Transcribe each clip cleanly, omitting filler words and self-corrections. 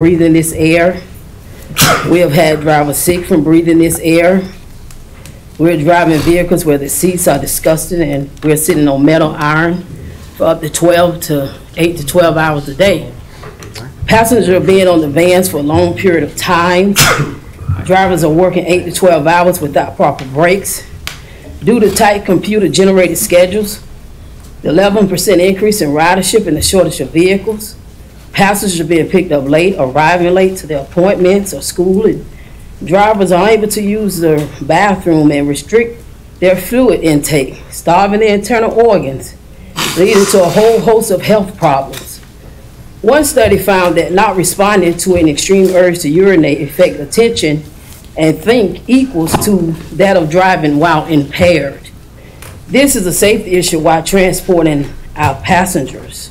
breathing this air. We have had drivers sick from breathing this air. We're driving vehicles where the seats are disgusting and we're sitting on metal iron for up to 8 to 12 hours a day. Passengers are being on the vans for a long period of time. Drivers are working 8 to 12 hours without proper breaks. Due to tight computer-generated schedules, the 11% increase in ridership and the shortage of vehicles, passengers are being picked up late, arriving late to their appointments or school, and drivers are unable to use their bathroom and restrict their fluid intake, starving their internal organs, leading to a whole host of health problems. One study found that not responding to an extreme urge to urinate affect attention and think equals to that of driving while impaired. This is a safety issue while transporting our passengers.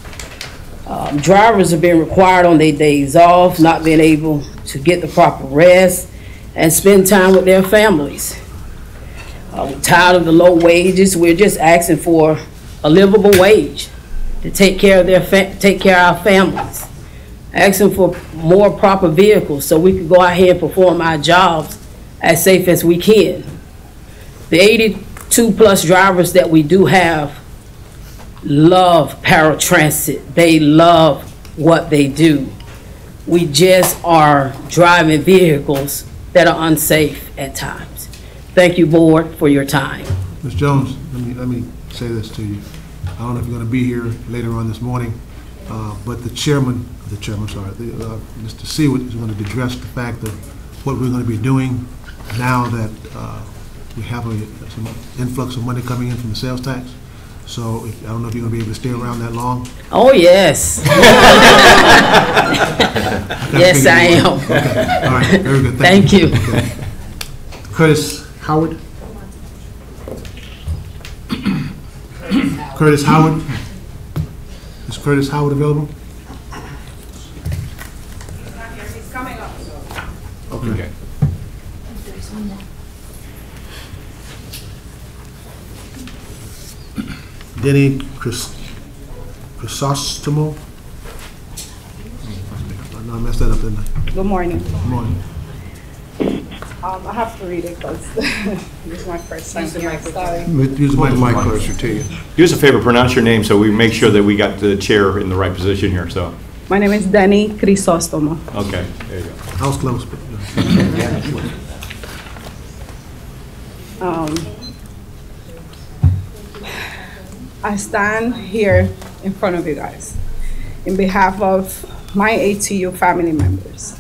Drivers are being required on their days off, not being able to get the proper rest and spend time with their families. We're tired of the low wages. We're just asking for a livable wage to take care of our families. Asking for more proper vehicles so we can go out here and perform our jobs as safe as we can. The 82 plus drivers that we do have love paratransit. They love what they do. We just are driving vehicles that are unsafe at times. Thank you, board, for your time. Ms. Jones, let me say this to you. I don't know if you're going to be here later on this morning, but the chairman, Mr. Seward is going to address the fact of what we're going to be doing now that we have some influx of money coming in from the sales tax. So I don't know if you're going to be able to stay around that long. Oh, yes. Yes, I am. Okay. All right. Very good. Thank you. Okay. Curtis Howard. Curtis Howard. Is Curtis Howard available? He's not here. He's coming up. Okay. Denny Chrysostomo. No, I messed that up, didn't I? Good morning. Good morning. I have to read it because this is my first time here. Sorry. Use the mic closer to you. Do us a favor, pronounce your name so we make sure that we got the chair in the right position here. So. My name is Denny Chrysostomo. Okay, there you go. I was close, but I stand here in front of you guys in behalf of my ATU family members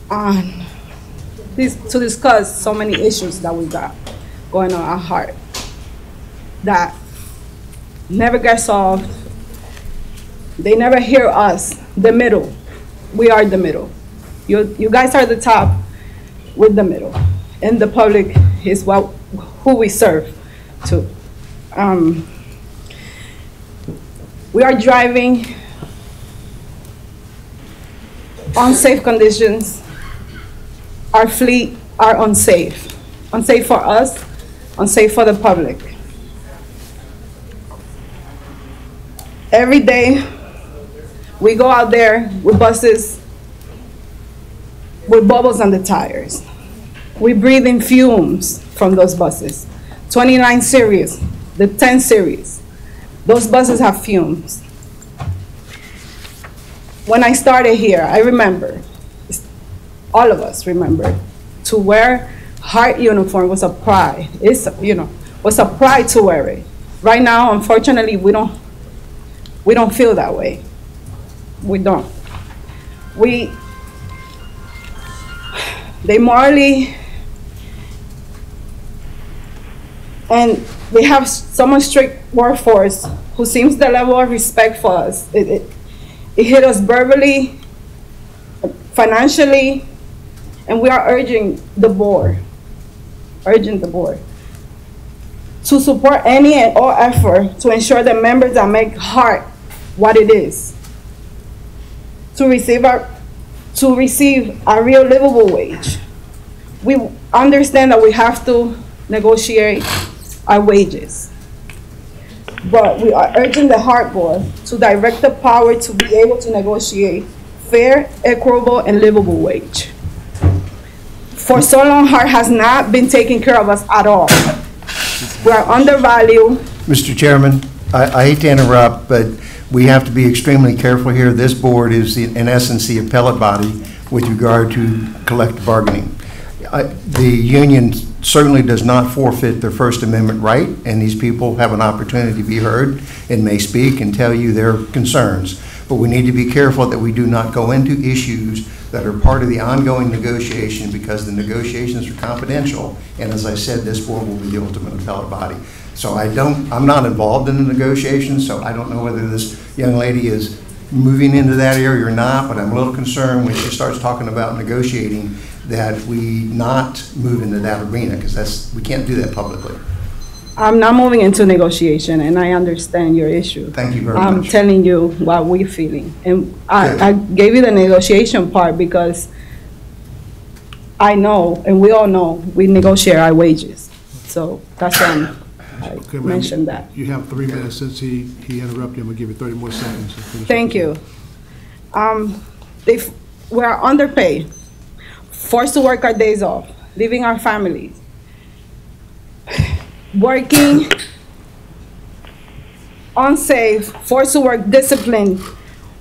to discuss so many issues that we got going on at HART that never get solved. They never hear us, the middle. We are the middle. You guys are the top with the middle. And the public is who we serve to. We are driving unsafe conditions. Our fleet are unsafe. Unsafe for us, unsafe for the public. Every day, we go out there with buses with bubbles on the tires. We breathe in fumes from those buses. 29 series, the 10 series, those buses have fumes. When I started here, I remember, all of us remember, to wear HART uniform was a pride. Was a pride to wear it. Right now, unfortunately, we don't feel that way. We don't. They morally, and they have someone strict workforce who seems the level of respect for us. It hit us verbally, financially, and we are urging the board to support any and all effort to ensure that members that make HART what it is, to receive a real livable wage. We understand that we have to negotiate our wages, but we are urging the HART board to direct the power to be able to negotiate fair, equitable, and livable wage. For so long, HART has not been taking care of us at all. We are undervalued. Mr. Chairman, I hate to interrupt, but we have to be extremely careful here. This board is, in essence, the appellate body with regard to collective bargaining. The union certainly does not forfeit their First Amendment right, and these people have an opportunity to be heard and may speak and tell you their concerns. But we need to be careful that we do not go into issues that are part of the ongoing negotiation, because the negotiations are confidential, and as I said, this board will be the ultimate appellate body. So I'm not involved in the negotiations, so I don't know whether this young lady is moving into that area or not, but I'm a little concerned when she starts talking about negotiating that we not move into that arena, because we can't do that publicly. I'm not moving into negotiation, and I understand your issue. Thank you very much. I'm telling you what we're feeling. And I gave you the negotiation part because I know, and we all know, we negotiate our wages. So that's why I mentioned that. You have 3 minutes. Since he interrupted you, I'm gonna give you 30 more seconds. to finish Thank you. We're underpaid, forced to work our days off, leaving our families, working unsafe, forced to work, discipline.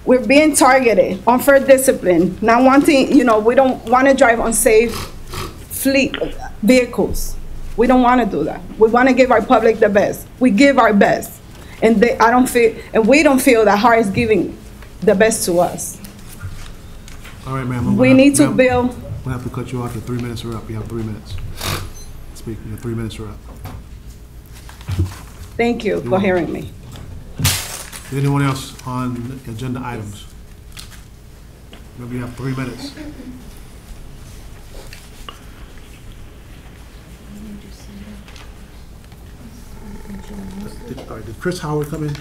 We're being targeted, unfair discipline, not wanting, we don't want to drive unsafe fleet vehicles. We don't want to do that. We want to give our public the best. We give our best, and we don't feel that HART is giving the best to us. All right, ma'am. We need to build. I'm gonna have to cut you off. Your 3 minutes are up. You have 3 minutes. Speak. Your 3 minutes are up. Thank you for hearing me. Anyone else on agenda items? Remember, you have 3 minutes. Did Chris Howard come in?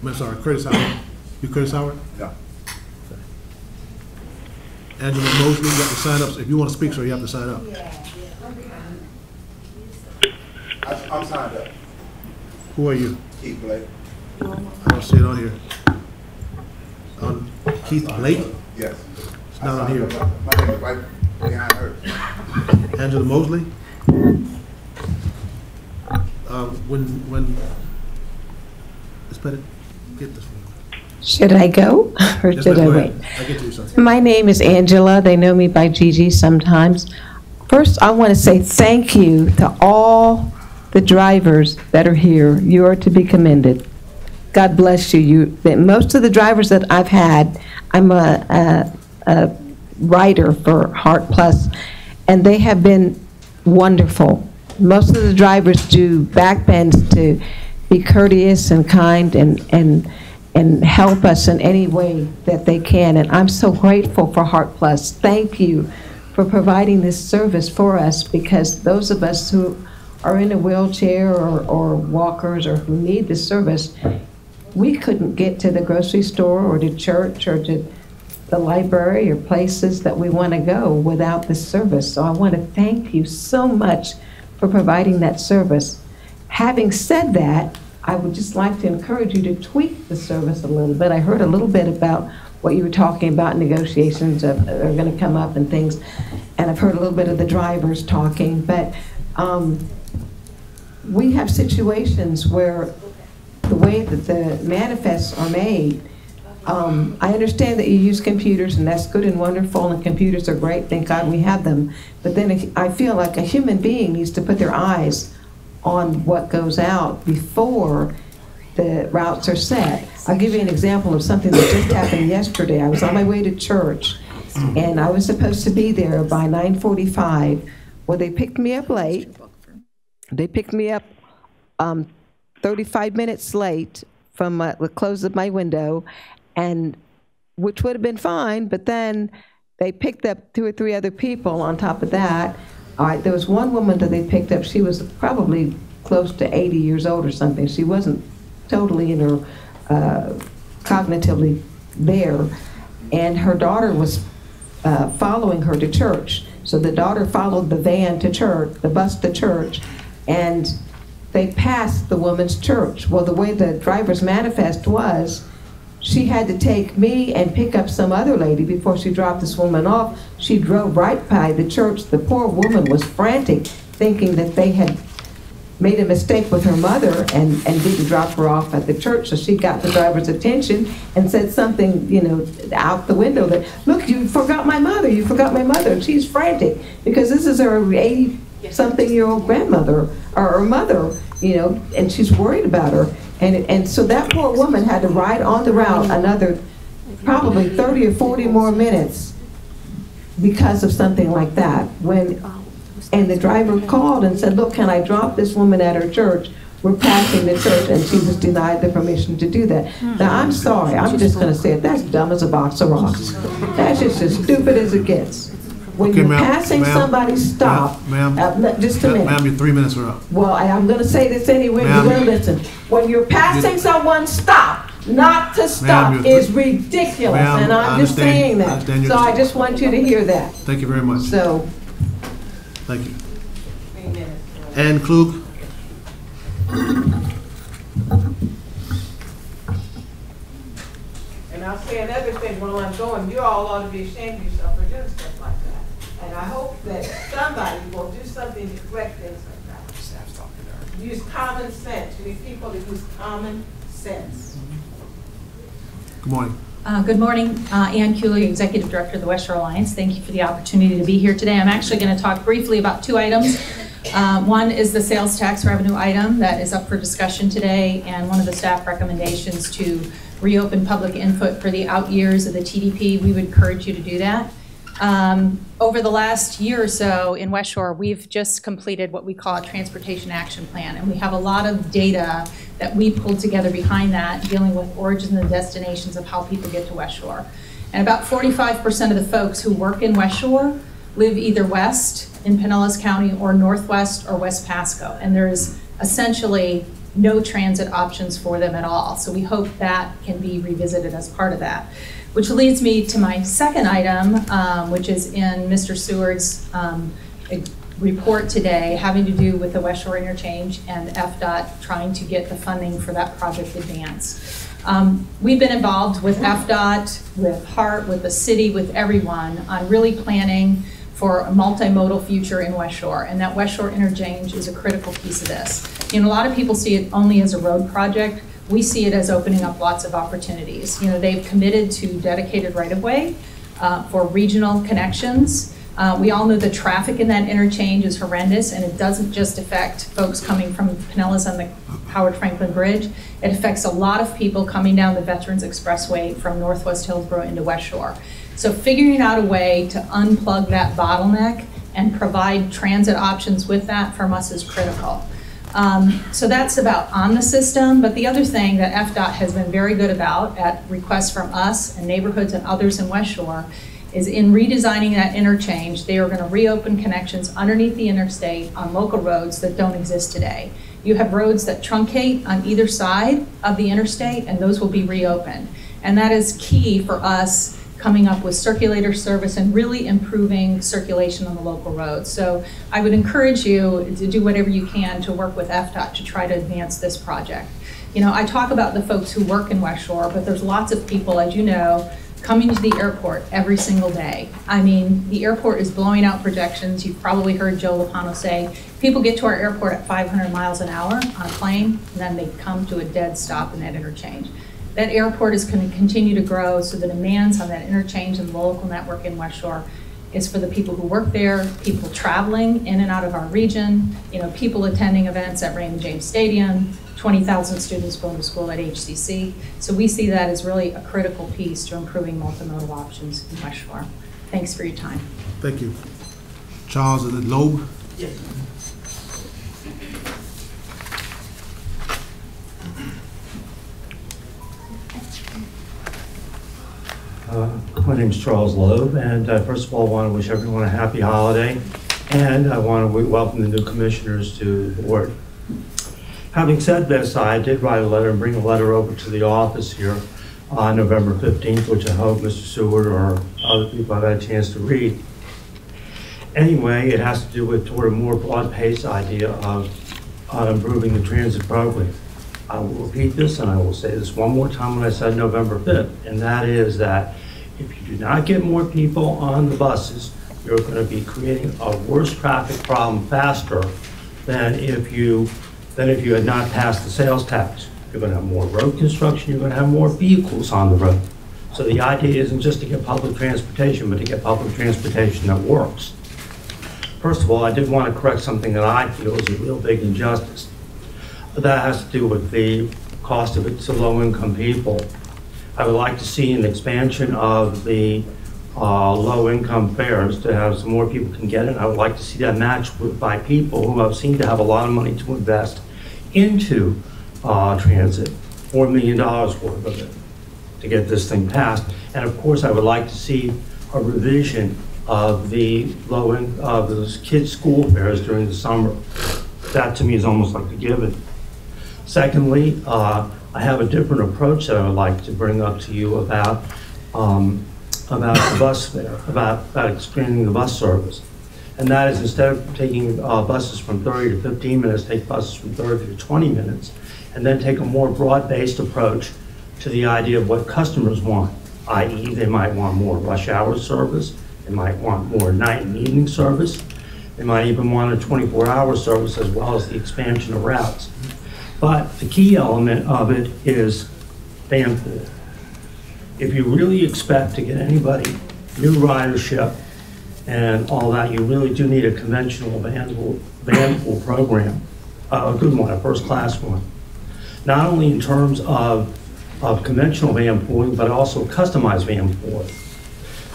I'm sorry, Curtis Howard. You Curtis Howard? Yeah. Angela Mosley, you have to sign up. If you want to speak, sir, you have to sign up. I'm signed up. Who are you? Keith Blake. I don't see it on here. Keith Blake? Yes. It's not on here. My name is right behind hers. Angela Mosley? When Ms. Pettit, get this one. Should I go or Yes, should ma'am, I go wait? ahead. I'll get to you, son. My name is Angela. They know me by Gigi sometimes. First, I want to say thank you to all the drivers that are here. You are to be commended. God bless you. Most of the drivers that I've had, I'm a writer for HART Plus, and they have been wonderful. Most of the drivers do backbends to be courteous and kind and help us in any way that they can. And I'm so grateful for HART Plus. Thank you for providing this service for us, because those of us who are in a wheelchair or walkers or who need this service, we couldn't get to the grocery store or to church or to the library or places that we want to go without this service. So I want to thank you so much for providing that service. Having said that, I would just like to encourage you to tweak the service a little bit. I heard a little bit about what you were talking about, negotiations are going to come up and things, and I've heard a little bit of the drivers talking, but we have situations where the way that the manifests are made, I understand that you use computers, and that's good and wonderful, and computers are great, thank God we have them, but then I feel like a human being needs to put their eyes on what goes out before the routes are set. I'll give you an example of something that just happened yesterday. I was on my way to church, and I was supposed to be there by 9:45. Well, they picked me up late. They picked me up 35 minutes late from the close of my window, and which would have been fine, but then they picked up 2 or 3 other people on top of that. All right, there was one woman that they picked up. She was probably close to 80 years old or something. She wasn't totally in her cognitively there, and her daughter was following her to church. So the daughter followed the van to church, the bus to church, and they passed the woman's church. Well, the way the driver's manifest was, she had to take me and pick up some other lady before she dropped this woman off. She drove right by the church. The poor woman was frantic, thinking that they had made a mistake with her mother and didn't drop her off at the church. So she got the driver's attention and said something, you know, out the window that, look, you forgot my mother, you forgot my mother. And she's frantic because this is her 80-something-year-old grandmother or her mother, you know, and she's worried about her. And so that poor woman had to ride on the route another probably 30 or 40 more minutes because of something like that. And the driver called and said, look, can I drop this woman at her church? We're passing the church, and she was denied the permission to do that. Now, I'm sorry, I'm just gonna say it, that's dumb as a box of rocks. That's just as stupid as it gets. When Okay, you're ma'am, passing ma'am, somebody's stop, just a minute. Ma'am, your 3 minutes are up. Well, I'm gonna say this anyway, you're gonna listen. When you're passing someone's stop, not to stop Ma'am, is ridiculous, ma'am, and I'm just saying I that. understand your So I just want you to hear that. Thank you very much. So. Thank you. Ann Klug? And I'll say another thing while I'm going, you all ought to be ashamed of yourself for doing stuff like that. And I hope that somebody will do something to correct things like that. Staff's talking to her. Use common sense. We need people to use common sense. Good morning. Good morning, Ann Cooley, Executive Director of the West Shore Alliance. Thank you for the opportunity to be here today. I'm actually going to talk briefly about two items. One is the sales tax revenue item that is up for discussion today, and one of the staff recommendations to reopen public input for the out years of the TDP. We would encourage you to do that. Over the last year or so in West Shore, we've just completed what we call a transportation action plan, and we have a lot of data that we pulled together behind that, dealing with origins and destinations of how people get to West Shore. And about 45% of the folks who work in West Shore live either west in Pinellas County or northwest or West Pasco, and there is essentially no transit options for them at all. So we hope that can be revisited as part of that. Which leads me to my second item, which is in Mr. Seward's report today, having to do with the West Shore Interchange and FDOT trying to get the funding for that project advanced. We've been involved with FDOT, with HART, with the city, with everyone on really planning for a multimodal future in West Shore, and that West Shore Interchange is a critical piece of this. You know, a lot of people see it only as a road project. We see it as opening up lots of opportunities. You know, they've committed to dedicated right-of-way for regional connections. We all know the traffic in that interchange is horrendous, and it doesn't just affect folks coming from Pinellas on the Howard Franklin Bridge. It affects a lot of people coming down the Veterans Expressway from Northwest Hillsborough into West Shore. So figuring out a way to unplug that bottleneck and provide transit options with that from us is critical. So that's about on the system, but the other thing that FDOT has been very good about at requests from us and neighborhoods and others in West Shore is in redesigning that interchange, they are going to reopen connections underneath the interstate on local roads that don't exist today. You have roads that truncate on either side of the interstate, and those will be reopened. And that is key for us coming up with circulator service and really improving circulation on the local roads. So I would encourage you to do whatever you can to work with FDOT to try to advance this project. You know, I talk about the folks who work in West Shore, but there's lots of people, as you know, coming to the airport every single day. I mean, the airport is blowing out projections. You've probably heard Joe Lopano say, people get to our airport at 500 miles an hour on a plane, and then they come to a dead stop in that interchange. That airport is going to continue to grow, so the demands on that interchange and the local network in West Shore is for the people who work there, people traveling in and out of our region, you know, people attending events at Raymond James Stadium, 20,000 students going to school at HCC. So we see that as really a critical piece to improving multimodal options in West Shore. Thanks for your time. Thank you. Charles, is it Loeb? Yes. My name is Charles Loeb, and first of all, I want to wish everyone a happy holiday, and I want to welcome the new commissioners to the board. Having said this, I did write a letter and bring a letter over to the office here on November 15th, which I hope Mr. Seward or other people have had a chance to read. Anyway, it has to do with toward a more broad-based idea of improving the transit program. I will repeat this, and I will say this one more time when I said November 5th, and that is that if you do not get more people on the buses, you're going to be creating a worse traffic problem faster than if you had not passed the sales tax. You're going to have more road construction, you're going to have more vehicles on the road. So the idea isn't just to get public transportation, but to get public transportation that works. First of all, I did want to correct something that I feel is a real big injustice. That has to do with the cost of it to low-income people. I would like to see an expansion of the low-income fares to have some more people can get it. I would like to see that matched by people who have seemed to have a lot of money to invest into transit, $4 million worth of it, to get this thing passed. And of course, I would like to see a revision of the low-end of those kids' school fares during the summer. That to me is almost like a given. Secondly, I have a different approach that I would like to bring up to you about the bus fare, about expanding the bus service. And that is, instead of taking buses from 30 to 15 minutes, take buses from 30 to 20 minutes, and then take a more broad-based approach to the idea of what customers want, i.e. they might want more rush hour service, they might want more night and evening service, they might even want a 24-hour service as well as the expansion of routes. But the key element of it is van pool. If you really expect to get anybody, new ridership and all that, you really do need a conventional van pool program, a good one, a first-class one. Not only in terms of conventional van pooling, but also customized van pooling.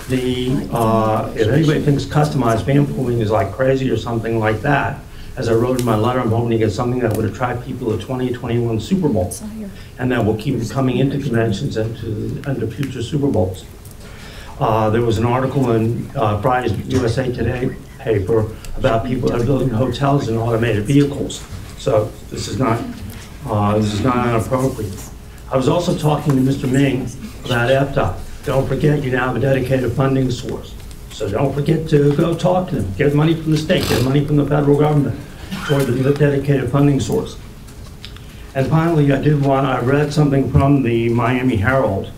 If anybody thinks customized van pooling is like crazy or something like that, as I wrote in my letter, I'm hoping to get something that would attract people to 2021 Super Bowl, and that will keep them coming into conventions and to future Super Bowls. There was an article in Friday's USA Today paper about people that are building hotels in automated vehicles. So this is not inappropriate. I was also talking to Mr. Ming about FDOT. Don't forget, you now have a dedicated funding source. So don't forget to go talk to them. Get money from the state, get money from the federal government toward the dedicated funding source. And finally, I read something from the Miami Herald.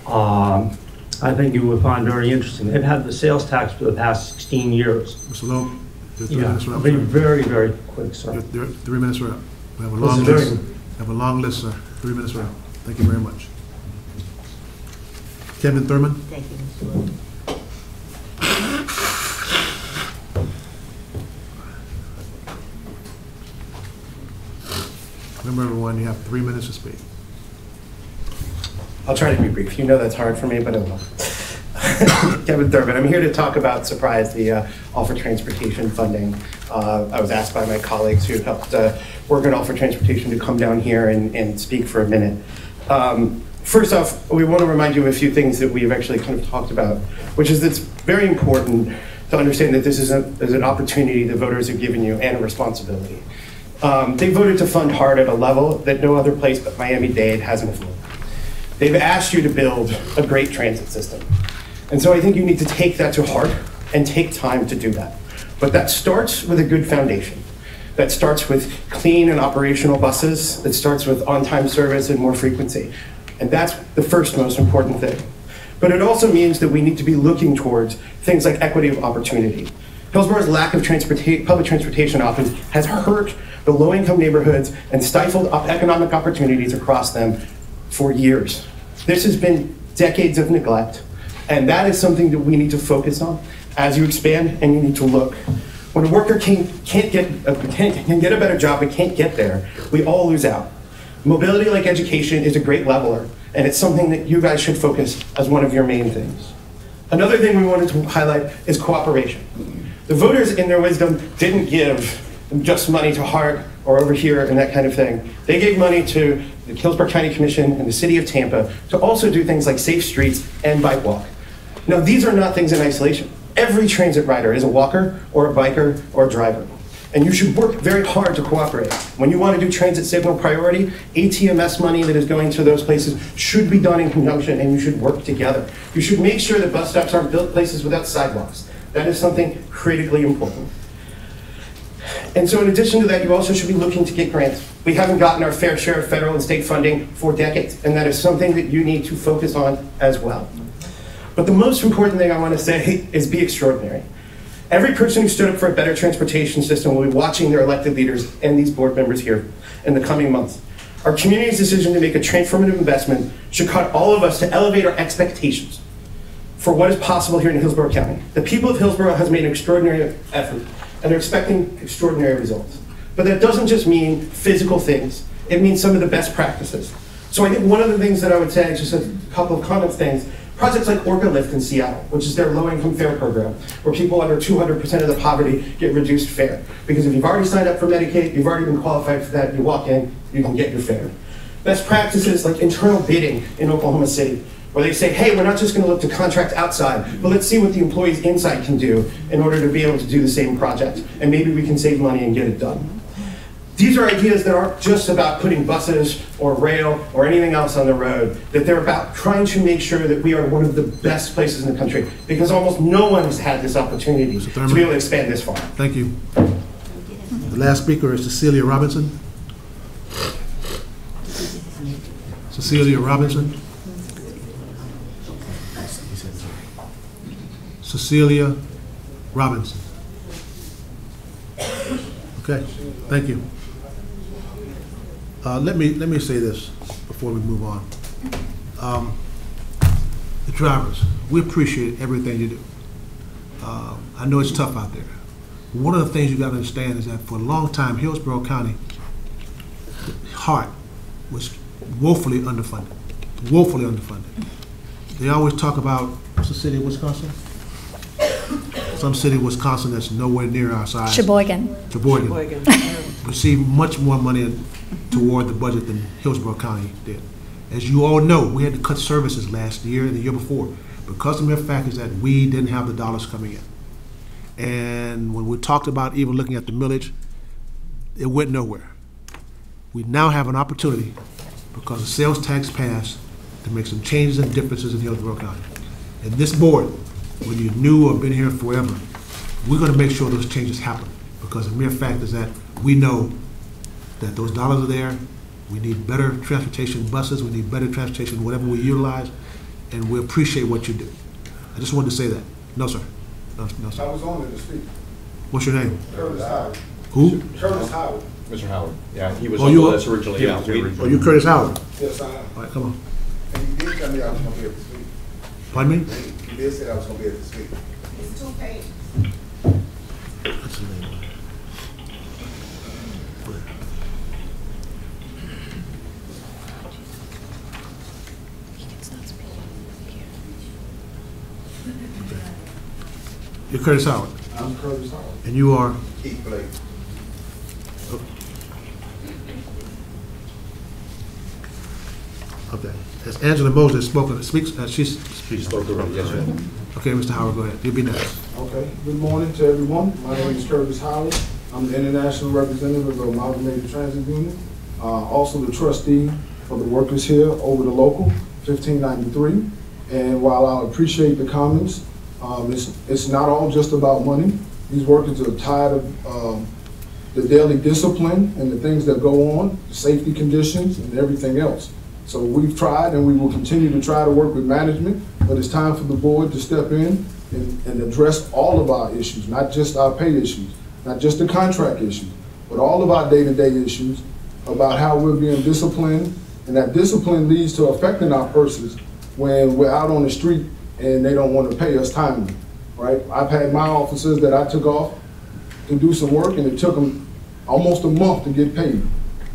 I think you would find very interesting. They've had the sales tax for the past 16 years. Mr. Lowe, I'll be very, very quick, sir. 3 minutes are up. We have a long list. We have a long list, sir. 3 minutes are up. Thank you very much. Kevin Thurman. Thank you, Mr. Lowe. Remember, everyone, you have 3 minutes to speak. I'll try to be brief. You know that's hard for me, but I will. Kevin Thurman. I'm here to talk about, surprise, the All for Transportation funding. I was asked by my colleagues who helped work at All for Transportation to come down here and speak for a minute. First off, we want to remind you of a few things that we've actually kind of talked about, which is it's very important to understand that this is an opportunity the voters have given you and a responsibility. They voted to fund HART at a level that no other place but Miami-Dade has afforded. They've asked you to build a great transit system. And so I think you need to take that to heart and take time to do that. But that starts with a good foundation. That starts with clean and operational buses. That starts with on-time service and more frequency. And that's the first most important thing. But it also means that we need to be looking towards things like equity of opportunity. Hillsboro's lack of public transportation options has hurt the low-income neighborhoods and stifled economic opportunities across them for years. This has been decades of neglect, and that is something that we need to focus on as you expand, and you need to look. When a worker can get a better job but can't get there, we all lose out. Mobility, like education, is a great leveler, and it's something that you guys should focus as one of your main things. Another thing we wanted to highlight is cooperation. The voters, in their wisdom, didn't give just money to HART or over here and that kind of thing. They gave money to the Hillsborough County Commission and the City of Tampa to also do things like safe streets and bike walk. Now, these are not things in isolation. Every transit rider is a walker or a biker or a driver. And you should work very hard to cooperate. When you want to do transit signal priority, ATMS money that is going to those places should be done in conjunction, and you should work together. You should make sure that bus stops aren't built places without sidewalks. That is something critically important. And so in addition to that, you also should be looking to get grants. We haven't gotten our fair share of federal and state funding for decades, and that is something that you need to focus on as well. But the most important thing I want to say is be extraordinary. Every person who stood up for a better transportation system will be watching their elected leaders and these board members here in the coming months. Our community's decision to make a transformative investment should cause all of us to elevate our expectations for what is possible here in Hillsborough County. The people of Hillsborough has made an extraordinary effort, and they're expecting extraordinary results. But that doesn't just mean physical things. It means some of the best practices. So I think one of the things that I would say, just a couple of comments things, projects like Orca Lift in Seattle, which is their low-income fare program, where people under 200% of the poverty get reduced fare. Because if you've already signed up for Medicaid, you've already been qualified for that, you walk in, you can get your fare. Best practices like internal bidding in Oklahoma City, where they say, hey, we're not just going to look to contract outside, but let's see what the employees inside can do in order to be able to do the same project. And maybe we can save money and get it done. These are ideas that aren't just about putting buses or rail or anything else on the road, that they're about trying to make sure that we are one of the best places in the country, because almost no one has had this opportunity to be able to expand this far. Thank you. The last speaker is Cecilia Robinson. Cecilia Robinson. Cecilia Robinson. Okay, thank you. Let me say this before we move on. The drivers, we appreciate everything you do. I know it's tough out there. One of the things you got to understand is that for a long time, Hillsborough County, HART was woefully underfunded. Woefully underfunded. They always talk about, what's the city of Wisconsin? Some city in Wisconsin that's nowhere near our size. Sheboygan. Received much more money toward the budget than Hillsborough County did. As you all know, we had to cut services last year and the year before because the mere fact is that we didn't have the dollars coming in. And when we talked about even looking at the millage, it went nowhere. We now have an opportunity, because the sales tax passed, to make some changes and differences in Hillsborough County. And this board, when you're new or been here forever, we're going to make sure those changes happen, because the mere fact is that we know that those dollars are there. We need better transportation buses. We need better transportation, whatever we utilize, and we appreciate what you do. I just wanted to say that. No, sir. No, sir. I was on it to speak. What's your name? Curtis Howard. Who? Curtis Howard. Mr. Howard. Yeah, he was Oh, on you the are? list originally. Yeah, Oh, you Curtis Howard? Yes, I am. All right, come on. And you did tell me I was going to be able to speak. Pardon me? You did say I was going to be able to speak. It's 2 pages. What's the name? You're Curtis Howard, I'm Curtis Howard. and you are? Keith Blake. Okay. As Angela Moses speaks, She spoke already, yes, sir. Okay, Mr. Howard, go ahead. You'll be next. Okay, good morning to everyone. My name is Curtis Howard. I'm the international representative of the Modernization Transit Union, also the trustee for the workers here over the local 1593. And while I appreciate the comments, it's not all just about money. These workers are tired of the daily discipline and the things that go on, the safety conditions and everything else. So we've tried and we will continue to try to work with management, but it's time for the board to step in and address all of our issues, not just our pay issues, not just the contract issues, but all of our day-to-day issues about how we're being disciplined, and that discipline leads to affecting our purses when we're out on the street and they don't want to pay us timely, right? I've had my officers that I took off to do some work and it took them almost a month to get paid.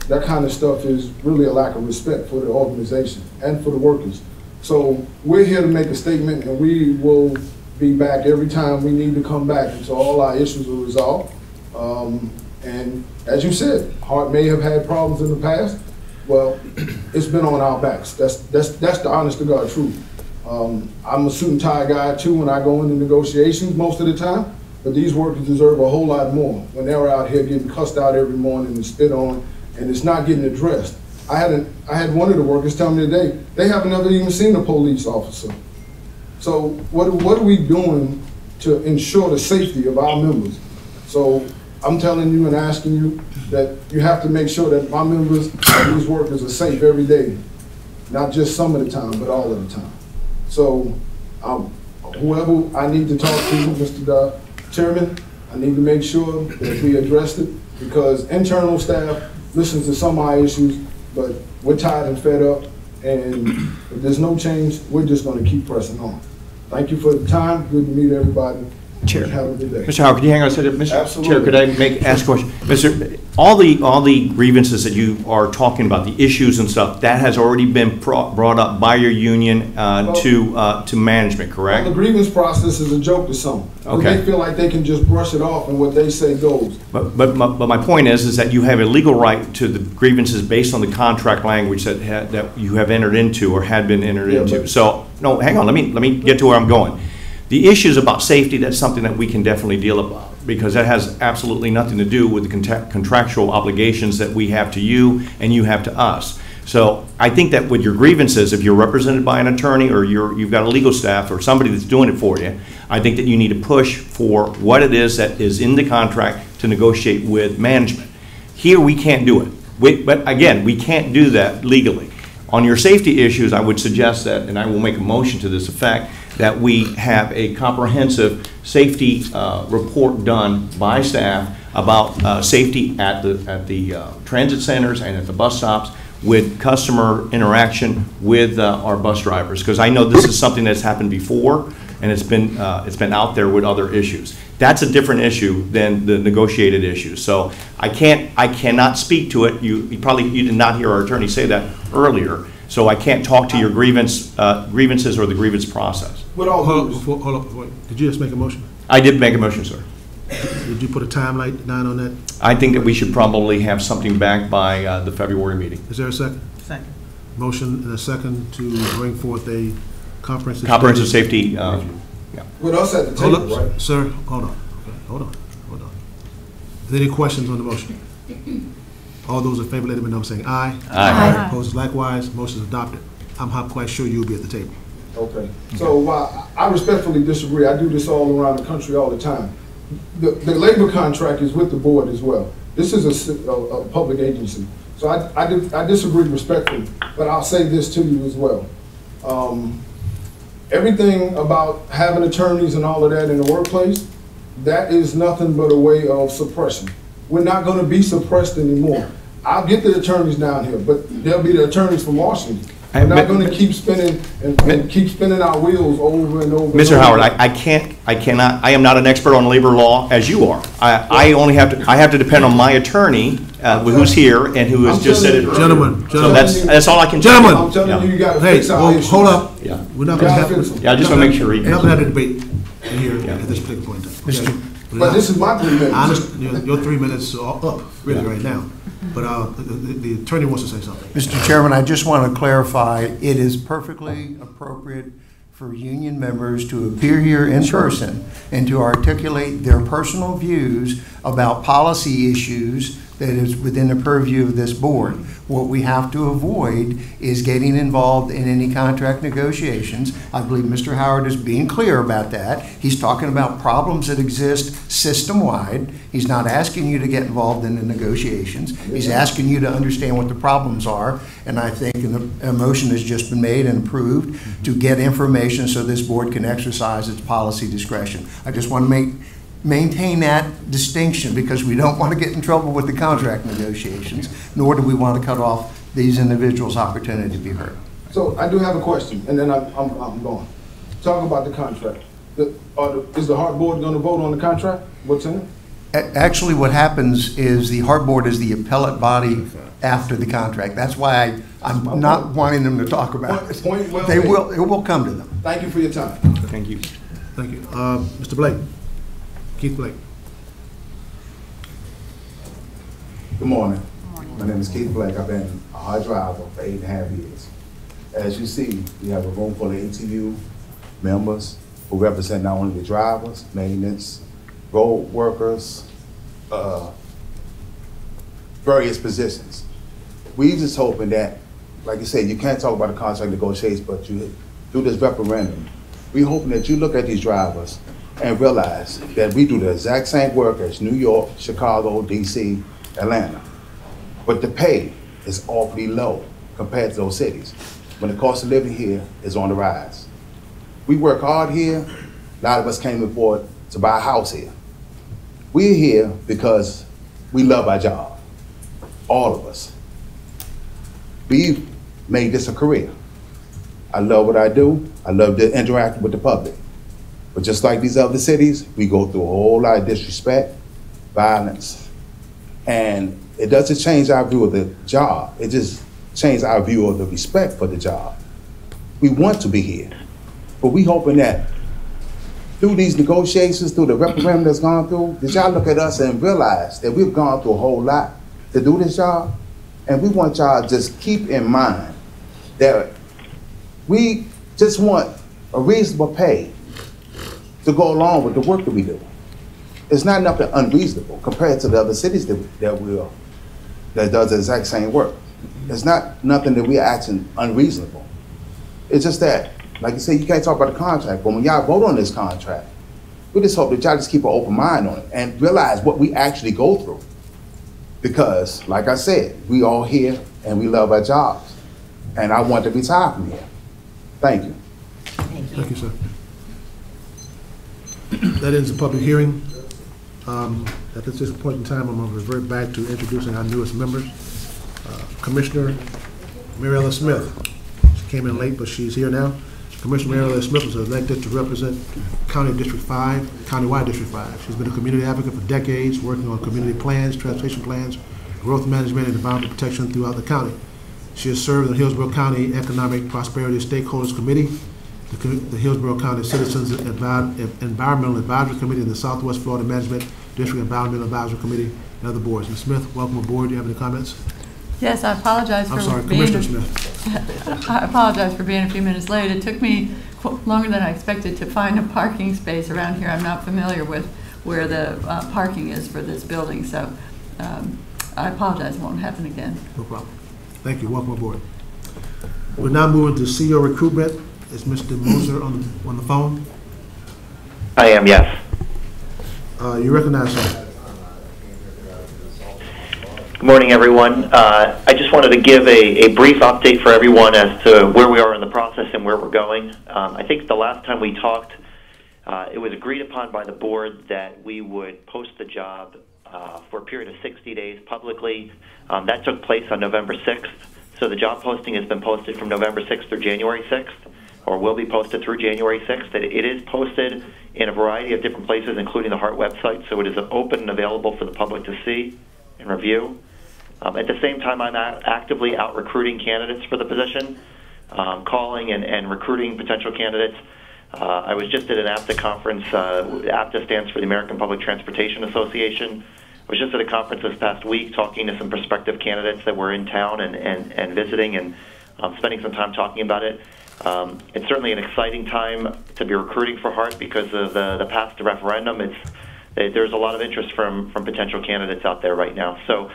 That kind of stuff is really a lack of respect for the organization and for the workers. So we're here to make a statement, and we will be back every time we need to come back until all our issues are resolved. And as you said, HART may have had problems in the past. Well, it's been on our backs. That's the honest to God truth. I'm a suit and tie guy too when I go into negotiations most of the time, but these workers deserve a whole lot more when they're out here getting cussed out every morning and spit on, and it's not getting addressed. I had one of the workers tell me today, they haven't ever even seen a police officer. So what are we doing to ensure the safety of our members? So I'm telling you and asking you that you have to make sure that my members and these workers are safe every day, not just some of the time, but all of the time. So whoever I need to talk to, Mr. Chairman, I need to make sure that we address it, because internal staff listens to some of our issues, but we're tired and fed up, and if there's no change, we're just going to keep pressing on. Thank you for the time. Good to meet everybody. Chair. Have a good day. Mr. Howard, could you hang on a second? Mr. Absolutely. Chair, could I ask a question? All the grievances that you are talking about, the issues and stuff, that has already been brought up by your union to management, correct? The grievance process is a joke to some. Okay. They feel like they can just brush it off and what they say goes. But my point is that you have a legal right to the grievances based on the contract language that you have entered into or had been entered into. So, no, hang on, let me get to where I'm going. The issues about safety, that's something that we can definitely deal about, because that has absolutely nothing to do with the contractual obligations that we have to you and you have to us. So I think that with your grievances, if you're represented by an attorney or you've got a legal staff or somebody that's doing it for you, I think that you need to push for what it is that is in the contract to negotiate with management. Here we can't do it. But again, we can't do that legally. On your safety issues, I would suggest that, and I will make a motion to this effect, that we have a comprehensive safety report done by staff about safety at the transit centers and at the bus stops, with customer interaction with our bus drivers, because I know this is something that's happened before, and it's been out there with other issues. That's a different issue than the negotiated issue. So I cannot speak to it. You did not hear our attorney say that earlier. So I can't talk to your grievances or the grievance process. Hold up. Did you just make a motion? I did make a motion, sir. Did you put a timeline on that? I think that we should probably have something back by the February meeting. Is there a second? Second. Motion and a second to bring forth a comprehensive safety. Yeah. With us at the table, right? Sir, hold on. Okay, hold on. Is there any questions on the motion? All those in favor, let me know. I'm saying aye. Aye. Opposed likewise. Motion is adopted. I'm quite sure you'll be at the table. Okay. So while I respectfully disagree, I do this all around the country all the time. The labor contract is with the board as well. This is a public agency. So I disagree respectfully, but I'll say this to you as well. Everything about having attorneys and all of that in the workplace, that is nothing but a way of suppression. We're not going to be suppressed anymore. I'll get the attorneys down here, but they'll be the attorneys from Washington. We're not going to keep spinning and keep spinning our wheels over and over. Mr. Howard, I am not an expert on labor law as you are. I have to depend on my attorney, who's here and who has just said it. Gentlemen. So that's all I can tell you. Gentlemen. I'm telling you got to Hey, fix our issues. hold up. Yeah. We're not going to have Yeah, I just want to make sure. We're not going to have a debate here at this particular point in time. Okay? But this is my 3 minutes. I understand your 3 minutes are up really right now. But the attorney wants to say something. Mr. Chairman, I just want to clarify, it is perfectly appropriate for union members to appear here in person and to articulate their personal views about policy issues that is within the purview of this board. What we have to avoid is getting involved in any contract negotiations. I believe Mr. Howard is being clear about that. He's talking about problems that exist system-wide. He's not asking you to get involved in the negotiations. He's asking you to understand what the problems are. And I think a motion has just been made and approved to get information so this board can exercise its policy discretion. I just want to maintain that distinction, because we don't want to get in trouble with the contract negotiations, nor do we want to cut off these individuals' opportunity to be heard. So I do have a question, and then I'm going. Talk about the contract. Is the HART board going to vote on the contract? What's in it? Actually, what happens is the HART board is the appellate body after the contract. That's why I'm not wanting them to talk about it. Point well It made. will come to them. Thank you for your time. Thank you. Thank you. Mr. Blake. Keith Blake. Good morning. My name is Keith Blake. I've been a hard driver for 8.5 years. As you see, we have a room full of ATU members who represent not only the drivers, maintenance, road workers, various positions. We just hoping that, like you said, you can't talk about the contract negotiations, but you do this referendum. We hoping that you look at these drivers and realize that we do the exact same work as New York, Chicago, DC, Atlanta. But the pay is awfully low compared to those cities when the cost of living here is on the rise. We work hard here. A lot of us came aboard to buy a house here. We're here because we love our job, all of us. We've made this a career. I love what I do. I love to interact with the public. But just like these other cities, we go through a whole lot of disrespect, violence, and it doesn't change our view of the job. It just changes our view of the respect for the job. We want to be here, but we hoping that through these negotiations, through the referendum that's gone through, that y'all look at us and realize that we've gone through a whole lot to do this job, and we want y'all to just keep in mind that we just want a reasonable pay to go along with the work that we do. It's not nothing unreasonable compared to the other cities that does the exact same work. It's not nothing that we are acting unreasonable. It's just that, like you said, you can't talk about the contract, but when y'all vote on this contract, we just hope that y'all just keep an open mind on it and realize what we actually go through. Because, like I said, we all here and we love our jobs. And I want to retire from here. Thank you. Thank you, sir. That ends the public hearing. At this point in time, I'm going to revert back to introducing our newest members. Commissioner Mariella Smith. She came in late, but she's here now. Commissioner Mariella Smith was elected to represent County District 5, Countywide District 5. She's been a community advocate for decades, working on community plans, transportation plans, growth management, and environmental protection throughout the county. She has served on the Hillsborough County Economic Prosperity Stakeholders Committee, the Hillsborough County Citizens Environmental Advisory Committee, and the Southwest Florida Management District Environmental Advisory Committee, and other boards. Ms. Smith, welcome aboard. Do you have any comments? Yes, I apologize for Commissioner Smith. I apologize for being a few minutes late. It took me longer than I expected to find a parking space around here. I'm not familiar with where the parking is for this building, so I apologize. It won't happen again. No problem. Thank you. Welcome aboard. We're now moving to CEO recruitment. Is Mr. Moser on the phone? I am, yes. You recognize him. Good morning, everyone. I just wanted to give a brief update for everyone as to where we are in the process and where we're going. I think the last time we talked, it was agreed upon by the board that we would post the job for a period of 60 days publicly. That took place on November 6th. So the job posting has been posted from November 6th through January 6th, or will be posted through January 6th. It is posted in a variety of different places, including the HART website, so it is open and available for the public to see and review. At the same time, I'm actively out recruiting candidates for the position, calling and recruiting potential candidates. I was just at an APTA conference. APTA stands for the American Public Transportation Association. I was just at a conference this past week talking to some prospective candidates that were in town and visiting and spending some time talking about it. It's certainly an exciting time to be recruiting for HART because of the path to referendum. There's a lot of interest from potential candidates out there right now. So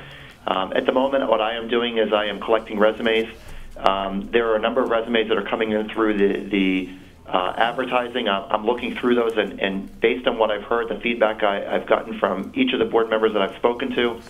at the moment, what I am doing is I am collecting resumes. There are a number of resumes that are coming in through the advertising. I'm looking through those, and based on what I've heard, the feedback I've gotten from each of the board members that I've spoken to,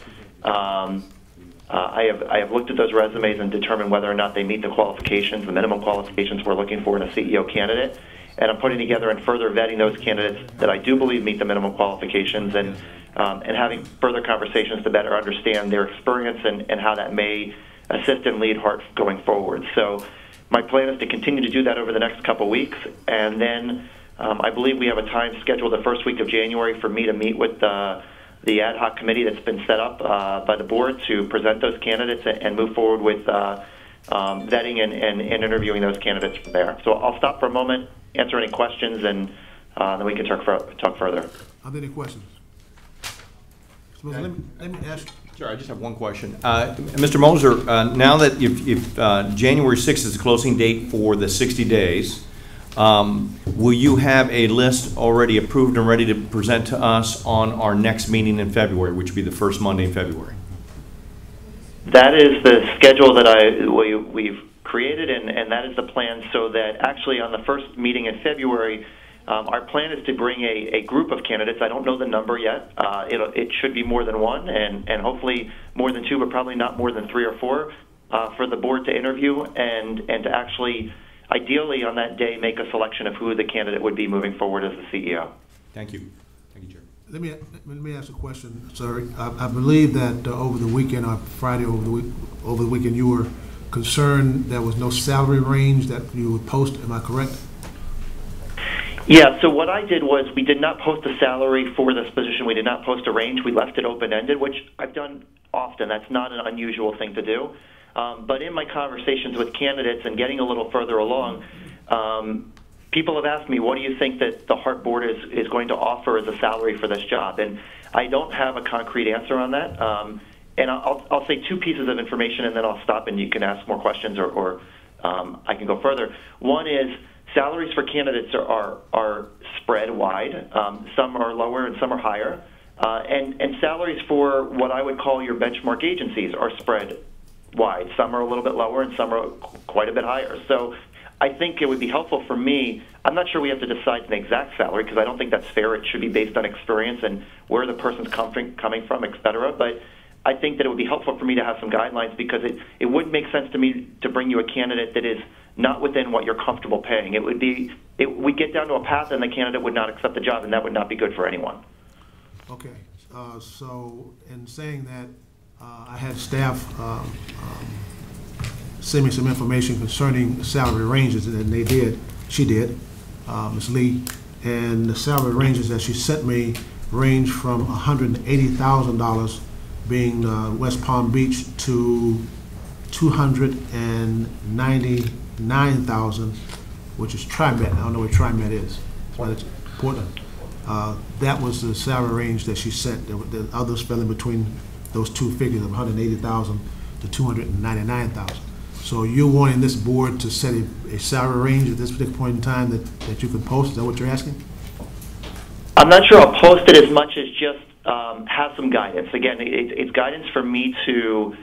I have looked at those resumes and determined whether or not they meet the qualifications, the minimum qualifications we're looking for in a CEO candidate. And I'm putting together and further vetting those candidates that I do believe meet the minimum qualifications and having further conversations to better understand their experience and how that may assist and lead HART going forward. So my plan is to continue to do that over the next couple weeks, and then I believe we have a time scheduled the first week of January for me to meet with the ad hoc committee that's been set up by the board to present those candidates and move forward with vetting and interviewing those candidates from there. So I'll stop for a moment, answer any questions, and then we can talk further. Are there any questions? Let me ask. Sure, I just have one question. Mr. Moser, now that if January 6th is the closing date for the 60 days, will you have a list already approved and ready to present to us on our next meeting in February, which would be the first Monday in February? That is the schedule that we've created, and that is the plan, so that actually on the first meeting in February, Our plan is to bring a group of candidates. I don't know the number yet. It should be more than one, and hopefully more than two, but probably not more than 3 or 4 for the board to interview and to actually, ideally on that day, make a selection of who the candidate would be moving forward as the CEO. Thank you. Thank you, Chair. Let me ask a question, sir. I believe that over the weekend, or Friday over the weekend, you were concerned there was no salary range that you would post. Am I correct? Yeah, so what I did was we did not post a salary for this position. We did not post a range. We left it open-ended, which I've done often. That's not an unusual thing to do. But in my conversations with candidates and getting a little further along, people have asked me, what do you think that the HART board is going to offer as a salary for this job? And I don't have a concrete answer on that. And I'll say 2 pieces of information, and then I'll stop and you can ask more questions or I can go further. One is salaries for candidates are spread wide. Some are lower and some are higher. And salaries for what I would call your benchmark agencies are spread wide. Some are a little bit lower and some are quite a bit higher. So I think it would be helpful for me. I'm not sure we have to decide an exact salary because I don't think that's fair. It should be based on experience and where the person's coming from, et cetera. But I think that it would be helpful for me to have some guidelines because it wouldn't make sense to me to bring you a candidate that is not within what you're comfortable paying. We get down to a path and the candidate would not accept the job, and that would not be good for anyone. Okay. So in saying that, I had staff send me some information concerning salary ranges, and she did, Ms. Lee, and the salary ranges that she sent me range from $180,000 being West Palm Beach to $299,000, which is TriMet. I don't know what TriMet is. That's why it's important. That was the salary range that she sent. The others fell in between those 2 figures of $180,000 to $299,000. So you're wanting this board to set a salary range at this particular point in time that you can post? Is that what you're asking? I'm not sure I'll post it as much as just have some guidance. Again, it's guidance for me to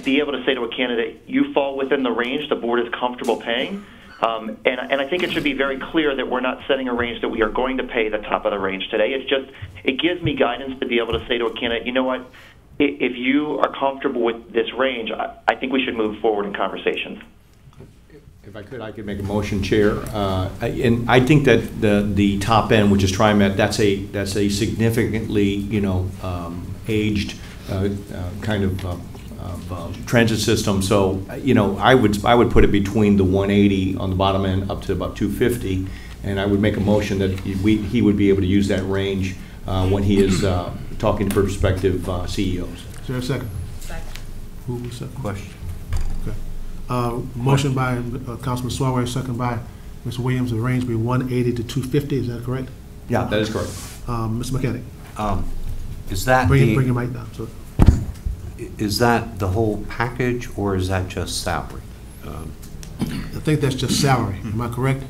be able to say to a candidate, you fall within the range the board is comfortable paying. And I think it should be very clear that we're not setting a range that we are going to pay the top of the range today. It gives me guidance to be able to say to a candidate, you know what, if you are comfortable with this range, I think we should move forward in conversations. If I could make a motion, Chair. And I think that the top end, which is TriMet, that's a significantly, aged kind of transit system. So, I would put it between the 180 on the bottom end up to about 250, and I would make a motion that he would be able to use that range when he is talking to prospective CEOs. Is there a second? Second. Who was that? Question. Okay. Motion by Councilman Swalwell, second by Mr. Williams. The range be 180 to 250. Is that correct? Yeah, that is correct. Mr. Mechanic. Is that bring your mic down. So. Is that the whole package, or is that just salary? I think that's just salary. Am I correct,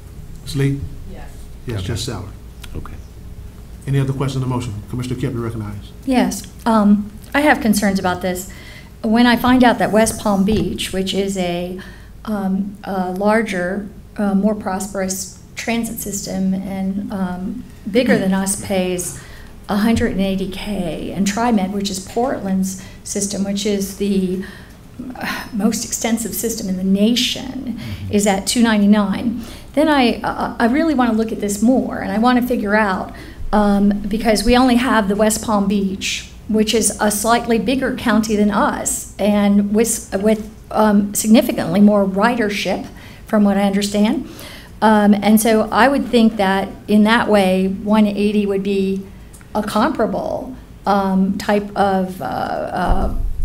Ms. Lee? Yes. Yes, Okay. just salary. Okay. Any other questions on the motion? Commissioner Kemp, you recognized. Yes. I have concerns about this. When I find out that West Palm Beach, which is a larger, more prosperous transit system and bigger than us, pays $180K, and TriMet, which is Portland's system, which is the most extensive system in the nation, is at $299. Then I really want to look at this more, and I want to figure out, because we only have the West Palm Beach, which is a slightly bigger county than us, and with significantly more ridership, from what I understand. And so I would think that in that way, 180 would be a comparable type of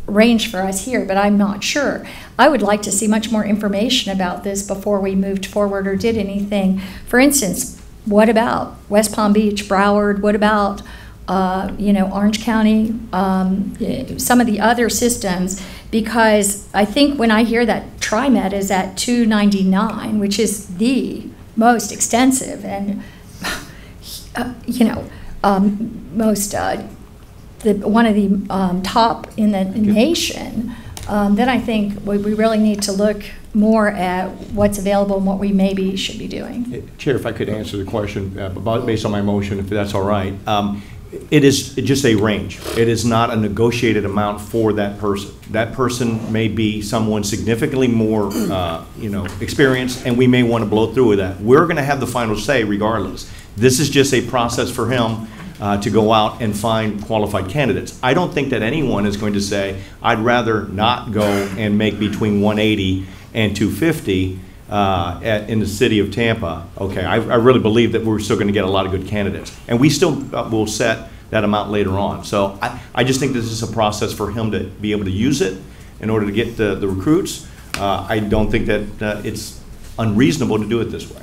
range for us here, but I'm not sure. I would like to see much more information about this before we moved forward or did anything. For instance, what about West Palm Beach, Broward? What about Orange County, some of the other systems? Because I think when I hear that TriMet is at $299, which is the most extensive and most one of the top in the nation, then I think we really need to look more at what's available and what we maybe should be doing. Chair, if I could answer the question based on my motion, if that's all right. It is just a range. It is not a negotiated amount for that person. That person may be someone significantly more, experienced, and we may want to blow through with that. We're going to have the final say regardless. This is just a process for him to go out and find qualified candidates. I don't think that anyone is going to say, I'd rather not go and make between 180 and 250 in the city of Tampa. Okay, I really believe that we're still going to get a lot of good candidates. And we still will set that amount later on. So I just think this is a process for him to be able to use it in order to get the recruits. I don't think that it's unreasonable to do it this way.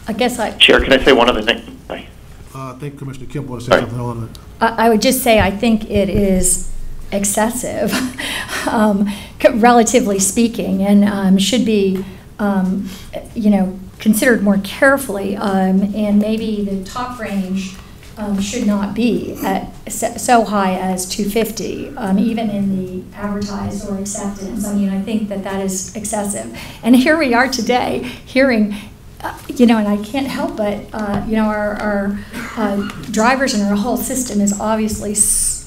I guess Chair, can I say one other thing? Bye. I think Commissioner Kemp wants to say something on it. I would just say I think it is excessive, relatively speaking, and should be, considered more carefully. And maybe the top range should not be at so high as 250, even in the advertised or acceptance. I mean, I think that is excessive. And here we are today, hearing. And I can't help but, our drivers and our whole system is obviously so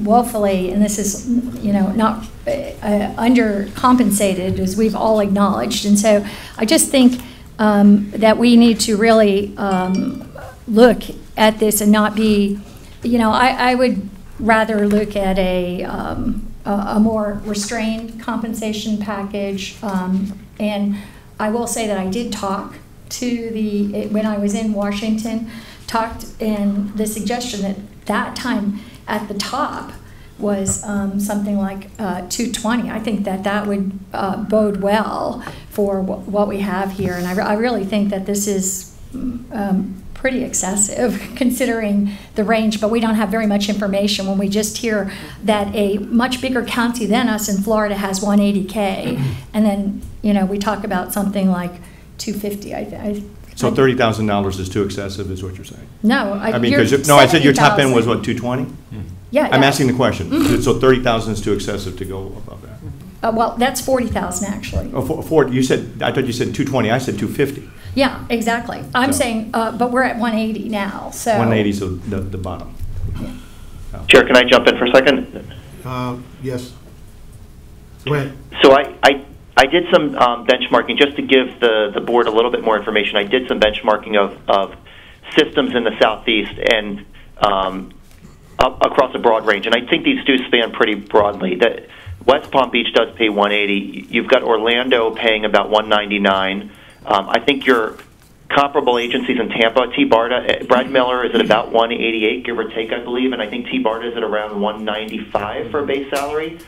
woefully, and this is, not undercompensated, as we've all acknowledged. And so I just think that we need to really look at this and not be, I would rather look at a more restrained compensation package, and I will say that I did talk to when I was in Washington, and the suggestion that time at the top was something like 220. I think that would bode well for what we have here, and I really think that this is pretty excessive considering the range, but we don't have very much information when we just hear that a much bigger county than us in Florida has 180K, and then we talk about something like 250. So $30,000 is too excessive, is what you're saying? No, I mean, I said your top end was what, 220? Yeah. I'm asking the question. So 30,000 is too excessive to go above that. Well, that's 40,000 actually. Oh, you said, I thought you said 220. I said 250. Yeah, exactly. I'm saying, but we're at 180 now, so. 180 is the bottom. Yeah. Oh. Chair, can I jump in for a second? Yes. Go ahead. So I did some benchmarking just to give the board a little bit more information. I did some benchmarking of systems in the southeast and across a broad range, and I think these do span pretty broadly. That West Palm Beach does pay 180. You've got Orlando paying about 199. I think your comparable agencies in Tampa, Brt, Brad Miller is at about 188, give or take, I believe, and I think Brt is at around 195 for a base salary.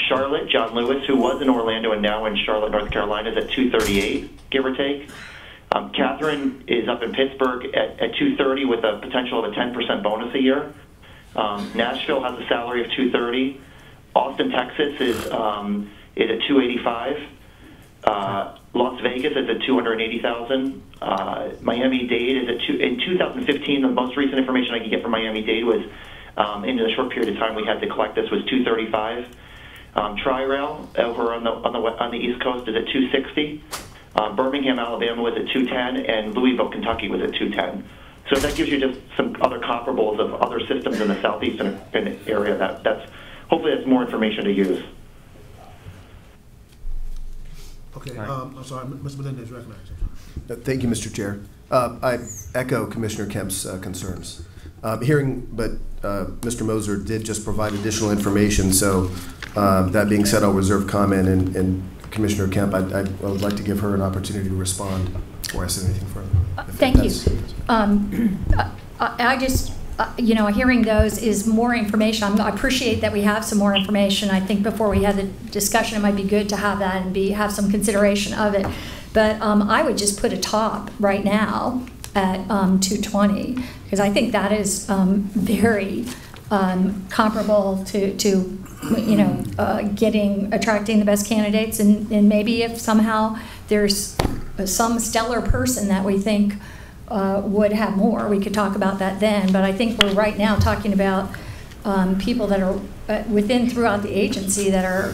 Charlotte, John Lewis, who was in Orlando and now in Charlotte, North Carolina, is at 238, give or take. Catherine is up in Pittsburgh at 230 with a potential of a 10% bonus a year. Nashville has a salary of 230. Austin, Texas is at 285. Las Vegas is at 280,000. Miami-Dade is at in 2015. The most recent information I could get from Miami-Dade was, in the short period of time we had to collect this, was 235. Tri-Rail over on the East Coast is at 260. Birmingham, Alabama was at 210, and Louisville, Kentucky was at 210. So that gives you just some other comparables of other systems in the southeastern area. Hopefully that's more information to use. Okay, I'm sorry, Mr. Melendez recognized. Thank you, Mr. Chair. I echo Commissioner Kemp's concerns. Mr. Moser did just provide additional information, so that being said, I'll reserve comment, and Commissioner Kemp, I would like to give her an opportunity to respond before I say anything further. Thank you. I just, hearing those is more information. I appreciate that we have some more information. I think before we had the discussion, it might be good to have that and have some consideration of it. But I would just put a top right now at 220, because I think that is very comparable to attracting the best candidates, and maybe if somehow there's some stellar person that we think would have more, we could talk about that then. But I think we're right now talking about people that are throughout the agency that are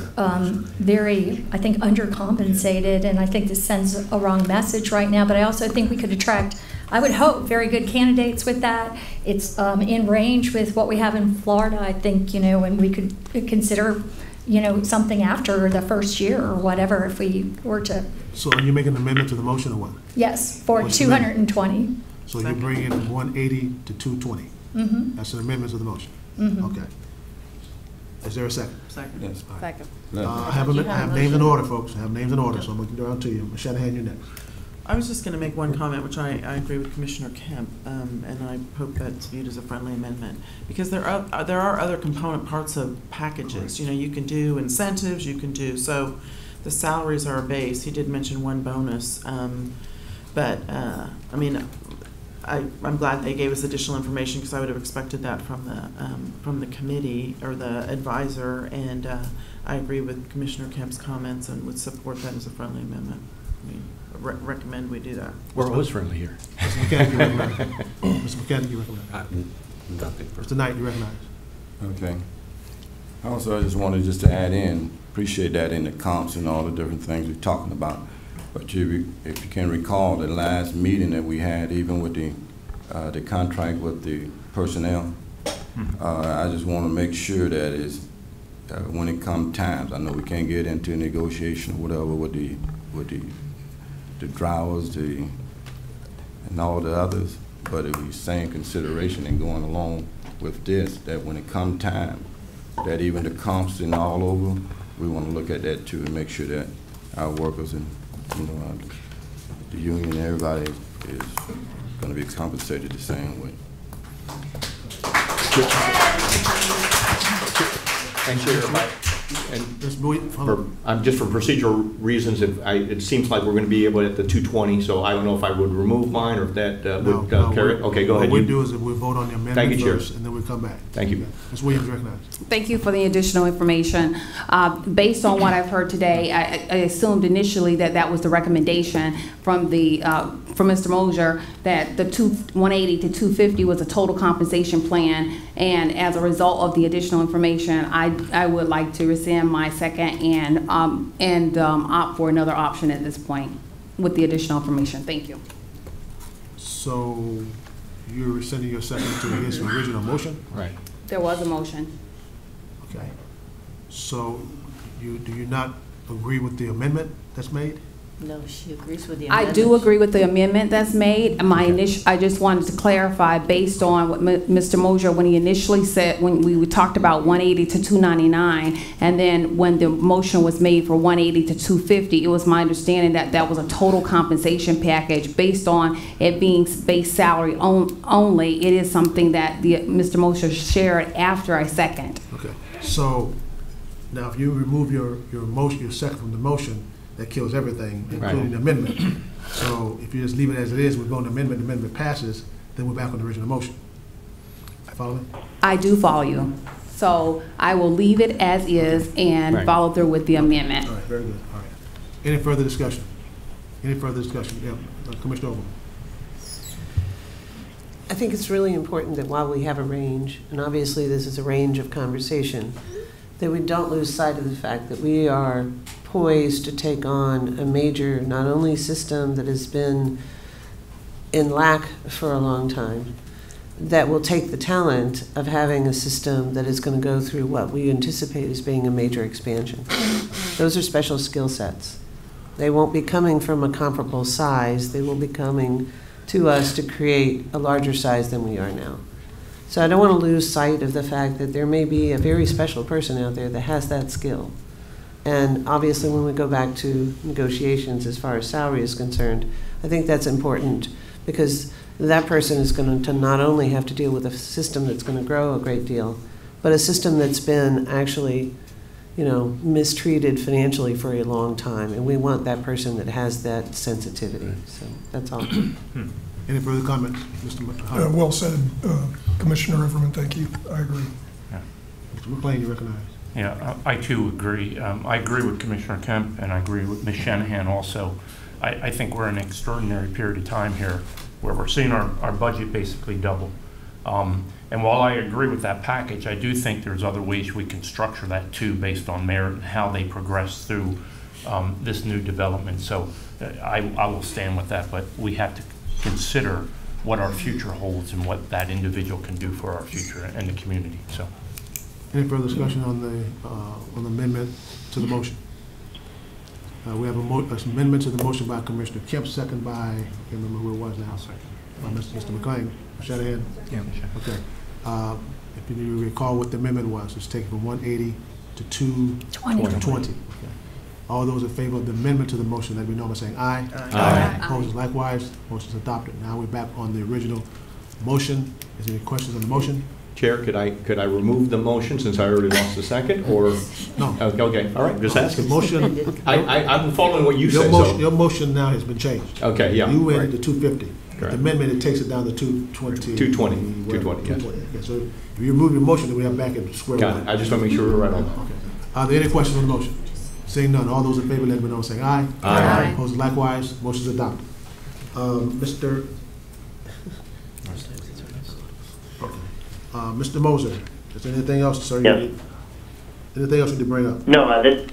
very, I think, undercompensated, and I think this sends a wrong message right now, but I also think we could attract, I would hope, very good candidates with that. It's in range with what we have in Florida, I think, and we could consider, something after the first year or whatever if we were to. So are you making an amendment to the motion or what? Yes, for 220. So you're bringing 180 to 220? Mm-hmm. That's an amendment to the motion? Mm-hmm. Okay. Is there a second? Second. Yes. All right. Second. I have names in order, folks. I have names in order, so I'm looking around to you. Ms. Shanahan, you're next. I was just going to make one comment, which I agree with Commissioner Kemp, and I hope that's viewed as a friendly amendment, because there are other component parts of packages. You can do incentives, you can do, so the salaries are a base. He did mention one bonus, but I mean, I'm glad they gave us additional information, because I would have expected that from the committee or the advisor, and I agree with Commissioner Kemp's comments and would support that as a friendly amendment. I mean, recommend we do that. We're always friendly here. Mr. McCann, you recognize. Mr. McCann, you recognize. Nothing. Mr. Knight, you recognize. Okay. Also, I just wanted to add in, appreciate that in the comps and all the different things we're talking about. But if you can recall the last meeting that we had, even with the contract with the personnel, I just want to make sure that is when it comes times, I know we can't get into negotiation or whatever with the drivers, and all the others, but if we same consideration and going along with this, that when it come time, that even the comps and all over, we want to look at that too and make sure that our workers and the union and everybody is going to be compensated the same way. Thanks, Chair. And just for procedural reasons, it seems like we're going to be able at the 220, so I don't know if I would remove mine or if that would carry it. Okay, go ahead. What we do is that we vote on the amendment first, and then we come back. Thank you. Ms. Williams, recognized. Thank you for the additional information. Based on what I've heard today, I assumed initially that was the recommendation from Mr. Mosier, that the 180 to 250 was a total compensation plan, and as a result of the additional information, I would like to rescind my second and opt for another option at this point with the additional information. Thank you. So you're rescinding your second to his original motion? Right. There was a motion. Okay. So do you not agree with the amendment that's made? No, she agrees with the I amendment. do agree with the amendment that's made. I just wanted to clarify based on what Mr. Mosier, when he initially said, when we talked about 180 to 299, and then when the motion was made for 180 to 250, it was my understanding that that was a total compensation package based on it being base salary only. It is something that Mr. Mosier shared after I second. Okay. So now if you remove your motion, your second from the motion, that kills everything, including the amendment. So if you just leave it as it is, we're going to amendment, the amendment passes, then we're back on the original motion. I follow me? I do follow you. So I will leave it as is and follow through with the amendment. All right, very good. All right. Any further discussion? Any further discussion? Yeah, Commissioner Overman. I think it's really important that while we have a range, and obviously this is a range of conversation, that we don't lose sight of the fact that we are poised to take on a major, not only system that has been in lack for a long time, that will take the talent of having a system that is going to go through what we anticipate as being a major expansion. Those are special skill sets. They won't be coming from a comparable size. They will be coming to us to create a larger size than we are now. So I don't want to lose sight of the fact that there may be a very special person out there that has that skill. And obviously when we go back to negotiations as far as salary is concerned, I think that's important because that person is going to not only have to deal with a system that's going to grow a great deal, but a system that's been actually, mistreated financially for a long time. And we want that person that has that sensitivity. So that's all. Any further comments, Mr. Howard? Well said, Commissioner Everman. Thank you. I agree. Yeah. Mr. McLean, you recognize? Yeah, I too agree. I agree with Commissioner Kemp, and I agree with Ms. Shanahan also. I think we're in an extraordinary period of time here where we're seeing our budget basically double. And while I agree with that package, I do think there's other ways we can structure that too, based on merit and how they progress through this new development. So I will stand with that, but we have to consider what our future holds and what that individual can do for our future and the community. So, any further discussion on the amendment to the motion? We have an amendment to the motion by Commissioner Kemp, second by, I can't remember who it was now. By Mr. McLean. Shanahan? Yeah, Michelle. Okay. If you recall what the amendment was, it's taken from 180 to 220. Okay. All those in favor of the amendment to the motion, let me know by saying aye. Aye. Opposed, likewise. Motion is adopted. Now we're back on the original motion. Is there any questions on the motion? Chair, could I remove the motion since I already lost the second, or? No. Okay, all right, just asking. Motion. I'm following what you your said, motion, so. Your motion now has been changed. Okay, yeah. You went right. to 250. Correct. The amendment, it takes it down to 220. 220, yes. Yeah, so if you remove your motion, then we have back at square Got one. it. I just want to make sure we're right on that. Okay. Are there any questions on the motion? Seeing none, all those in favor, let me know by saying aye. Aye. Opposed, likewise. Motion is adopted. Mr. Moser, is there anything else, sir? Yes. Anything else you need to bring up? No, this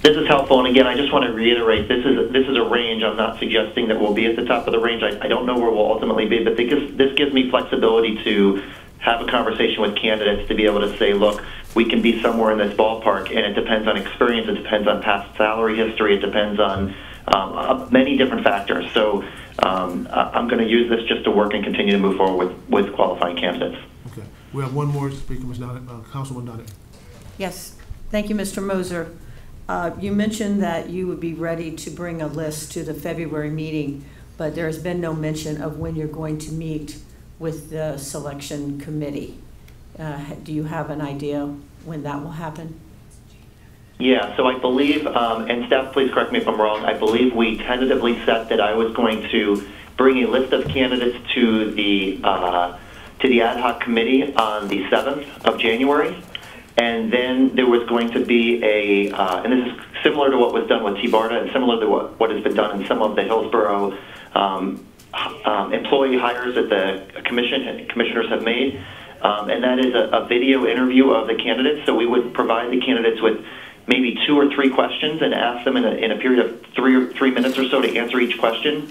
is helpful, and again, I just want to reiterate, this is a range. I'm not suggesting that we'll be at the top of the range. I don't know where we'll ultimately be, but this gives me flexibility to have a conversation with candidates to be able to say, look, we can be somewhere in this ballpark, and it depends on experience, it depends on past salary history, it depends on many different factors. So I'm going to use this just to work and continue to move forward with qualifying candidates. Okay. We have one more speaker, Ms. Councilman Donnet. Yes. Thank you, Mr. Moser. You mentioned that you would be ready to bring a list to the February meeting, but there has been no mention of when you're going to meet with the selection committee. Do you have an idea when that will happen? Yeah, so I believe, and staff, please correct me if I'm wrong, I believe we tentatively set that I was going to bring a list of candidates to the ad hoc committee on the 7th of January. And then there was going to be and this is similar to what was done with Brt and similar to what has been done in some of the Hillsborough employee hires that the commissioners have made. And that is a video interview of the candidates. So we would provide the candidates with maybe 2 or 3 questions and ask them in a period of 3 minutes or so to answer each question.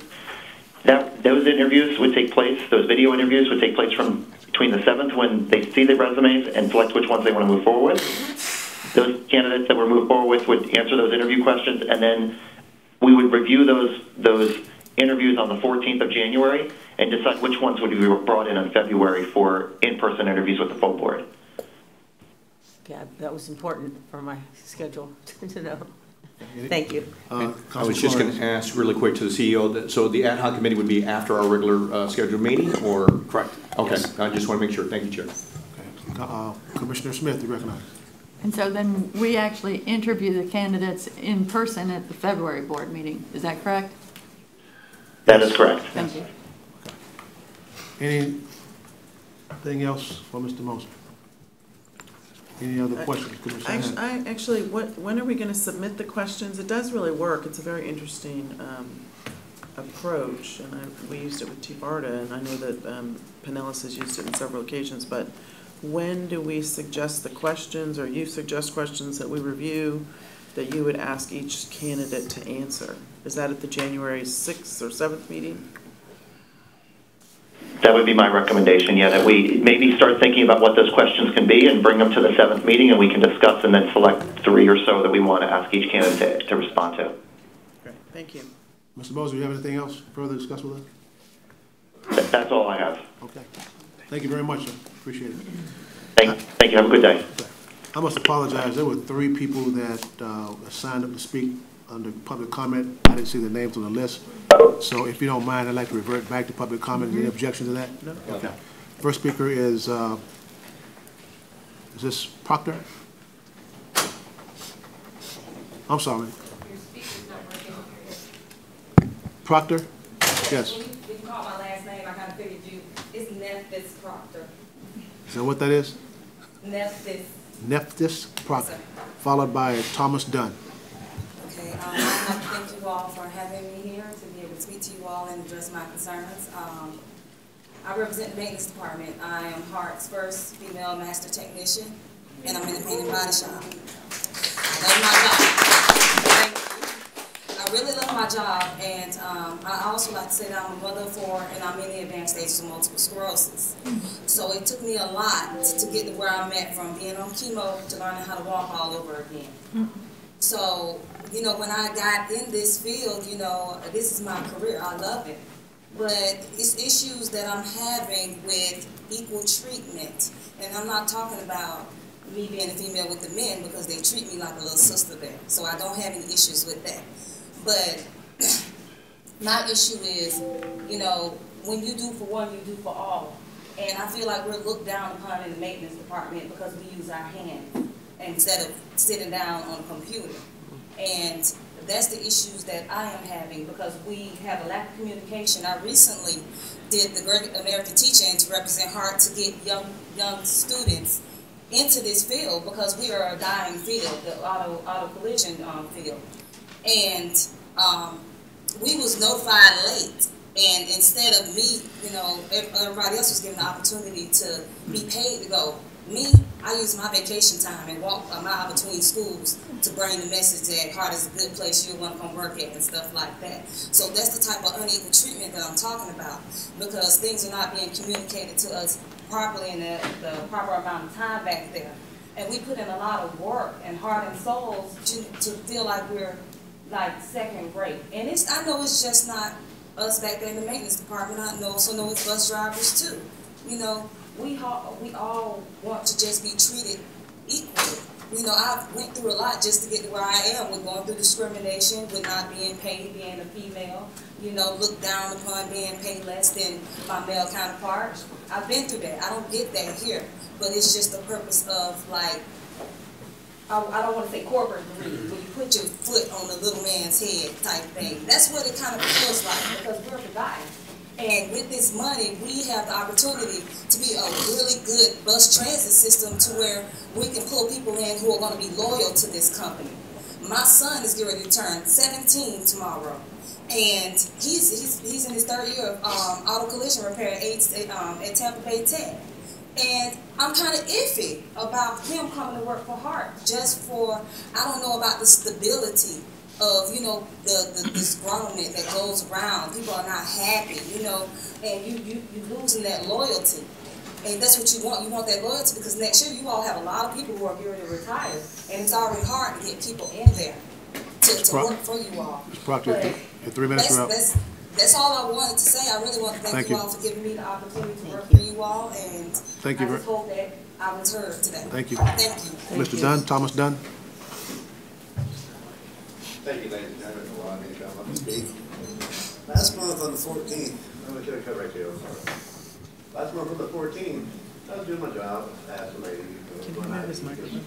Those interviews would take place, those video interviews would take place between the 7th when they see the resumes and select which ones they want to move forward with. Those candidates that were moved forward with would answer those interview questions, and then we would review those interviews on the 14th of January and decide which ones would be brought in February for in-person interviews with the full board. Yeah, that was important for my schedule to know. Thank you. I was just going to ask really quick to the CEO, so the ad hoc committee would be after our regular scheduled meeting, or? Correct. Okay, yes. I just want to make sure. Thank you, Chair. Okay. Commissioner Smith, you recognize. And so then we actually interview the candidates in person at the February board meeting. Is that correct? That is correct. Thank you. Okay. Anything else for Mr. Moser? Any other questions? Actually, when are we going to submit the questions? It does really work. It's a very interesting approach, and we used it with Brt, and I know that Pinellas has used it in several occasions, but when do we suggest the questions, or you suggest questions that we review that you would ask each candidate to answer? Is that at the January 6th or 7th meeting? That would be my recommendation, yeah, that we maybe start thinking about what those questions can be and bring them to the 7th meeting, and we can discuss and then select 3 or so that we want to ask each candidate to respond to. Great, thank you. Mr. Moser, you have anything else further to discuss with us? That's all I have. Okay. Thank you very much, sir. Appreciate it. Thank you. Have a good day. I must apologize. There were 3 people that signed up to speak under public comment. I didn't see the names on the list. So if you don't mind, I'd like to revert back to public comment. Any objection to that? No. Okay. First speaker is this Proctor? I'm sorry. Your speaker's not working. Proctor? Yes. When you call my last name, I kind of figured you. It's Nephthys Proctor. Is that what that is? Nephthys. Nephthys Proctor, followed by Thomas Dunn. Okay, I'd like to thank you all for having me here to be able to speak to you all and address my concerns. I represent the maintenance department. I am HART's first female master technician, and I'm in the paint and body shop. I love my job. Thank you. I really love my job, and I also like to say that I'm a mother of 4, and I'm in the advanced stages of multiple sclerosis. So it took me a lot to get to where I'm at, from being on chemo to learning how to walk all over again. So, you know, when I got in this field, you know, this is my career. I love it. But it's issues that I'm having with equal treatment. And I'm not talking about me being a female with the men, because they treat me like a little sister there. So I don't have any issues with that. But my issue is, you know, when you do for one, you do for all. And I feel like we're looked down upon in the maintenance department because we use our hands instead of sitting down on a computer. And that's the issues that I am having, because we have a lack of communication. I recently did the Great American Teach-In to represent HART to get young students into this field, because we are a dying field, the auto collision field. And we was notified late, and instead of me, you know, everybody else was given the opportunity to be paid to go. Me, I use my vacation time and walk a mile between schools to bring the message that HART is a good place you want to come work at and stuff like that. So that's the type of unequal treatment that I'm talking about, because things are not being communicated to us properly in the proper amount of time back there. And we put in a lot of work and heart and souls to feel like we're like second rate. And I know it's just not us back there in the maintenance department. I also know it's bus drivers too. You know, we all want to just be treated equally. You know, I went through a lot just to get to where I am, with going through discrimination, with not being paid, being a female, you know, looked down upon, being paid less than my male counterparts. I've been through that. I don't get that here. But it's just the purpose of, like, I don't want to say corporate greed, when you put your foot on the little man's head type thing. That's what it kind of feels like, because we're forgotten. And with this money, we have the opportunity to be a really good bus transit system to where we can pull people in who are going to be loyal to this company. My son is getting ready to turn 17 tomorrow, and he's in his 3rd year of auto collision repair at Tampa Bay Tech. And I'm kind of iffy about him coming to work for HART, just for, I don't know about the stability of, you know, the disgruntlement that goes around. People are not happy, you know, and you losing that loyalty. And that's what you want. You want that loyalty, because next year you all have a lot of people who are getting ready to retire, and it's already hard to get people in there to work for you all. Ms. Proctor, your 3 minutes are up. That's all I wanted to say. I really want to thank you all for giving me the opportunity to work for you all, and I just hope that I was heard today. Thank you. Thank you. Mr. Dunn, Thomas Dunn. Thank you, ladies and gentlemen, for allowing me to come up and speak. Last month on the 14th, I'm going to cut right here, I'm sorry. Last month on the 14th, I was doing my job, I asked the lady,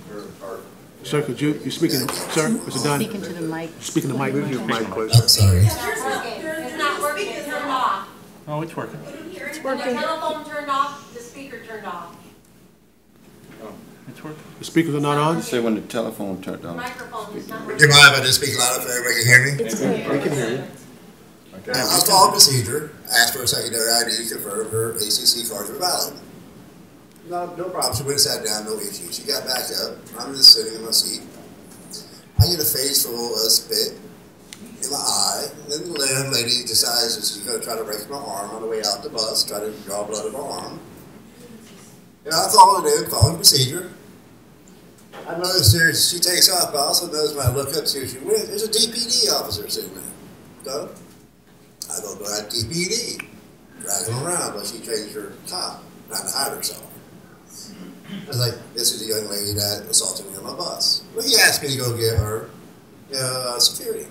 her heart. Sir, could you speaking, sir, Mr. Dunn? Speaking to the mic. Speaking to the mic. Move your mic, please. I'm sorry. It's not working, it's turned off. Oh, it's working. It's working. The telephone turned off, the speaker turned off. It's working. The speakers are not on? Say when the telephone turned on. Microphone is not working. Do you mind if I just speak louder so everybody can hear me? We can hear you. Okay. I was following procedure, asked for a secondary ID, confirmed her ACC cards were valid. No problem. She went and sat down, no issue. She got back up. I'm just sitting in my seat. I get a face full of spit in my eye. Then the young lady decides that she's going to try to break my arm on the way out the bus, try to draw blood in my arm. And I followed in, following procedure. I noticed there, she takes off. I also noticed when I look up to see who she with, there's a DPD officer sitting there. So I go to that DPD, drag him around, but she changed her top, trying to hide herself. I was like, this is the young lady that assaulted me on my bus. Well, he asked me to go get her security.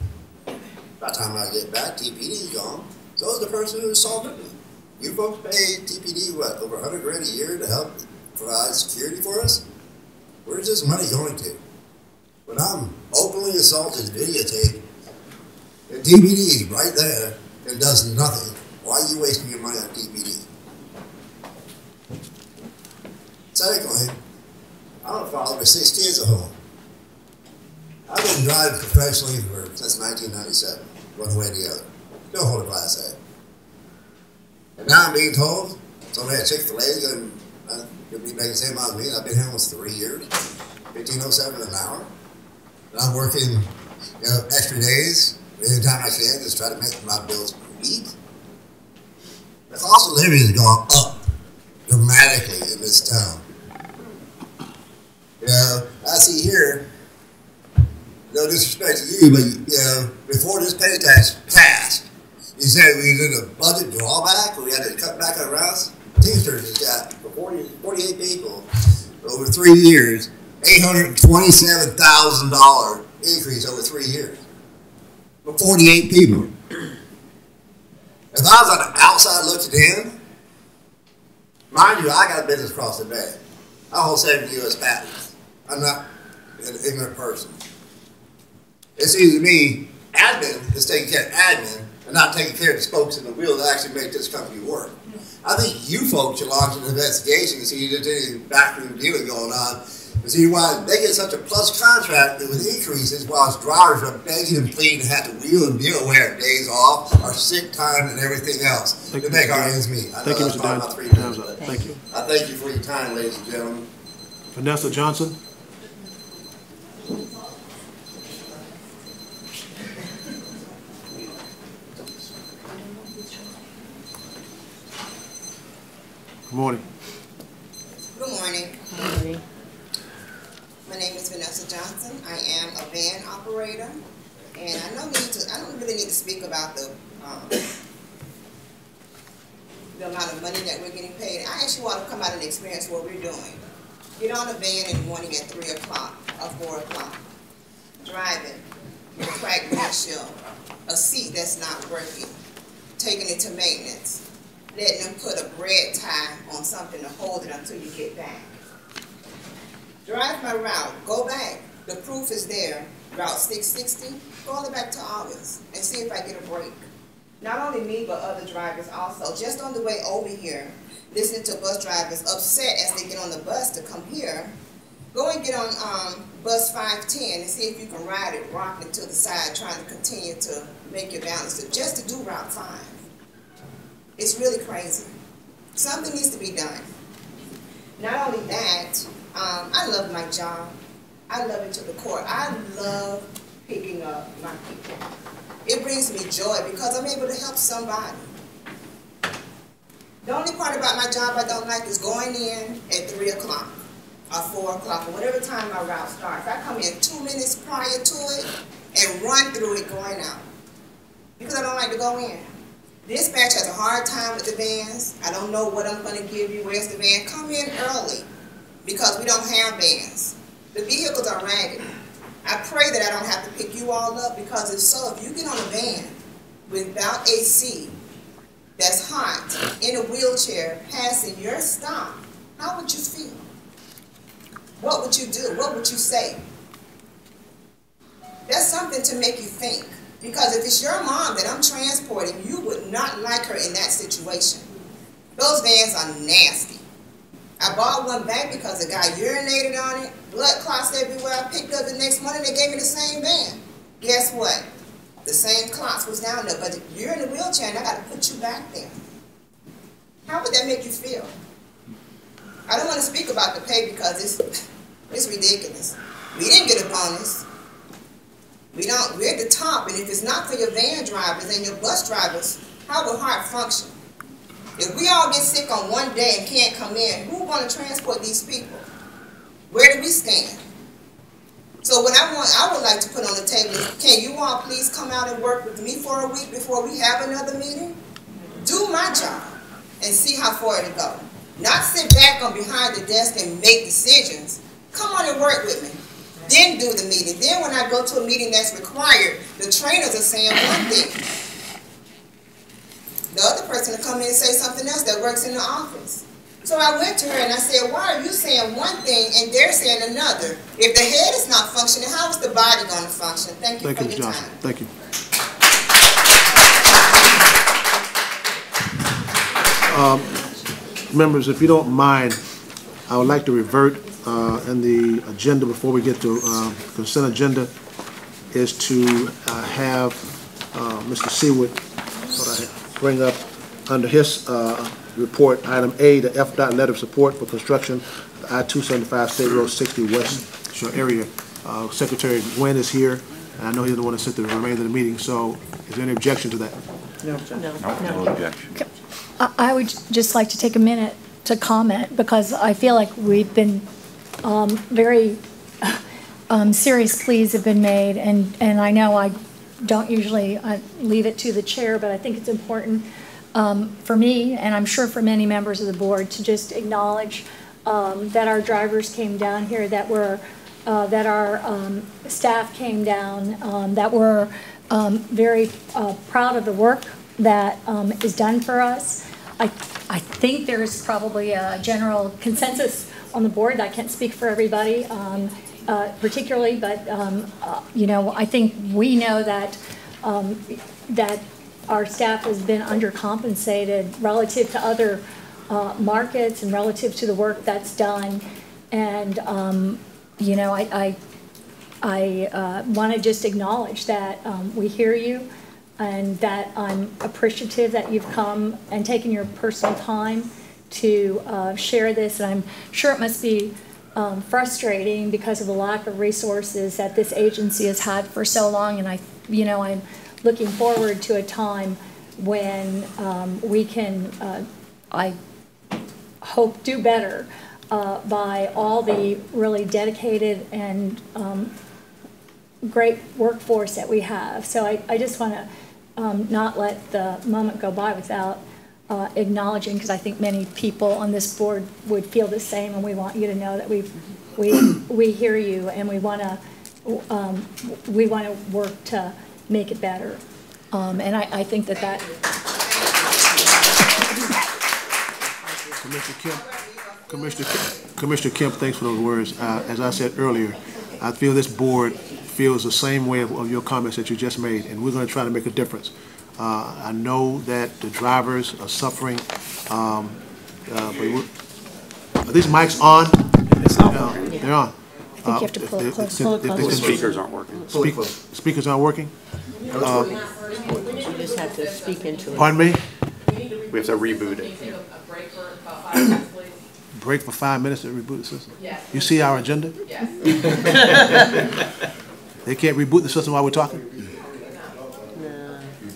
By the time I get back, DPD's gone. So is the person who assaulted me. You folks pay DPD, what, over $100 grand a year to help provide security for us? Where's this money going to? When I'm openly assaulted, videotaped, and DPD is right there and does nothing, why are you wasting your money on DPD? Secondly, I'm a father with 6 kids at home. I've been driving professionally since 1997, one way or the other. Still hold a Class A. And now I'm being told Somebody had Chick-fil-A, and could be making the same amount as me, and I've been here almost 3 years, $15.07 an hour. And I'm working, extra days, anytime I can, just try to make my bills meet. The cost of living has gone up dramatically in this town. I see here, no disrespect to you, but before this pay tax passed, you said we did a budget drawback, we had to cut back on routes. Teamsters has got, for 48 people, over 3 years, $827,000 increase over 3 years. For 48 people. If I was on the outside looking in, mind you, I got a business across the bay. I hold 7 U.S. patents. I'm not an ignorant person. It seems to me, admin is taking care of admin and not taking care of the spokes in the wheel that actually make this company work. I think you folks should launch an investigation to see if there's any backroom dealing going on, to see why they get such a plus contract with increases while drivers are begging and pleading to have to wheel and deal away days off, our sick time, and everything else to make our ends meet. Thank you, Mr. Downs. Thank you. I thank you for your time, ladies and gentlemen. Vanessa Johnson. Good morning. Good morning. Good morning. My name is Vanessa Johnson. I am a van operator, and I don't really need to speak about the amount of money that we're getting paid. I actually want to come out and experience what we're doing. Get on a van in the morning at 3 o'clock or 4 o'clock, driving with a cracked windshield, a seat that's not working, taking it to maintenance, letting them put a bread tie on something to hold it until you get back. Drive my route, go back. The proof is there. Route 660, go all the way back to August and see if I get a break. Not only me, but other drivers also. Just on the way over here, listening to bus drivers upset as they get on the bus to come here. Go and get on bus 510 and see if you can ride it, rocking to the side, trying to continue to make your balance, just to do Route 5. It's really crazy. Something needs to be done. Not only that, I love my job. I love it to the core. I love picking up my people. It brings me joy because I'm able to help somebody. The only part about my job I don't like is going in at 3 o'clock or 4 o'clock or whatever time my route starts. I come in 2 minutes prior to it and run through it going out because I don't like to go in. Dispatch has a hard time with the vans. I don't know what I'm going to give you. Where's the van? Come in early because we don't have vans. The vehicles are ragged. I pray that I don't have to pick you all up because if so, if you get on a van without AC that's hot in a wheelchair passing your stop, how would you feel? What would you do? What would you say? That's something to make you think. Because if it's your mom that I'm transporting, you would not like her in that situation. Those vans are nasty. I bought one back because the guy urinated on it, blood clots everywhere. I picked up the next morning, they gave me the same van. Guess what? The same clots was down there, but you're in a wheelchair and I got to put you back there. How would that make you feel? I don't want to speak about the pay because it's ridiculous. We didn't get a bonus. We're at the top, and if it's not for your van drivers and your bus drivers, how will HART function? If we all get sick on one day and can't come in, who's going to transport these people? Where do we stand? So what I would like to put on the table is, can you all please come out and work with me for a week before we have another meeting? Do my job and see how far it'll go. Not sit back on behind the desk and make decisions. Come on and work with me. Then do the meeting. Then when I go to a meeting that's required, the trainers are saying one thing. The other person will come in and say something else that works in the office. So I went to her and I said, why are you saying one thing and they're saying another? If the head is not functioning, how is the body going to function? Thank you for your time. Thank you. Members, if you don't mind, I would like to revert in the agenda before we get to consent agenda is to have Mr. Seawood bring up under his report item A, the FDOT letter of support for construction of the I-275 State Road 60 West Shore area. Secretary Gwynn is here, and I know he doesn't want to sit the remainder of the meeting, so is there any objection to that? No objection. I would just like to take a minute to comment because I feel like we've been very serious pleas have been made, and I know I don't usually leave it to the chair, but I think it's important for me, and I'm sure for many members of the board, to just acknowledge that our drivers came down here, that our staff came down, that we're very proud of the work that is done for us. I think there's probably a general consensus on the board. I can't speak for everybody particularly, but you know, I think we know that that our staff has been undercompensated relative to other markets and relative to the work that's done. And you know, I want to just acknowledge that we hear you, and that I'm appreciative that you've come and taken your personal time to share this. And I'm sure it must be frustrating because of the lack of resources that this agency has had for so long. And I'm looking forward to a time when we can, I hope, do better by all the really dedicated and great workforce that we have. So I just want to not let the moment go by without acknowledging, because I think many people on this board would feel the same, and we want you to know that we hear you, and we want to work to make it better. And I think that Commissioner Kemp, thanks for those words. As I said earlier, I feel this board feels the same way of your comments that you just made, and we're going to try to make a difference. I know that the drivers are suffering. Are these mics on? It's not working. They're on. I think you have to pull it close. The speakers aren't working. Speakers aren't working? You just have to speak into it. Pardon me? We have to reboot it. Break for 5 minutes to reboot the system? Yes. You see our agenda? Yes. They can't reboot the system while we're talking?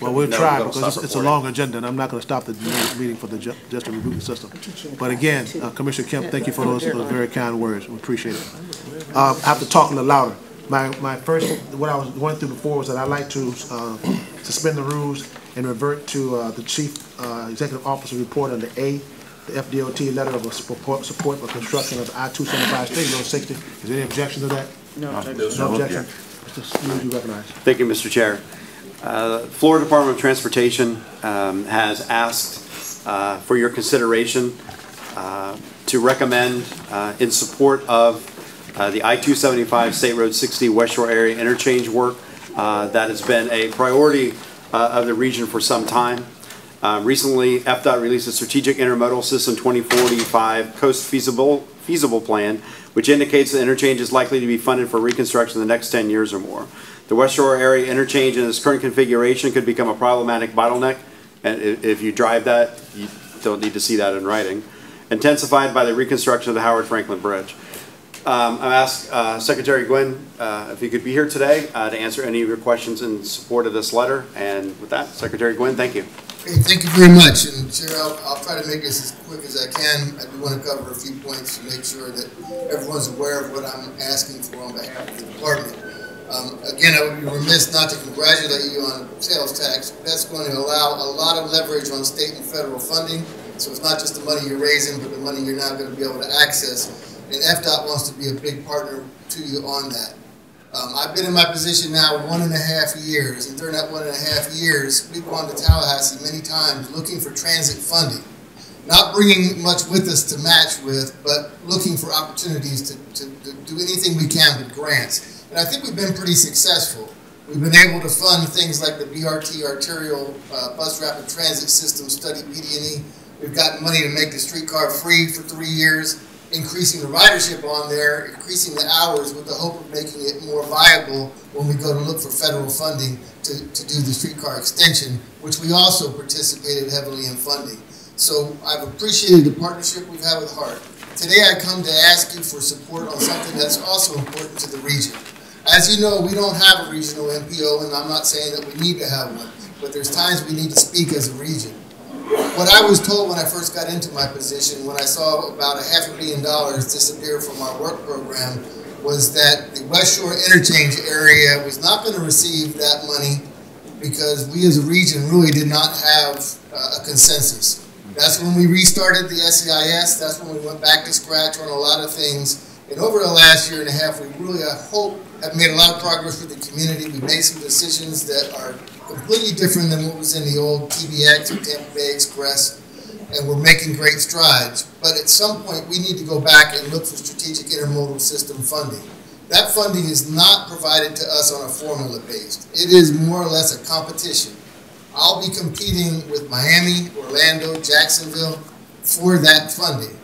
Well, we'll try, because it's a long agenda, and I'm not going to stop the meeting for just to reboot the system. But again, Commissioner Kemp, thank you for those very kind words. We appreciate it. I have to talk a little louder. My first, what I was going through before was that I'd like to suspend the rules and revert to the Chief Executive Officer report under A, the FDOT letter of support for construction of I-275 State Road 60. Is there any objection to that? No objection. Mr. Stewart, you recognize. Thank you, Mr. Chair. Florida Department of Transportation has asked for your consideration to recommend in support of the I-275 State Road 60 West Shore area interchange work that has been a priority of the region for some time. Recently, FDOT released a Strategic Intermodal System 2045 Coast Feasible Plan, which indicates the interchange is likely to be funded for reconstruction in the next 10 years or more. The West Shore area interchange in its current configuration could become a problematic bottleneck, and if you drive that, you don't need to see that in writing, intensified by the reconstruction of the Howard Franklin Bridge. I've asked Secretary Gwynn if he could be here today to answer any of your questions in support of this letter. And with that, Secretary Gwynn, thank you. Okay, thank you very much. And Chair, I'll try to make this as quick as I can. I do want to cover a few points to make sure that everyone's aware of what I'm asking for on behalf of the department. Again, I would be remiss not to congratulate you on sales tax. That's going to allow a lot of leverage on state and federal funding. So it's not just the money you're raising, but the money you're now going to be able to access. And FDOT wants to be a big partner to you on that. I've been in my position now 1.5 years, and during that 1.5 years, we've gone to Tallahassee many times looking for transit funding. Not bringing much with us to match with, but looking for opportunities to do anything we can with grants. And I think we've been pretty successful. We've been able to fund things like the BRT arterial bus rapid transit system study, PD&E. We've gotten money to make the streetcar free for 3 years, increasing the ridership on there, increasing the hours with the hope of making it more viable when we go to look for federal funding to do the streetcar extension, which we also participated heavily in funding. So I've appreciated the partnership we've had with HART. Today I come to ask you for support on something that's also important to the region. As you know, we don't have a regional MPO, and I'm not saying that we need to have one, but there's times we need to speak as a region. What I was told when I first got into my position, when I saw about $500 million disappear from our work program, was that the West Shore Interchange area was not going to receive that money because we as a region really did not have a consensus. That's when we restarted the SEIS. That's when we went back to scratch on a lot of things. And over the last year and a half, we really, I hope, have made a lot of progress with the community. We've made some decisions that are completely different than what was in the old TBX or Tampa Bay Express, and we're making great strides. But at some point, we need to go back and look for strategic intermodal system funding. That funding is not provided to us on a formula based. It is more or less a competition. I'll be competing with Miami, Orlando, Jacksonville for that funding.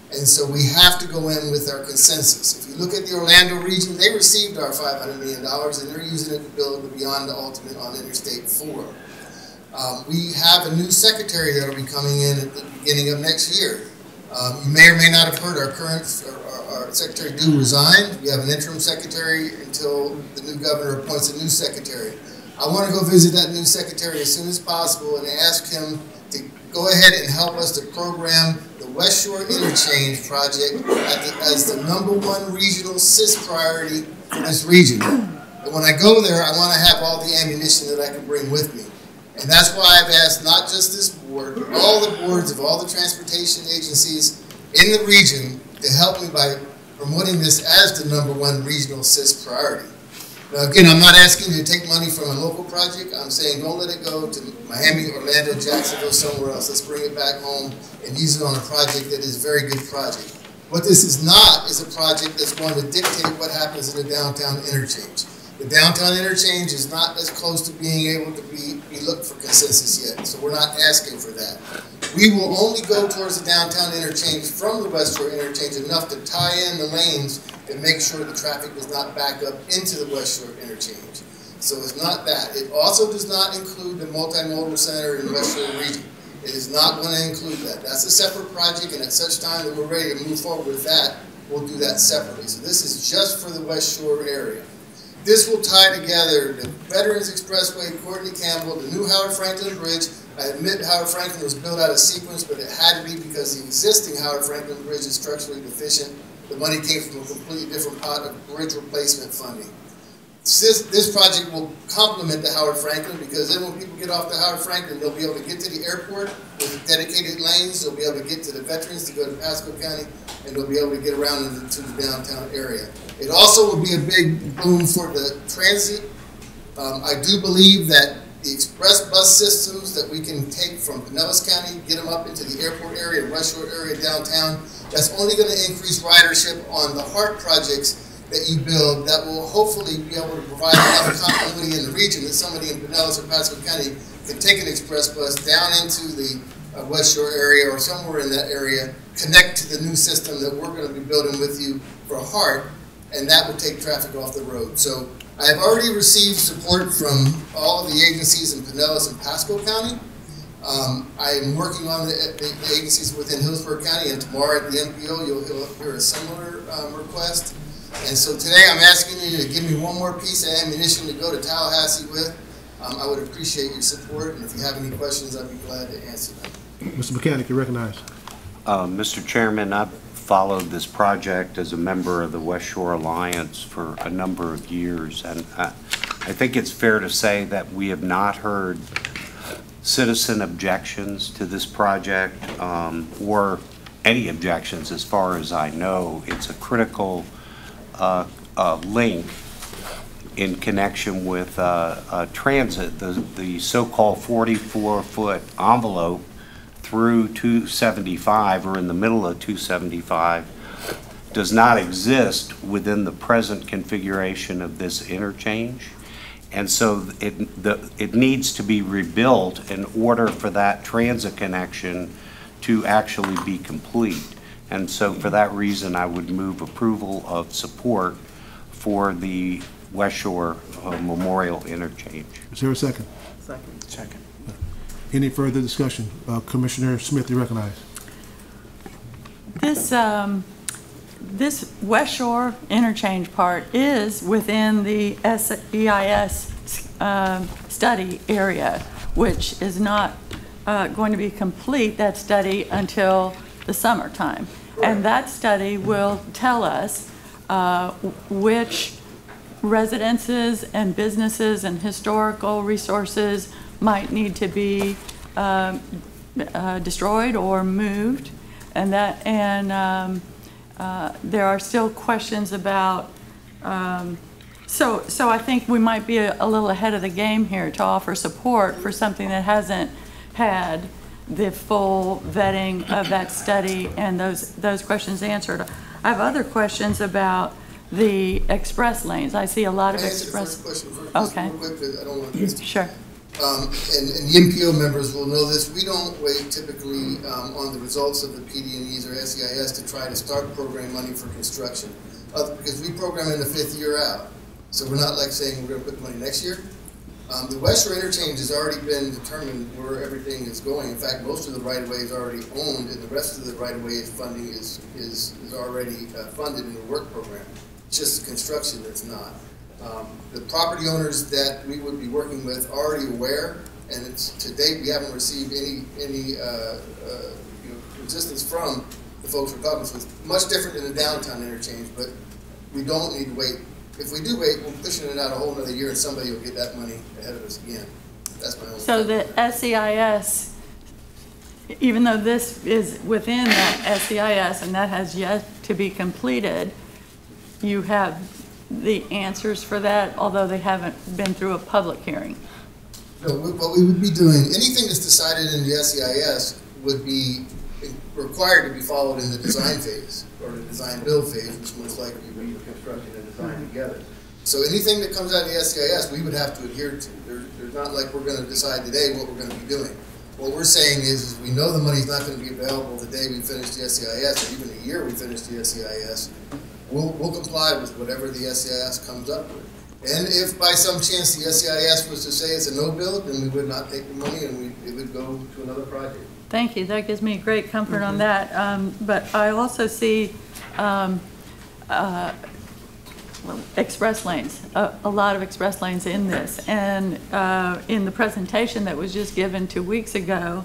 And so we have to go in with our consensus. If you look at the Orlando region, they received our $500 million and they're using it to build the Beyond the Ultimate on Interstate 4. We have a new secretary that will be coming in at the beginning of next year. You may or may not have heard our secretary due resign. We have an interim secretary until the new governor appoints a new secretary. I want to go visit that new secretary as soon as possible and ask him to go ahead and help us to program the West Shore Interchange project as the #1 regional CIS priority for this region. And when I go there, I want to have all the ammunition that I can bring with me. And that's why I've asked not just this board, but all the boards of all the transportation agencies in the region to help me by promoting this as the #1 regional CIS priority. Now, again, I'm not asking you to take money from a local project. I'm saying don't let it go to Miami, Orlando, Jacksonville, somewhere else. Let's bring it back home and use it on a project that is a very good project. What this is not is a project that's going to dictate what happens in the downtown interchange. The downtown interchange is not as close to being able to be looked for consensus yet, so we're not asking for that. We will only go towards the downtown interchange from the West Shore interchange enough to tie in the lanes and make sure the traffic does not back up into the West Shore interchange. So it's not that. It also does not include the multimodal center in the West Shore region. It is not going to include that. That's a separate project, and at such time that we're ready to move forward with that, we'll do that separately. So this is just for the West Shore area. This will tie together the Veterans Expressway, Courtney Campbell, the new Howard Franklin Bridge. I admit Howard Franklin was built out of sequence, but it had to be because the existing Howard Franklin Bridge is structurally deficient. The money came from a completely different pot of bridge replacement funding. This project will complement the Howard Franklin because then when people get off the Howard Franklin, they'll be able to get to the airport with dedicated lanes. They'll be able to get to the veterans to go to Pasco County, and they'll be able to get around into the downtown area. It also will be a big boom for the transit. I do believe that the express bus systems that we can take from Pinellas County, get them up into the airport area, West Shore area, downtown, that's only going to increase ridership on the HART projects that you build that will hopefully be able to provide enough continuity in the region that somebody in Pinellas or Pasco County can take an express bus down into the West Shore area or somewhere in that area, connect to the new system that we're going to be building with you for HART, and that would take traffic off the road. So I have already received support from all of the agencies in Pinellas and Pasco County. I am working on the agencies within Hillsborough County, and tomorrow at the MPO you'll hear a similar request. And so today I'm asking you to give me one more piece of ammunition to go to Tallahassee with. I would appreciate your support, and if you have any questions, I'd be glad to answer them. Mr. Mechanic, you're recognized. Mr. Chairman, I've followed this project as a member of the West Shore Alliance for a number of years, and I think it's fair to say that we have not heard citizen objections to this project or any objections as far as I know. It's a critical link in connection with transit, the so-called 44-foot envelope through 275 or in the middle of 275 does not exist within the present configuration of this interchange. And so it needs to be rebuilt in order for that transit connection to actually be complete. And so for that reason, I would move approval of support for the West Shore Memorial Interchange. Is there a second? Second. Any further discussion? Commissioner Smith, you recognize. This West Shore interchange part is within the SEIS study area, which is not going to be complete, that study, until the summertime. And that study will tell us which residences and businesses and historical resources might need to be destroyed or moved, and there are still questions about. So I think we might be a little ahead of the game here to offer support for something that hasn't had the full vetting of that study and those questions answered. I have other questions about the express lanes. I see a lot of express. Okay. Real quick, I don't want to miss. Sure. And the MPO members will know this. We don't wait typically on the results of the PD&Es or SEIS to try to start program money for construction, because we program in the 5th year out. So we're not like saying we're going to put money next year. The West Shore Interchange has already been determined where everything is going. In fact, most of the right-of-way is already owned, and the rest of the right-of-way funding is already funded in the work program. It's just the construction that's not. The property owners that we would be working with are already aware, and to date we haven't received any resistance from the folks we're talking to. It's much different than the downtown interchange, but we don't need to wait. If we do wait, we're pushing it out a whole other year, and somebody will get that money ahead of us again. That's my only So the SEIS, even though this is within that SEIS and that has yet to be completed, you have the answers for that, although they haven't been through a public hearing. No, what we would be doing, anything that's decided in the SEIS would be required to be followed in the design phase, or the design build phase, which most likely would be construction and design together. So anything that comes out of the SEIS, we would have to adhere to. There's not like we're going to decide today what we're going to be doing. What we're saying is we know the money's not going to be available the day we finish the SEIS, or even the year we finish the SEIS. We'll comply with whatever the SEIS comes up with. And if by some chance the SEIS was to say it's a no build, then we would not take the money and it would go to another project. Thank you. That gives me great comfort on that. But I also see express lanes, a lot of express lanes in this. And in the presentation that was just given 2 weeks ago,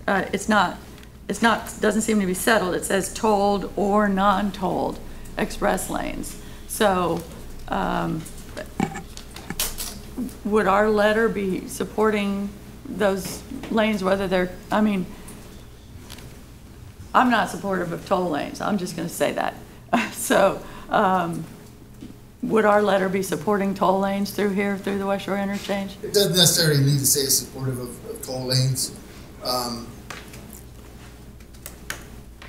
doesn't seem to be settled. It says tolled or non-tolled express lanes. So would our letter be supporting those lanes, whether they're, I mean, I'm not supportive of toll lanes. I'm just going to say that. So would our letter be supporting toll lanes through here, through the West Shore Interchange? It doesn't necessarily need to say it's supportive of toll lanes.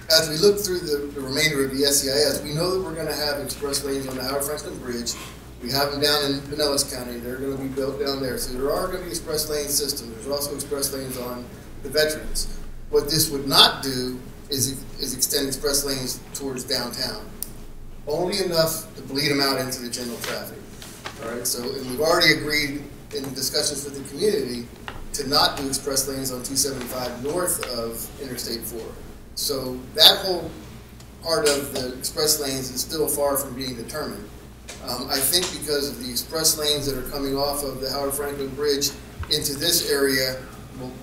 As we look through the remainder of the SEIS, we know that we're going to have express lanes on the Howard Franklin Bridge. We have them down in Pinellas County. They're going to be built down there. So there are going to be express lane systems. There's also express lanes on the veterans. What this would not do is extend express lanes towards downtown. Only enough to bleed them out into the general traffic. All right, so and we've already agreed in discussions with the community to not do express lanes on 275 north of Interstate 4. So that whole part of the express lanes is still far from being determined. I think because of the express lanes that are coming off of the Howard Franklin Bridge into this area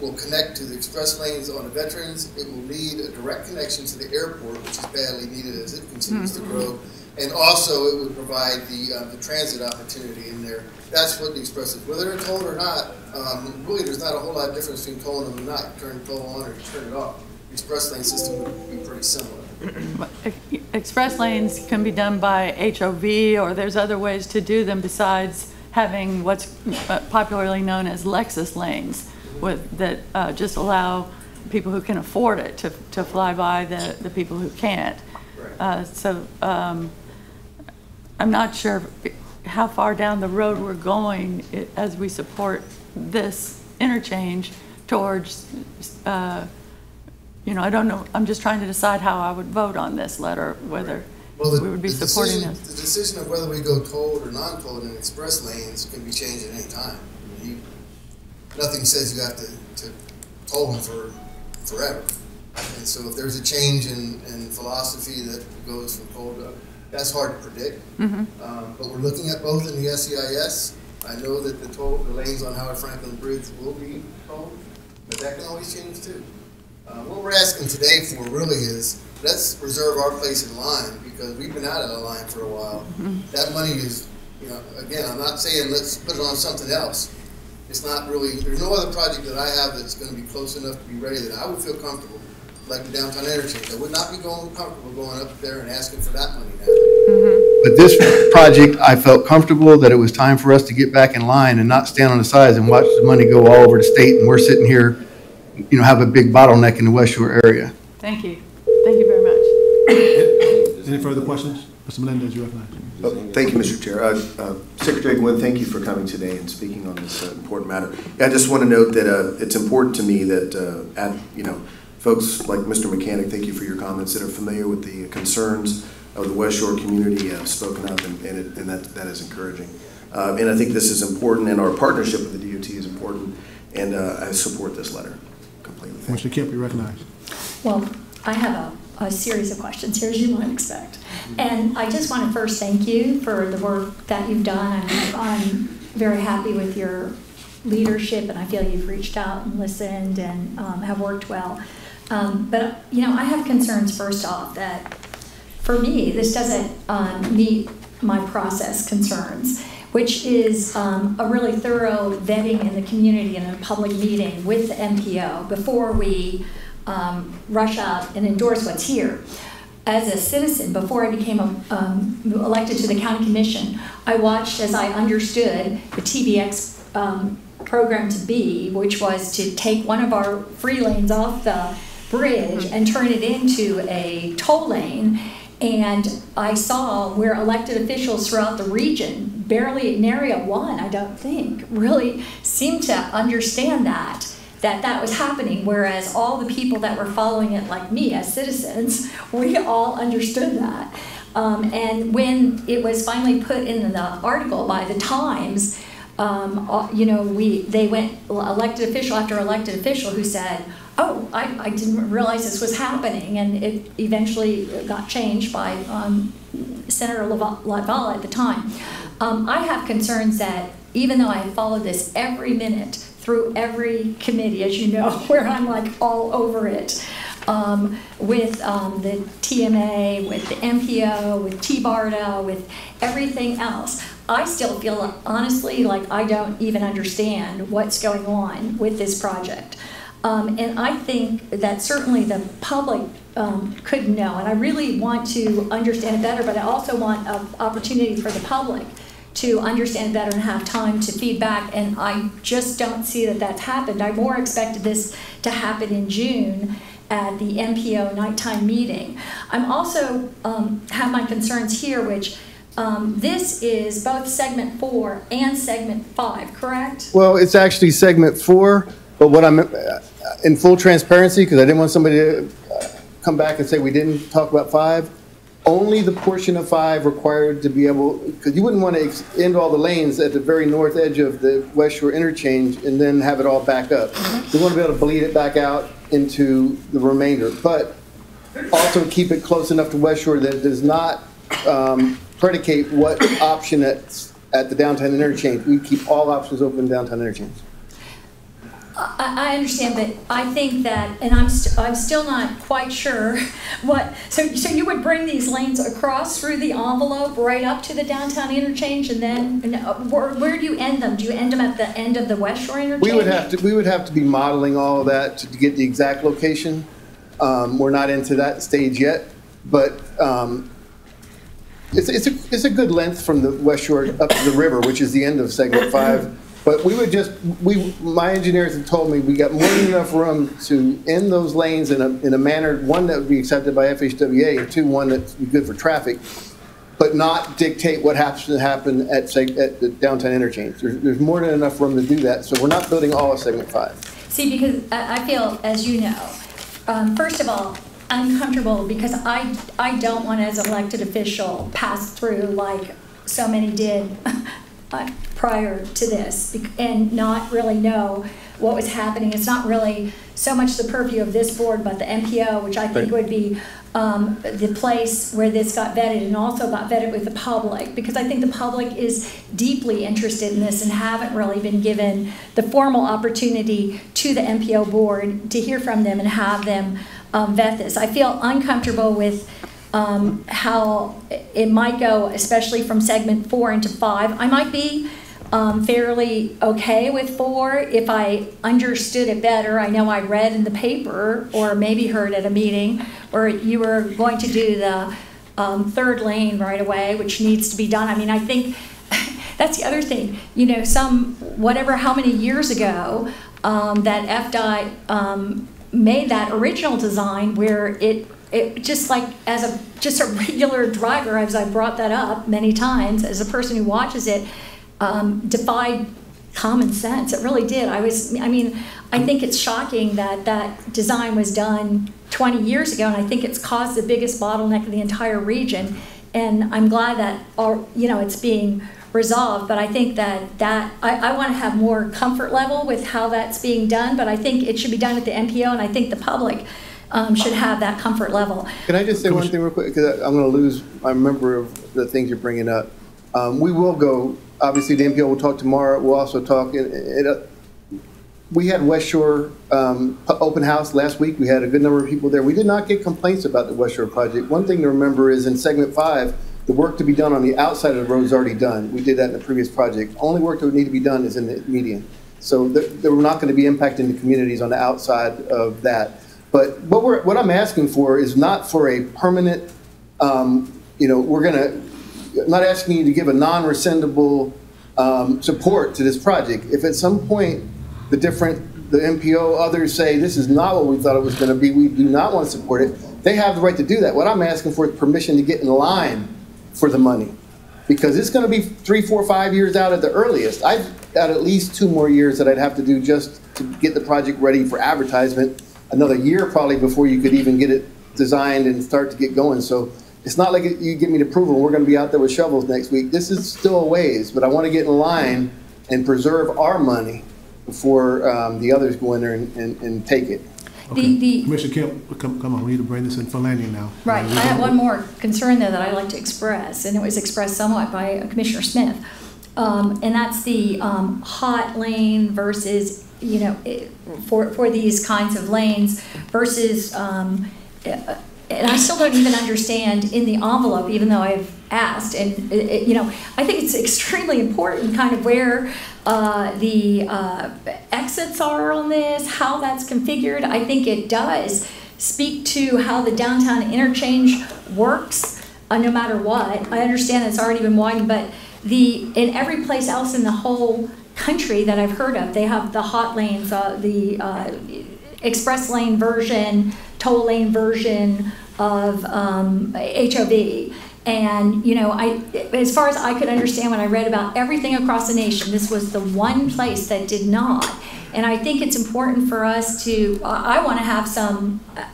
will connect to the express lanes on the veterans. It will need a direct connection to the airport, which is badly needed as it continues to grow. And also it would provide the transit opportunity in there. That's what the express is. Whether they're tolled or not, really there's not a whole lot of difference between tolling them or not. You turn the toll on or you turn it off. The express lane system would be pretty similar. Express lanes can be done by HOV, or there's other ways to do them besides having what's popularly known as Lexus lanes that just allow people who can afford it to fly by the people who can't. So I'm not sure how far down the road we're going as we support this interchange towards I don't know. I'm just trying to decide how I would vote on this letter, whether we would be supporting this. The decision of whether we go tolled or non-tolled in express lanes can be changed at any time. Nothing says you have to tolling for forever. And so if there's a change in philosophy that goes from toll to, that's hard to predict. But we're looking at both in the SEIS. I know that the lanes on Howard Franklin Bridge will be tolled, but that can always change too. What we're asking today for really is, let's reserve our place in line, because we've been out of the line for a while. That money is, again, I'm not saying let's put it on something else. It's not really, there's no other project that I have that's going to be close enough to be ready that I would feel comfortable, like the downtown interchange. I would not be comfortable going up there and asking for that money now. But this project, I felt comfortable that it was time for us to get back in line and not stand on the sides and watch the money go all over the state, and we're sitting here, have a big bottleneck in the West Shore area. Thank you. Thank you very much. Any further questions? Mr. Melendez, you recognize. Thank you, Mr. Chair. Secretary Gwynn, thank you for coming today and speaking on this important matter. I just want to note that it's important to me that, folks like Mr. Mechanic, thank you for your comments, that are familiar with the concerns of the West Shore community have spoken up, and that is encouraging. And I think this is important, and our partnership with the DOT is important, and I support this letter completely. Mr. Kemp, you recognize. Well, I have a series of questions here, as you might expect. And I just want to first thank you for the work that you've done. I'm very happy with your leadership, and I feel you've reached out and listened and have worked well. But, I have concerns, first off, that for me, this doesn't meet my process concerns, which is a really thorough vetting in the community in a public meeting with the MPO before we rush out and endorse what's here. As a citizen, before I became elected to the county commission, I watched as I understood the TBX program to be, which was to take one of our free lanes off the bridge and turn it into a toll lane. And I saw where elected officials throughout the region, barely in Area 1, I don't think, really seemed to understand that was happening, whereas all the people that were following it, like me as citizens, we all understood that. And when it was finally put in the article by the Times, they went elected official after elected official who said, oh, I didn't realize this was happening, and it eventually got changed by Senator LaValle at the time. I have concerns that even though I followed this every minute through every committee, as you know, where I'm like all over it, with the TMA, with the MPO, with Brt, with everything else, I still feel honestly like I don't even understand what's going on with this project. And I think that certainly the public could know, and I really want to understand it better, but I also want an opportunity for the public to understand it better and have time to feedback, and I just don't see that that's happened. I more expected this to happen in June at the MPO nighttime meeting. I'm also have my concerns here, which this is both segment 4 and segment 5, correct? Well, it's actually segment 4, but what I'm in full transparency, because I didn't want somebody to come back and say we didn't talk about 5. Only the portion of 5 required to be able, because you wouldn't want to end all the lanes at the very north edge of the West Shore interchange and then have it all back up. We want to be able to bleed it back out into the remainder, but also keep it close enough to West Shore that it does not predicate what option at the downtown interchange. We keep all options open downtown interchange. I understand, but I think that, and I'm still not quite sure what. So you would bring these lanes across through the envelope right up to the downtown interchange, and then where do you end them? Do you end them at the end of the West Shore interchange? We would have to be modeling all of that to get the exact location. We're not into that stage yet, but it's a good length from the West Shore up to the river, which is the end of segment 5. But my engineers have told me we got more than enough room to end those lanes in a manner, one that would be accepted by FHWA, and 2, one that's be good for traffic, but not dictate what happens to happen at the downtown interchange. There's more than enough room to do that, so we're not building all of segment 5. See, because I feel, as you know, first of all, I'm comfortable because I don't want, as an elected official, pass through like so many did prior to this and not really know what was happening. It's not really so much the purview of this board, but the MPO, which I think would be the place where this got vetted and also got vetted with the public, because I think the public is deeply interested in this and haven't really been given the formal opportunity to the MPO board to hear from them and have them vet this. I feel uncomfortable with how it might go, especially from segment 4 into 5. I might be fairly okay with 4 if I understood it better. I know I read in the paper or maybe heard at a meeting where you were going to do the 3rd lane right away, which needs to be done. I mean, I think that's the other thing. You know, how many years ago that FDOT made that original design where it just like as a regular driver, as I brought that up many times, as a person who watches it, defied common sense. It really did. I think it's shocking that that design was done 20 years ago, and I think it's caused the biggest bottleneck in the entire region. And I'm glad that it's being resolved. But I think that I want to have more comfort level with how that's being done. But I think it should be done at the MPO, and I think the public should have that comfort level. Can I just say one thing real quick? Because I'm going to lose my member of the things you're bringing up. We will go. Obviously, the MPO will talk tomorrow. We'll also talk. We had West Shore open house last week. We had a good number of people there. We did not get complaints about the West Shore project. One thing to remember is in segment 5, the work to be done on the outside of the road is already done. We did that in the previous project. Only work that would need to be done is in the median. So they're not going to be impacting the communities on the outside of that. But what I'm asking for is not for a permanent, I'm not asking you to give a non-rescindable support to this project. If at some point the MPO, others say this is not what we thought it was going to be, we do not want to support it, they have the right to do that. What I'm asking for is permission to get in line for the money, because it's going to be 3, 4, 5 years out at the earliest. I've got at least 2 more years that I'd have to do just to get the project ready for advertisement. Another year probably before you could even get it designed and start to get going. So it's not like you give me the approval and we're going to be out there with shovels next week. This is still a ways, but I want to get in line and preserve our money before the others go in there and take it. Okay. Commissioner Kemp, come on, we need to bring this in for landing now. Right. I have one more concern there that I'd like to express, and it was expressed somewhat by Commissioner Smith, and that's the hot lane versus, for these kinds of lanes versus, and I still don't even understand in the envelope, even though I've asked, and I think it's extremely important kind of where the exits are on this, how that's configured. I think it does speak to how the downtown interchange works, no matter what. I understand it's already been widened, but in every place else in the whole country that I've heard of, they have the hot lanes, the express lane version, toll lane version of HOV. And, as far as I could understand when I read about everything across the nation, this was the one place that did not. And I think it's important for us to, I want to have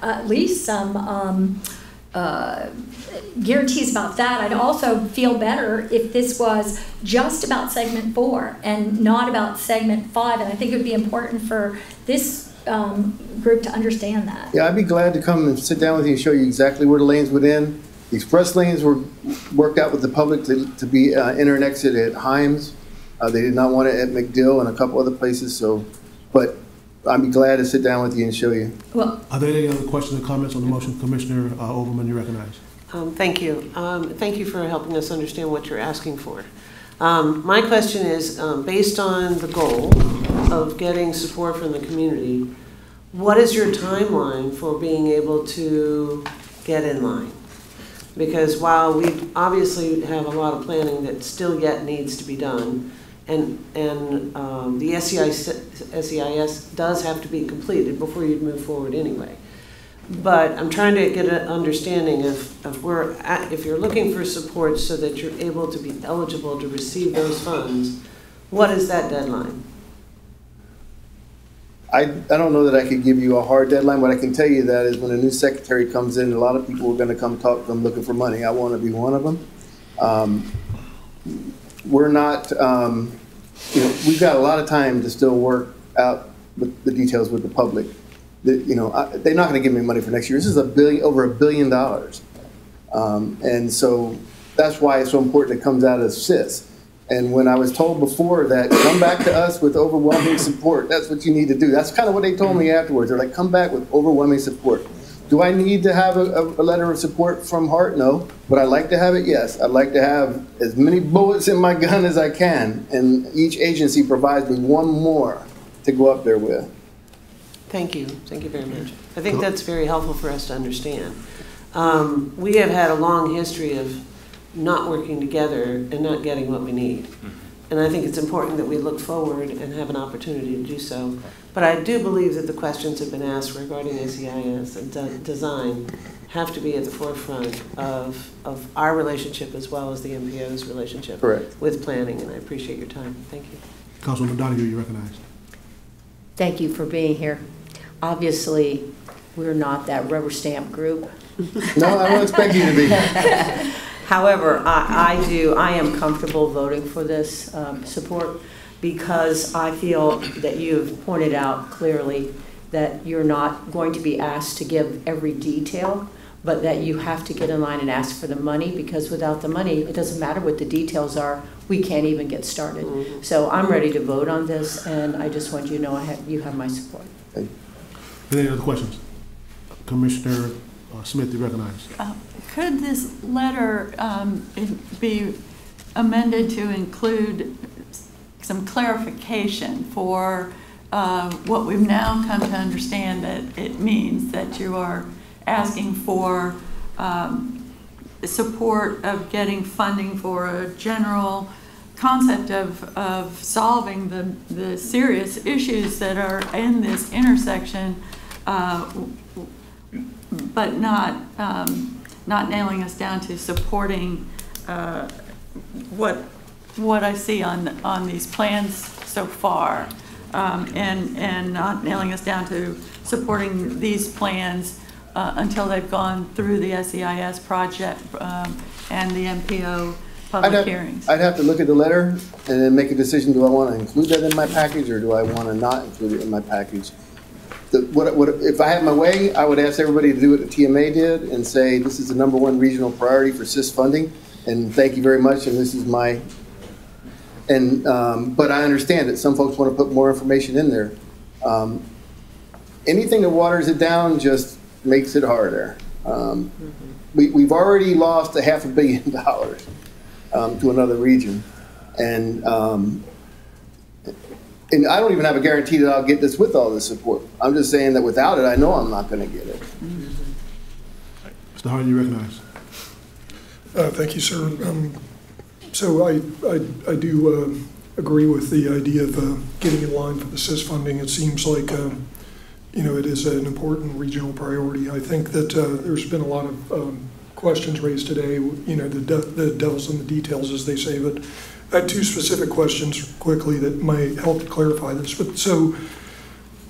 at least some guarantees about that. I'd also feel better if this was just about segment 4 and not about segment 5. And I think it would be important for this group to understand that. Yeah, I'd be glad to come and sit down with you and show you exactly where the lanes would end. The express lanes were worked out with the public to be enter and exit at Himes. They did not want it at McDill and a couple other places. But I'd be glad to sit down with you and show you. Well, are there any other questions or comments on the motion? Commissioner Overman, you recognize. Thank you. Thank you for helping us understand what you're asking for. My question is, based on the goal of getting support from the community, what is your timeline for being able to get in line? Because while we obviously have a lot of planning that still yet needs to be done, and the SEIS does have to be completed before you'd move forward anyway. But I'm trying to get an understanding of where, if you're looking for support so that you're able to be eligible to receive those funds, what is that deadline? I don't know that I could give you a hard deadline. What I can tell you that is when a new secretary comes in, a lot of people are going to come talk to them looking for money. I want to be one of them. we're not, we've got a lot of time to still work out with the details with the public. They're not going to give me money for next year. This is over $1 billion. And so that's why it's so important it comes out of CIS. And when I was told before that, come back to us with overwhelming support, that's what you need to do. That's kind of what they told me afterwards. They're like, come back with overwhelming support. Do I need to have a letter of support from HART? No. Would I like to have it? Yes. I'd like to have as many bullets in my gun as I can. And each agency provides me one more to go up there with. Thank you. Thank you very much. I think that's very helpful for us to understand. We have had a long history of not working together and not getting what we need. And I think it's important that we look forward and have an opportunity to do so. But I do believe that the questions have been asked regarding SEIS and design have to be at the forefront of our relationship as well as the MPO's relationship with planning, and I appreciate your time. Thank you. Councilwoman Donahue, you're recognized. Thank you for being here. Obviously, we're not that rubber stamp group. No, I don't expect you to be. However, I am comfortable voting for this support because I feel that you've pointed out clearly that you're not going to be asked to give every detail, but that you have to get in line and ask for the money, because without the money, it doesn't matter what the details are, we can't even get started. Mm-hmm. So I'm ready to vote on this, and I just want you to know you have my support. Any other questions? Commissioner Smith, you recognized. Could this letter be amended to include some clarification for what we've now come to understand that it means, that you are asking for support of getting funding for a general concept of solving the serious issues that are in this intersection, but not nailing us down to supporting what I see on these plans so far, and not nailing us down to supporting these plans until they've gone through the SEIS project and the MPO public hearings. I'd have to look at the letter and then make a decision. Do I want to include that in my package, or do I want to not include it in my package? If I had my way, I would ask everybody to do what the TMA did and say, this is the #1 regional priority for CIS funding, and thank you very much, and this is my, but I understand that some folks want to put more information in there. Anything that waters it down just makes it harder. We've already lost $500 million to another region, and I don't even have a guarantee that I'll get this with all this support. I'm just saying that without it, I know I'm not going to get it. Mr. Hart, you recognize. Thank you, sir. So I do agree with the idea of getting in line for the CIS funding. It seems like it is an important regional priority. I think that there's been a lot of questions raised today. The devil's in the details, as they say. But I had 2 specific questions quickly that might help to clarify this. But so,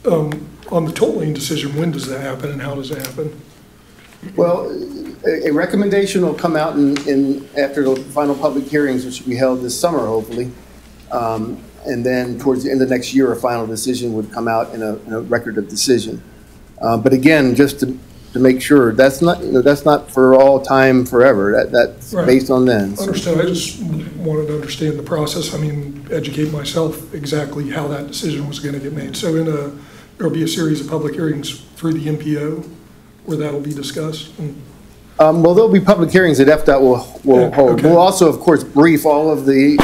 on the toll lane decision, when does that happen and how does it happen? Well, a recommendation will come out after the final public hearings, which will be held this summer, hopefully. And then towards the end of next year, a final decision would come out in a record of decision. But again, just to make sure, that's not for all time forever. That's right. Based on then. So. Understood. I just wanted to understand the process. I mean, educate myself exactly how that decision was going to get made. So there'll be a series of public hearings through the MPO where that'll be discussed. Well, there'll be public hearings that FDOT will hold. Okay. We'll also, of course, brief all of the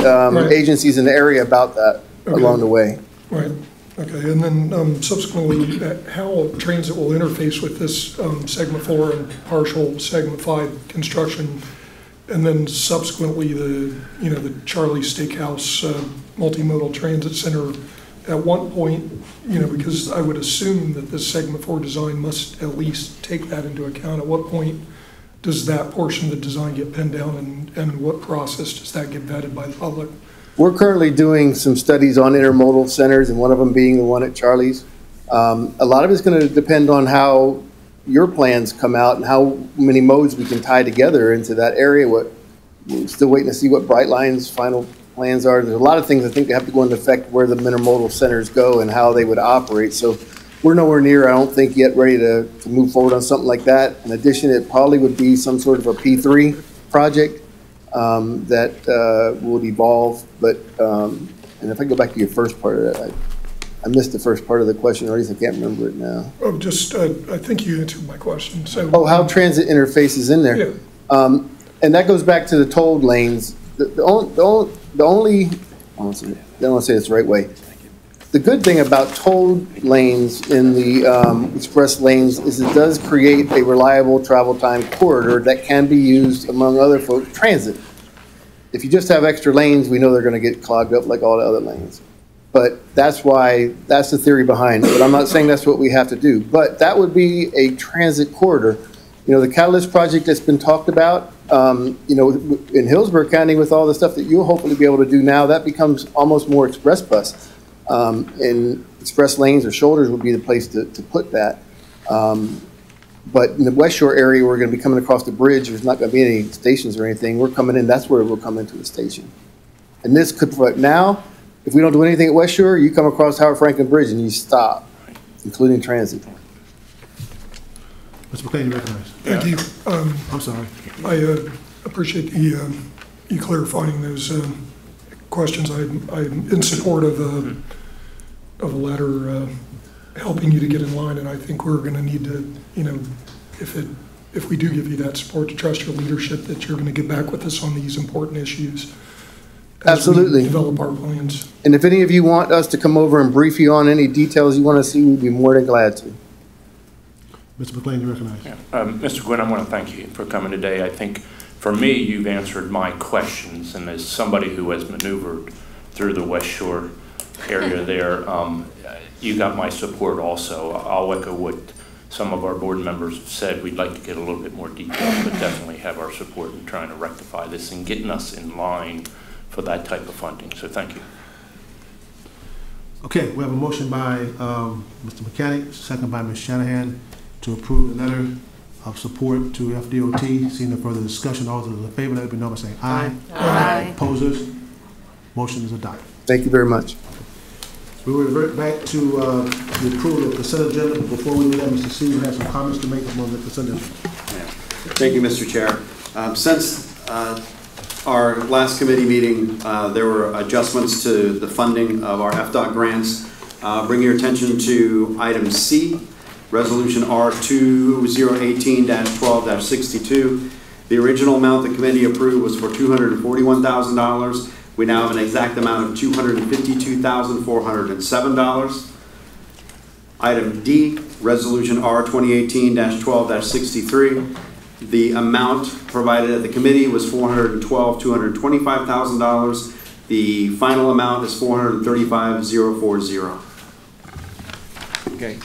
agencies in the area about that along the way. Right. Okay. And then subsequently, how transit will interface with this segment 4 and partial segment 5 construction, and then subsequently the Charlie Steakhouse multimodal transit center. At one point, because I would assume that this segment 4 design must at least take that into account. At what point does that portion of the design get pinned down, and what process does that get vetted by the public? We're currently doing some studies on intermodal centers, and one of them being the one at Charlie's. A lot of it's going to depend on how your plans come out and how many modes we can tie together into that area. We're still waiting to see what Brightline's final plans are. There's a lot of things I think that have to go into effect where the intermodal centers go and how they would operate. So we're nowhere near, I don't think, yet ready to move forward on something like that. In addition, it probably would be some sort of a P3 project that would evolve. But, and if I go back to your first part of that, I missed the first part of the question, or at least I can't remember it now. Oh, just, I think you answered my question, so. Oh, how transit interfaces in there. Yeah. And that goes back to the tolled lanes. The only, I don't want to say this the right way. The good thing about tolled lanes in the express lanes is it does create a reliable travel time corridor that can be used among other folks' transit. If you just have extra lanes, we know they're going to get clogged up like all the other lanes. But that's the theory behind it. But I'm not saying that's what we have to do. But that would be a transit corridor. You know, the Catalyst project that's been talked about, you know, in Hillsborough County with all the stuff that you'll hopefully be able to do now, that becomes almost more express bus. And express lanes or shoulders would be the place to put that. But in the West Shore area, we're going to be coming across the bridge. There's not going to be any stations or anything. We're coming in, that's where we'll come into the station. And this could, now, if we don't do anything at West Shore, you come across Howard Franklin Bridge and you stop, including transit. Mr. McLean, you recognize. Thank you. I'm sorry. I appreciate you clarifying those questions. I'm in support of a letter helping you to get in line, and I think we're going to need to, you know, if we do give you that support, to trust your leadership that you're going to get back with us on these important issues. Absolutely. Develop our plans. And if any of you want us to come over and brief you on any details you want to see, we'd be more than glad to. Mr. McLean, you recognize. Yeah. Mr. Gwynn, I want to thank you for coming today. I think for me, you've answered my questions, and as somebody who has maneuvered through the West Shore area there, you got my support also. I'll echo what some of our board members have said. We'd like to get a little bit more detail, but definitely have our support in trying to rectify this and getting us in line for that type of funding. So thank you. Okay, we have a motion by Mr. Mechanic, second by Ms. Shanahan, to approve the letter of support to FDOT. Seeing no further discussion, all those in favor, let it be known by saying aye. Aye. Opposers? Motion is adopted. Thank you very much. We will revert back to the approval of the consent agenda. Before we do that, Mr. C, you have some comments to make on the consent agenda. Thank you, Mr. Chair. Since our last committee meeting, there were adjustments to the funding of our FDOT grants. Bring your attention to item C, Resolution R2018-12-62. The original amount the committee approved was for $241,000. We now have an exact amount of $252,407. Item D, Resolution R2018-12-63. The amount provided at the committee was $412,225,000. The final amount is $435,040. Okay.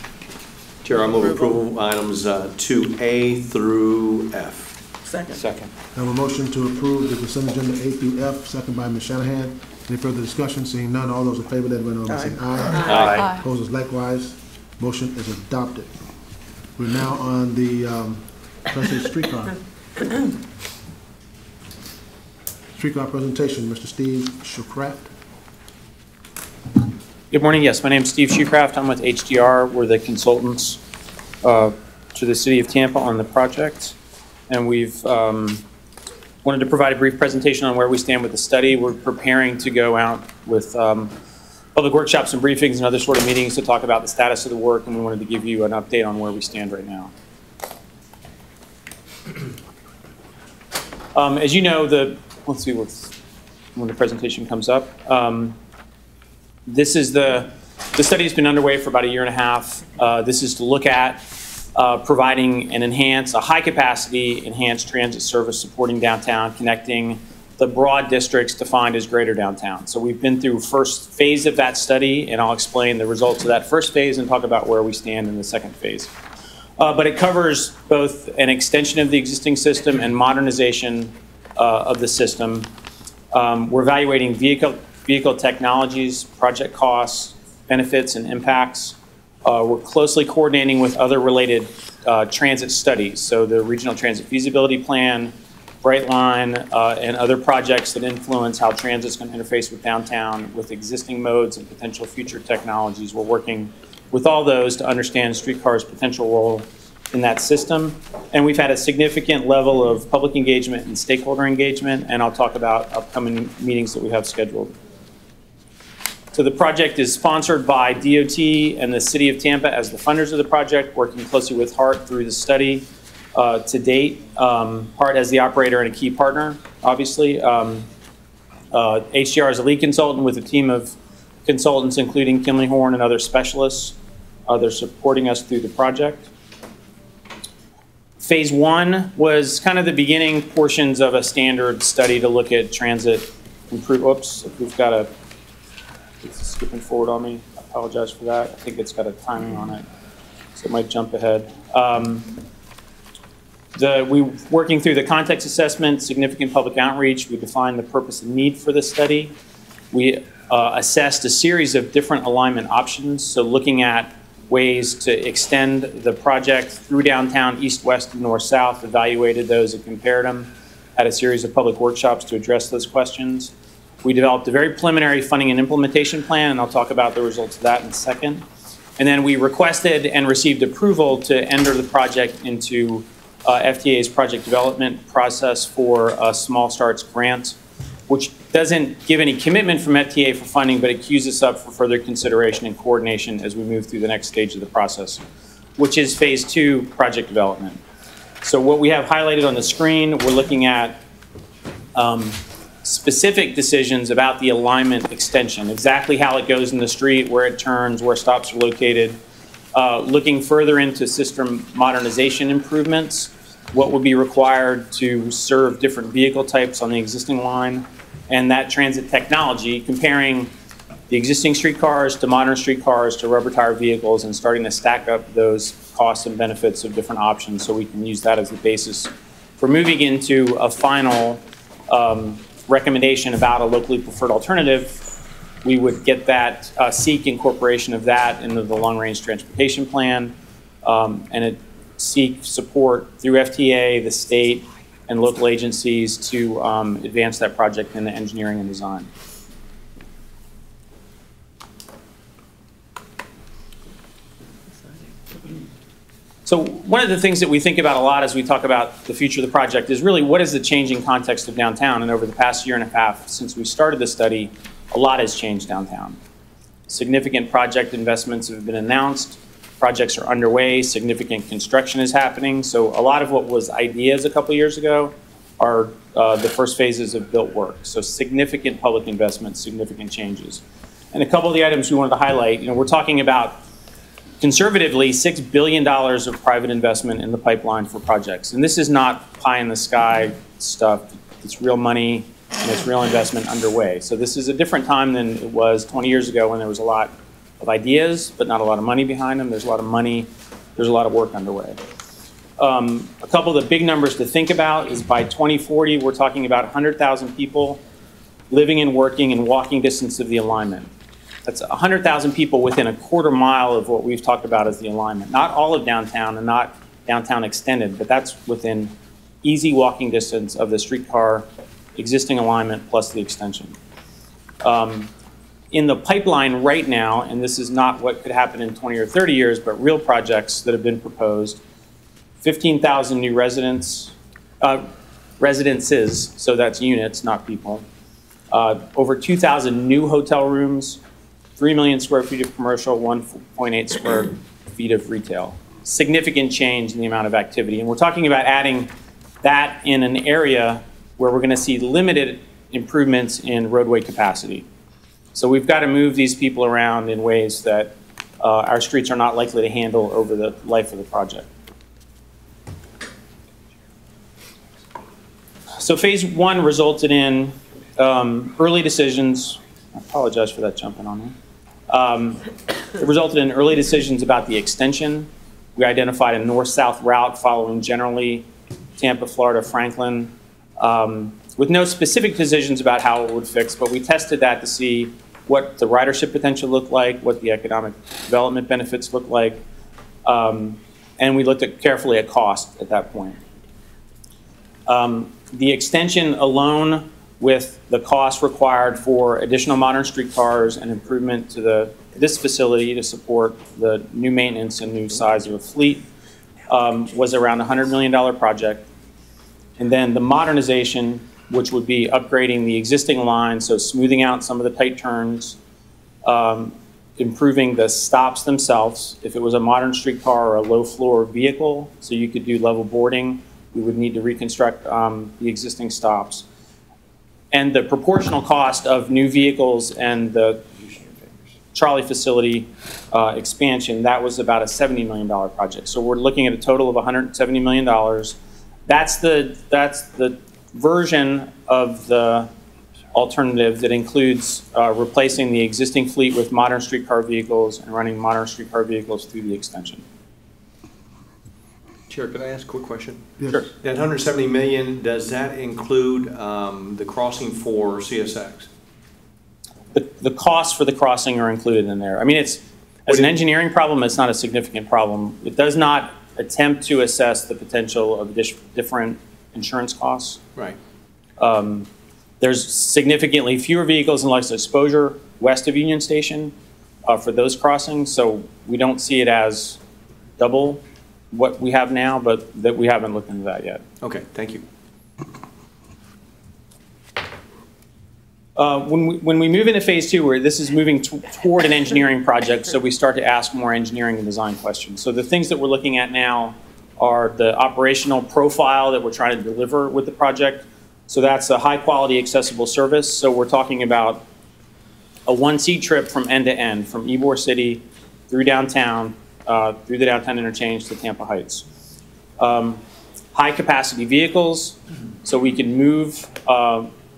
Chair, I move approval items 2A through F. Second. Second. I have a motion to approve the consent agenda A through F, second by Ms. Shanahan. Any further discussion? Seeing none, all those in favor, let it be known by saying aye. Aye. Opposers likewise. Motion is adopted. We're now on the President Streetcar. Streetcar presentation, Mr. Steve Shoecraft. Good morning. Yes, my name is Steve Shoecraft. I'm with HDR. We're the consultants to the City of Tampa on the project. And we've wanted to provide a brief presentation on where we stand with the study. We're preparing to go out with public workshops and briefings and other sort of meetings to talk about the status of the work, and we wanted to give you an update on where we stand right now. As you know, let's see when the presentation comes up. This is the study has been underway for about 1.5 years. This is to look at providing a high-capacity enhanced transit service supporting downtown, connecting the broad districts defined as greater downtown. So we've been through first phase of that study, and I'll explain the results of that first phase and talk about where we stand in the second phase. But it covers both an extension of the existing system and modernization of the system. We're evaluating vehicle technologies, project costs, benefits, and impacts. We're closely coordinating with other related transit studies, so the Regional Transit Feasibility Plan, Brightline, and other projects that influence how transit's going to interface with downtown, with existing modes and potential future technologies. We're working with all those to understand streetcars' potential role in that system. And we've had a significant level of public engagement and stakeholder engagement, and I'll talk about upcoming meetings that we have scheduled. So the project is sponsored by DOT and the City of Tampa as the funders of the project, working closely with HART through the study. To date, HART as the operator and a key partner, obviously. HDR is a lead consultant with a team of consultants, including Kimley Horn and other specialists. They're supporting us through the project. Phase 1 was kind of the beginning portions of a standard study to look at transit Oops, we've got a, it's skipping forward on me. I apologize for that. I think it's got a timing on it, so it might jump ahead. We working through the context assessment, significant public outreach. We defined the purpose and need for the study. We assessed a series of different alignment options, so looking at ways to extend the project through downtown, east, west, and north, south, evaluated those and compared them, had a series of public workshops to address those questions. We developed a very preliminary funding and implementation plan, and I'll talk about the results of that in a second. And then we requested and received approval to enter the project into FTA's project development process for a Small Starts grant, which doesn't give any commitment from FTA for funding, but it queues us up for further consideration and coordination as we move through the next stage of the process, which is phase 2 project development. So what we have highlighted on the screen, we're looking at specific decisions about the alignment extension, exactly how it goes in the street, where it turns, where stops are located, looking further into system modernization improvements, what would be required to serve different vehicle types on the existing line, and that transit technology, comparing the existing streetcars to modern streetcars to rubber tire vehicles and starting to stack up those costs and benefits of different options so we can use that as the basis for moving into a final recommendation about a locally preferred alternative. We would get that, seek incorporation of that into the long-range transportation plan, and it seek support through FTA, the state, and local agencies to advance that project into engineering and design. So one of the things that we think about a lot as we talk about the future of the project is really what is the changing context of downtown. And over the past year and a half since we started the study, a lot has changed downtown. Significant project investments have been announced. Projects are underway. Significant construction is happening. So a lot of what was ideas a couple years ago are the first phases of built work. So significant public investment, significant changes. And a couple of the items we wanted to highlight, we're talking about conservatively $6 billion of private investment in the pipeline for projects. And this is not pie in the sky stuff. It's real money and it's real investment underway. So this is a different time than it was 20 years ago when there was a lot of ideas, but not a lot of money behind them. There's a lot of money, there's a lot of work underway. A couple of the big numbers to think about is by 2040, we're talking about 100,000 people living and working in walking distance of the alignment. That's 100,000 people within a quarter mile of what we've talked about as the alignment. Not all of downtown and not downtown extended, but that's within easy walking distance of the streetcar existing alignment plus the extension. In the pipeline right now, and this is not what could happen in 20 or 30 years, but real projects that have been proposed, 15,000 new residences, so that's units, not people. Over 2,000 new hotel rooms, 3 million square feet of commercial, 1.8 square feet of retail. Significant change in the amount of activity. And we're talking about adding that in an area where we're going to see limited improvements in roadway capacity. So we've got to move these people around in ways that our streets are not likely to handle over the life of the project. So phase 1 resulted in early decisions. I apologize for that jumping on me. It resulted in early decisions about the extension. We identified a north-south route following generally Tampa, Florida, Franklin, with no specific decisions about how it would fix, but we tested that to see what the ridership potential looked like, what the economic development benefits looked like, and we looked carefully at cost at that point. The extension alone, with the cost required for additional modern streetcars and improvement to this facility to support the new maintenance and new size of a fleet, was around a $100 million project. And then the modernization, which would be upgrading the existing line, so smoothing out some of the tight turns, improving the stops themselves. If it was a modern streetcar or a low floor vehicle, so you could do level boarding, we would need to reconstruct the existing stops. And the proportional cost of new vehicles and the Charlie facility expansion, that was about a $70 million project. So we're looking at a total of $170 million. That's the version of the alternative that includes replacing the existing fleet with modern streetcar vehicles and running modern streetcar vehicles through the extension. Chair, could I ask a quick question? Yes. Sure. That 170 million, does that include the crossing for CSX? The costs for the crossing are included in there. I mean, as an engineering problem, it's not a significant problem. It does not attempt to assess the potential of different insurance costs. Right. There's significantly fewer vehicles and less exposure west of Union Station for those crossings, so we don't see it as double what we have now, but that we haven't looked into that yet. Okay, thank you. When we move into phase 2, where this is moving toward an engineering project, so we start to ask more engineering and design questions. So the things that we're looking at now are the operational profile that we're trying to deliver with the project. So that's a high quality accessible service. So we're talking about a 1C trip from end to end, from Ybor City through downtown, through the downtown interchange to Tampa Heights. High capacity vehicles, so we can move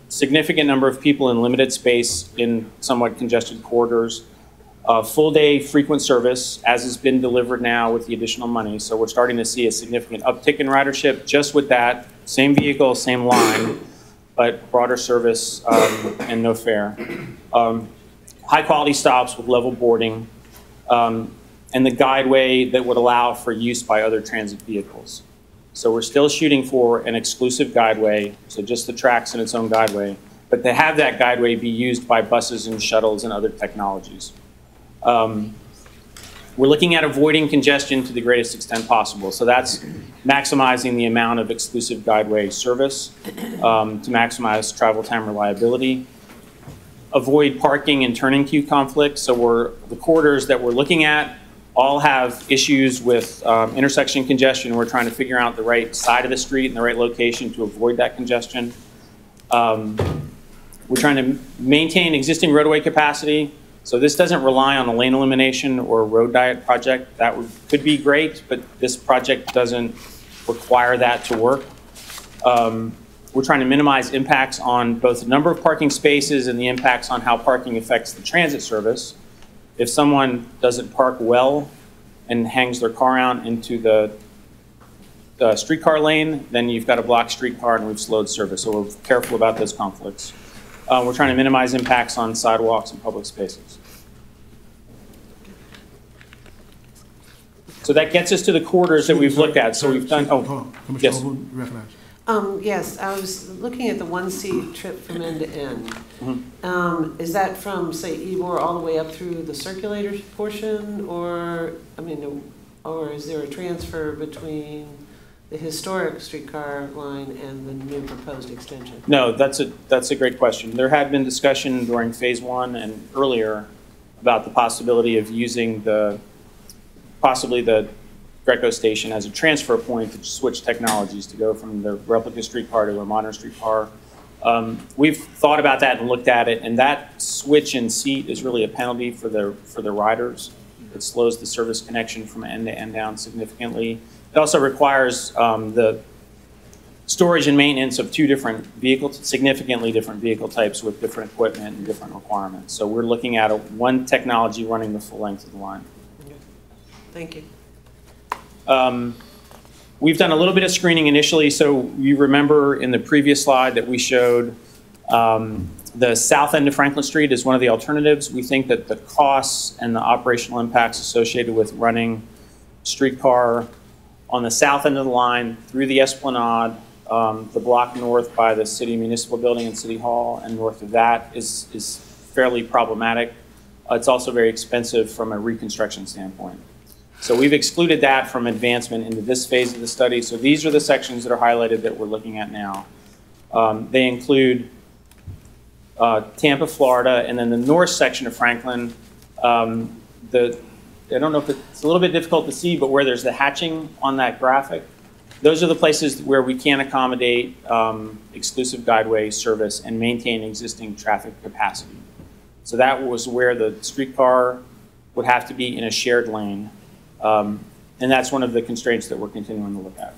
significant number of people in limited space in somewhat congested corridors. Full day frequent service, as has been delivered now with the additional money. So we're starting to see a significant uptick in ridership just with that. Same vehicle, same line, but broader service and no fare. High quality stops with level boarding, and the guideway that would allow for use by other transit vehicles. So we're still shooting for an exclusive guideway, so just the tracks in its own guideway, but to have that guideway be used by buses and shuttles and other technologies. We're looking at avoiding congestion to the greatest extent possible. So that's maximizing the amount of exclusive guideway service to maximize travel time reliability. Avoid parking and turning queue conflicts. So the corridors that we're looking at all have issues with intersection congestion. We're trying to figure out the right side of the street and the right location to avoid that congestion. We're trying to maintain existing roadway capacity. So this doesn't rely on a lane elimination or a road diet project. That could be great, but this project doesn't require that to work. We're trying to minimize impacts on both the number of parking spaces and the impacts on how parking affects the transit service. If someone doesn't park well and hangs their car out into the streetcar lane, then you've got a blocked streetcar and we've slowed service. So we're careful about those conflicts. We're trying to minimize impacts on sidewalks and public spaces. So that gets us to the corridors that we've looked at. So we've done, yes. Yes, I was looking at the 1C trip from end to end. Is that from, say, Ybor all the way up through the circulator portion, or, I mean, or is there a transfer between the historic streetcar line and the new proposed extension? No, that's a great question. There had been discussion during phase 1 and earlier about the possibility of using possibly the Greco station as a transfer point to switch technologies to go from the replica streetcar to a modern streetcar. We've thought about that and looked at it, and that switch in seat is really a penalty for the riders. It slows the service connection from end to end down significantly. It also requires the storage and maintenance of two different vehicles, significantly different vehicle types with different equipment and different requirements. So we're looking at one technology running the full length of the line. Okay. Thank you. We've done a little bit of screening initially. So you remember in the previous slide that we showed the south end of Franklin Street is one of the alternatives. We think that the costs and the operational impacts associated with running streetcar on the south end of the line through the Esplanade The block north by the city municipal building and city hall and north of that is fairly problematic. It's also very expensive from a reconstruction standpoint. So we've excluded that from advancement into this phase of the study. So these are the sections that are highlighted that we're looking at now. They include Tampa, Florida, and then the north section of Franklin. I don't know if it's a little bit difficult to see, but where there's the hatching on that graphic, those are the places where we can accommodate exclusive guideway service and maintain existing traffic capacity. So that was where the streetcar would have to be in a shared lane. And that's one of the constraints that we're continuing to look at.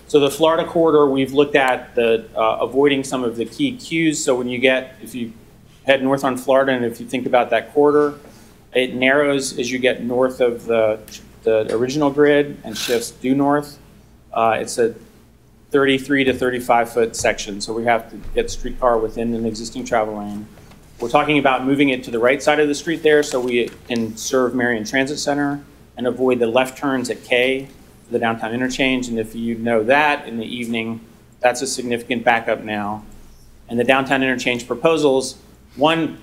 So the Florida corridor, we've looked at the avoiding some of the key cues. So when you if you head north on Florida, and if you think about that corridor, it narrows as you get north of the original grid and shifts due north. It's a 33 to 35 foot section, so we have to get streetcar within an existing travel lane. We're talking about moving it to the right side of the street there so we can serve Marion Transit Center and avoid the left turns at K for the downtown interchange. And if you know that in the evening, that's a significant backup now. And the downtown interchange proposals, one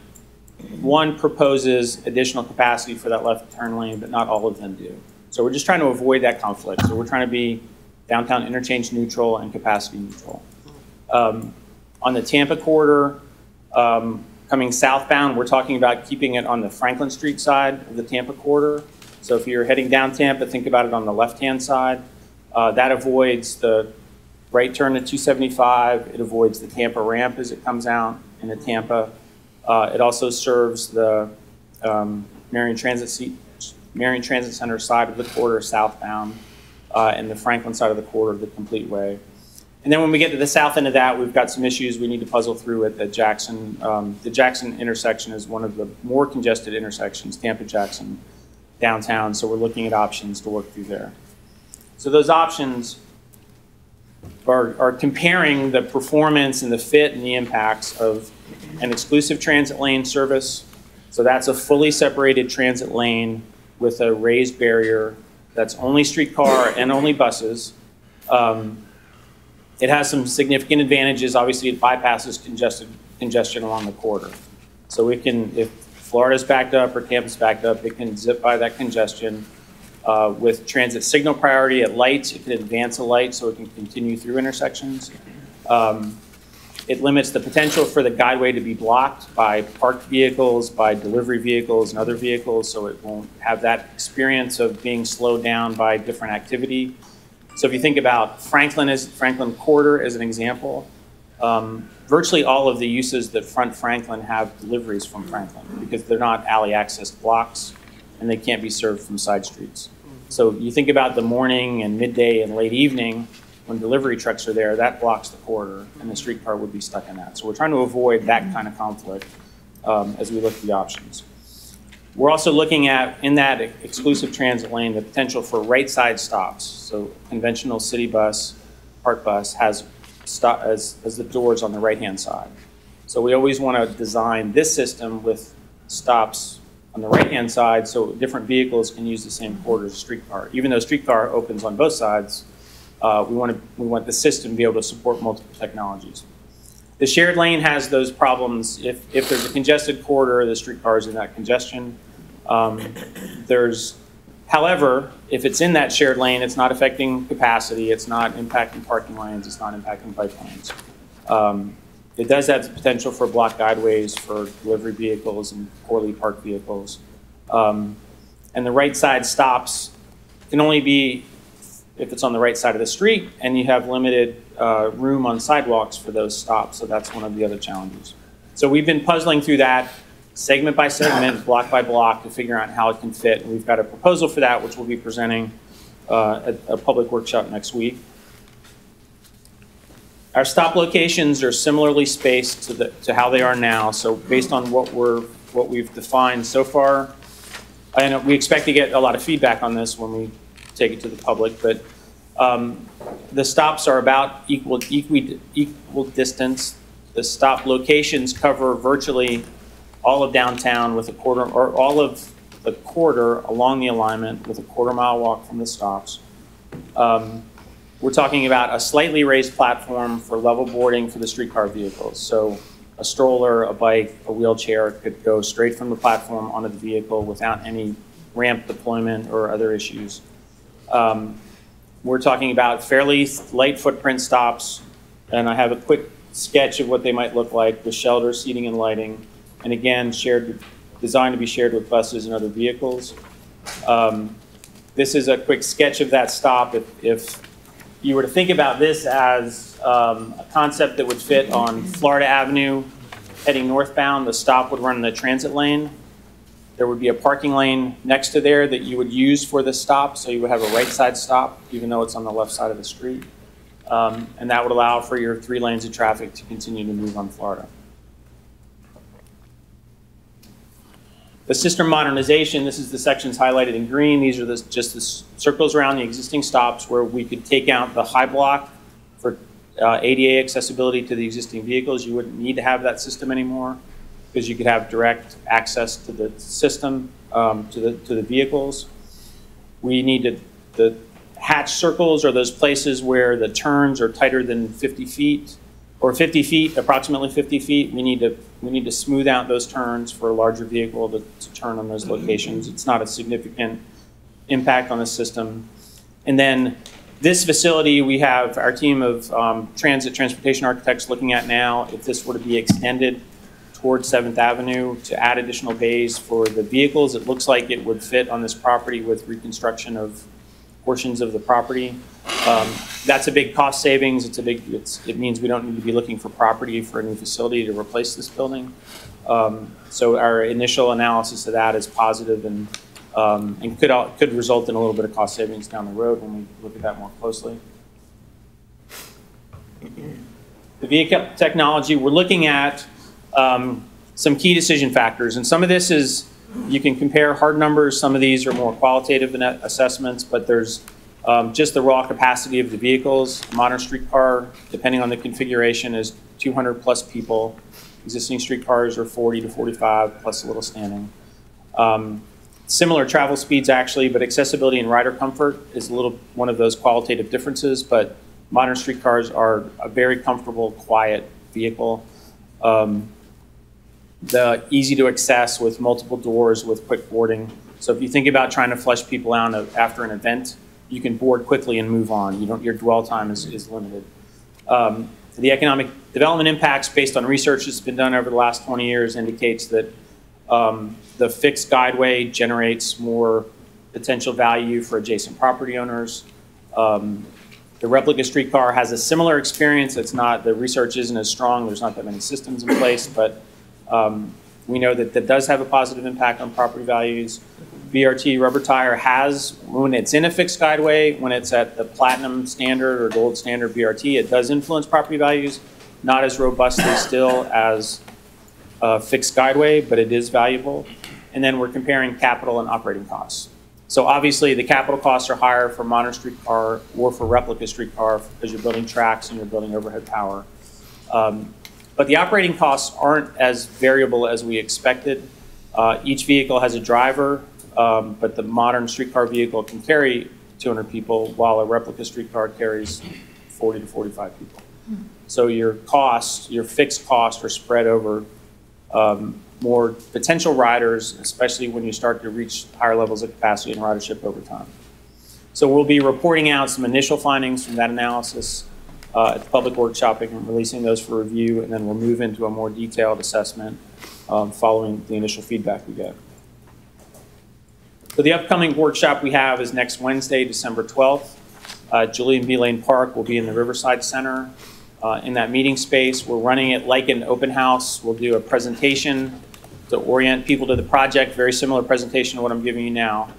proposes additional capacity for that left turn lane, but not all of them do. So we're just trying to avoid that conflict. So we're trying to be downtown interchange neutral and capacity neutral. On the Tampa corridor, coming southbound, we're talking about keeping it on the Franklin Street side of the Tampa corridor. So if you're heading down Tampa, think about it on the left-hand side. That avoids the right turn at 275. It avoids the Tampa ramp as it comes out into Tampa. It also serves the Marion Transit Center side of the corridor southbound and the Franklin side of the corridor the complete way. And then when we get to the south end of that, we've got some issues we need to puzzle through at the Jackson. The Jackson intersection is one of the more congested intersections, Tampa-Jackson downtown, so we're looking at options to work through there. So those options are comparing the performance and the fit and the impacts of an exclusive transit lane service. So that's a fully separated transit lane with a raised barrier that's only streetcar and only buses. It has some significant advantages. Obviously, it bypasses congestion along the corridor. So we can, if Florida's backed up or Tampa's backed up, it can zip by that congestion. With transit signal priority at lights, it can advance a light so it can continue through intersections. It limits the potential for the guideway to be blocked by parked vehicles, by delivery vehicles and other vehicles, so it won't have that experience of being slowed down by different activity. So if you think about Franklin corridor as an example, virtually all of the uses that front Franklin have deliveries from Franklin because they're not alley access blocks and they can't be served from side streets. So you think about the morning and midday and late evening when delivery trucks are there, that blocks the corridor and the streetcar would be stuck in that. So we're trying to avoid that kind of conflict as we look at the options. We're also looking at, in that exclusive transit lane, the potential for right side stops. So conventional city bus, HART bus has stop as the doors on the right-hand side. So we always want to design this system with stops on the right-hand side so different vehicles can use the same corridor as streetcar. Even though streetcar opens on both sides, we want the system to be able to support multiple technologies. The shared lane has those problems. If there's a congested corridor, the streetcar is in that congestion. However, if it's in that shared lane, it's not affecting capacity, it's not impacting parking lanes, it's not impacting bike lanes. It does have the potential for block guideways for delivery vehicles and poorly parked vehicles. And the right side stops can only be if it's on the right side of the street and you have limited room on sidewalks for those stops. So that's one of the other challenges. So we've been puzzling through that segment by segment, block by block to figure out how it can fit. And we've got a proposal for that, which we'll be presenting at a public workshop next week. Our stop locations are similarly spaced to how they are now. So based on what we've defined so far, and we expect to get a lot of feedback on this when we take it to the public, but the stops are about equal distance. The stop locations cover virtually all of downtown with a quarter, or all of the corridor along the alignment with a quarter-mile walk from the stops. we're talking about a slightly raised platform for level boarding for the streetcar vehicles. So a stroller, a bike, a wheelchair could go straight from the platform onto the vehicle without any ramp deployment or other issues. We're talking about fairly light footprint stops, and I have a quick sketch of what they might look like with shelter, seating, and lighting. And again, designed to be shared with buses and other vehicles. This is a quick sketch of that stop. If you were to think about this as a concept that would fit on Florida Avenue heading northbound, the stop would run in the transit lane. There would be a parking lane next to there that you would use for the stop, so you would have a right side stop, even though it's on the left side of the street. And that would allow for your 3 lanes of traffic to continue to move on Florida. The system modernization, this is the sections highlighted in green. These are just the circles around the existing stops where we could take out the high block for ADA accessibility to the existing vehicles. You wouldn't need to have that system anymore because you could have direct access to the system, to the vehicles. We needed the hatch circles are those places where the turns are tighter than 50 feet or 50 feet, approximately 50 feet. We need to smooth out those turns for a larger vehicle to turn on those locations. It's not a significant impact on the system. And then this facility, we have our team of transportation architects looking at now. If this were to be extended towards 7th Avenue to add additional bays for the vehicles, it looks like it would fit on this property with reconstruction of portions of the property. That's a big cost savings. It means we don't need to be looking for property for a new facility to replace this building. So our initial analysis of that is positive and could result in a little bit of cost savings down the road when we look at that more closely. The vehicle technology, we're looking at some key decision factors, and some of this is, you can compare hard numbers. Some of these are more qualitative assessments, but there's just the raw capacity of the vehicles. A modern streetcar, depending on the configuration, is 200 plus people. Existing streetcars are 40 to 45 plus a little standing. Similar travel speeds actually, but accessibility and rider comfort is one of those qualitative differences, but modern streetcars are a very comfortable, quiet vehicle. The easy to access with multiple doors with quick boarding. So if you think about trying to flush people out after an event, you can board quickly and move on. Your dwell time is limited. The economic development impacts based on research that's been done over the last 20 years indicates that the fixed guideway generates more potential value for adjacent property owners. The replica streetcar has a similar experience. The research isn't as strong. There's not that many systems in place, but we know that does have a positive impact on property values. BRT rubber tire has, when it's in a fixed guideway, when it's at the platinum standard or gold standard BRT, it does influence property values, not as robustly still as a fixed guideway, but it is valuable. And then we're comparing capital and operating costs. So obviously the capital costs are higher for modern streetcar or for replica streetcar because you're building tracks and you're building overhead power. But the operating costs aren't as variable as we expected. Each vehicle has a driver, but the modern streetcar vehicle can carry 200 people while a replica streetcar carries 40 to 45 people. So your fixed costs are spread over more potential riders, especially when you start to reach higher levels of capacity and ridership over time. So we'll be reporting out some initial findings from that analysis at the public workshop and releasing those for review, and then we'll move into a more detailed assessment following the initial feedback we get. So the upcoming workshop we have is next Wednesday, December 12th. Julian B. Lane Park will be in the Riverside Center in that meeting space. We're running it like an open house. We'll do a presentation to orient people to the project, very similar presentation to what I'm giving you now.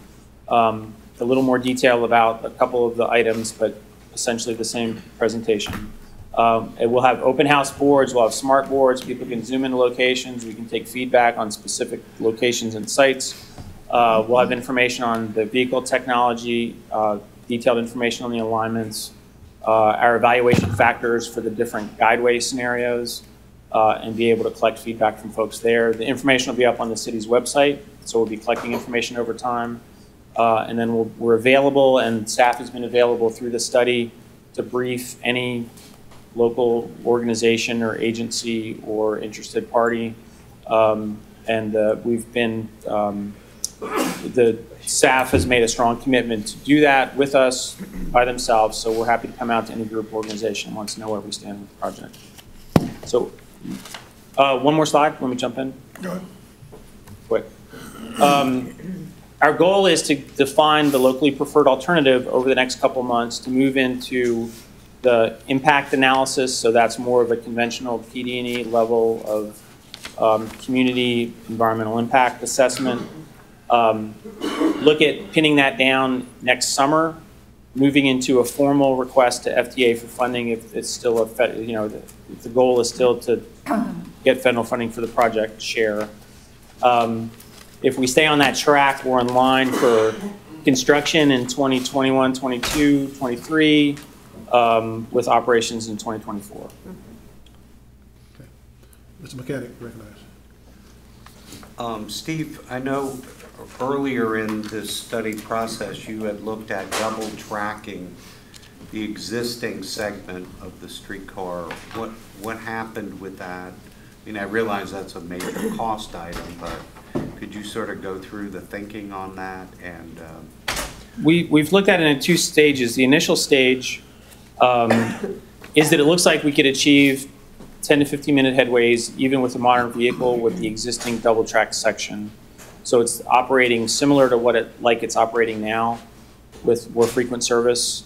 A little more detail about a couple of the items, but essentially the same presentation. It will have open house boards, we'll have smart boards, people can zoom into locations, we can take feedback on specific locations and sites. We'll have information on the vehicle technology, detailed information on the alignments, our evaluation factors for the different guideway scenarios, and be able to collect feedback from folks there. The information will be up on the city's website, so we'll be collecting information over time. And then we're available, and staff has been available through the study to brief any local organization or agency or interested party. We've been, the staff has made a strong commitment to do that with us by themselves, so we're happy to come out to any group or organization who wants to know where we stand with the project. So, one more slide, let me jump in. Go ahead. Quick. Our goal is to define the locally preferred alternative over the next couple months to move into the impact analysis, so that's more of a conventional PD&E level of community environmental impact assessment. Look at pinning that down next summer, moving into a formal request to FTA for funding if it's still if the goal is still to get federal funding for the project share. If we stay on that track, we're in line for construction in 2021, 22, 23, with operations in 2024. Okay. Mr. Mechanic, recognized. Steve, I know earlier in this study process you had looked at double tracking the existing segment of the streetcar. What happened with that? I mean, I realize that's a major cost item, but could you sort of go through the thinking on that? And we've looked at it in 2 stages. The initial stage is that it looks like we could achieve 10 to 15 minute headways even with a modern vehicle with the existing double track section. So it's operating similar to what it's operating now with more frequent service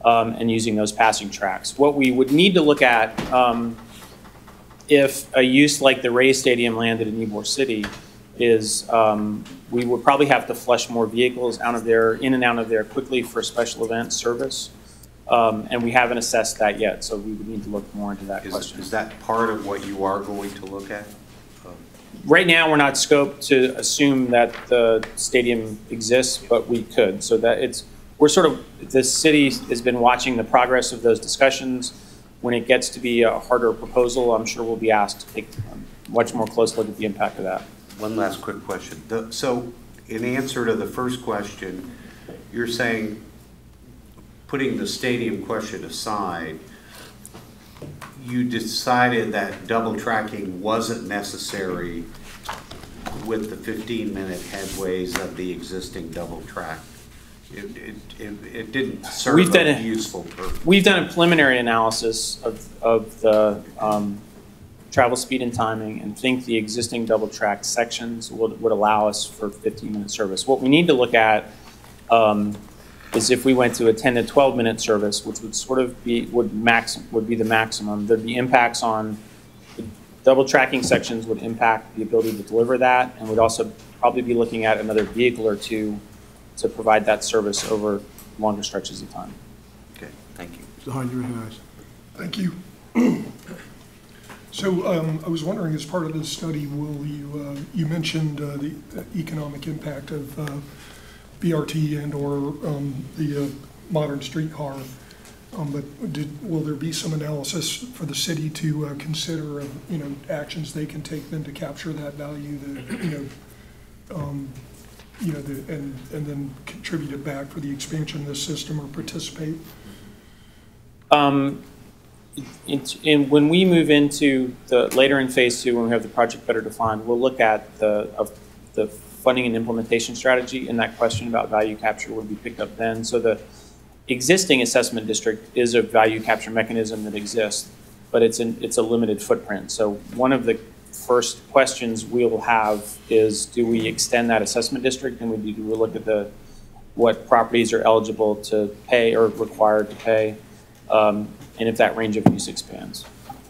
and using those passing tracks. What we would need to look at if a use like the Rays Stadium landed in Ybor City is we would probably have to flush more vehicles in and out of there quickly for special event service. And we haven't assessed that yet, so we would need to look more into that question. Is that part of what you are going to look at? Right now, we're not scoped to assume that the stadium exists, but we could. So that the city has been watching the progress of those discussions. When it gets to be a harder proposal, I'm sure we'll be asked to take a much more close look at the impact of that. One last quick question. So in answer to the first question, you're saying, putting the stadium question aside, you decided that double tracking wasn't necessary with the 15-minute headways of the existing double track. It didn't serve a useful purpose. We've done a preliminary analysis of the travel speed and timing and think the existing double track sections would allow us for 15-minute service. What we need to look at is if we went to a 10 to 12-minute service, which would sort of be the maximum. There'd be impacts on the double tracking sections would impact the ability to deliver that, and we'd also probably be looking at another vehicle or two to provide that service over longer stretches of time. Okay, thank you. Mr. Hahn, you recognize. Thank you. So I was wondering, as part of this study, will you mentioned the economic impact of BRT and or the modern streetcar, but will there be some analysis for the city to consider, actions they can take then to capture that value, and then contribute it back for the expansion of this system or participate? When we move into later in phase 2, when we have the project better defined, we'll look at the funding and implementation strategy, and that question about value capture will be picked up then. So the existing assessment district is a value capture mechanism that exists, but it's a limited footprint. So one of the first questions we'll have is, do we extend that assessment district, and we look at what properties are eligible to pay or required to pay, and if that range of use expands.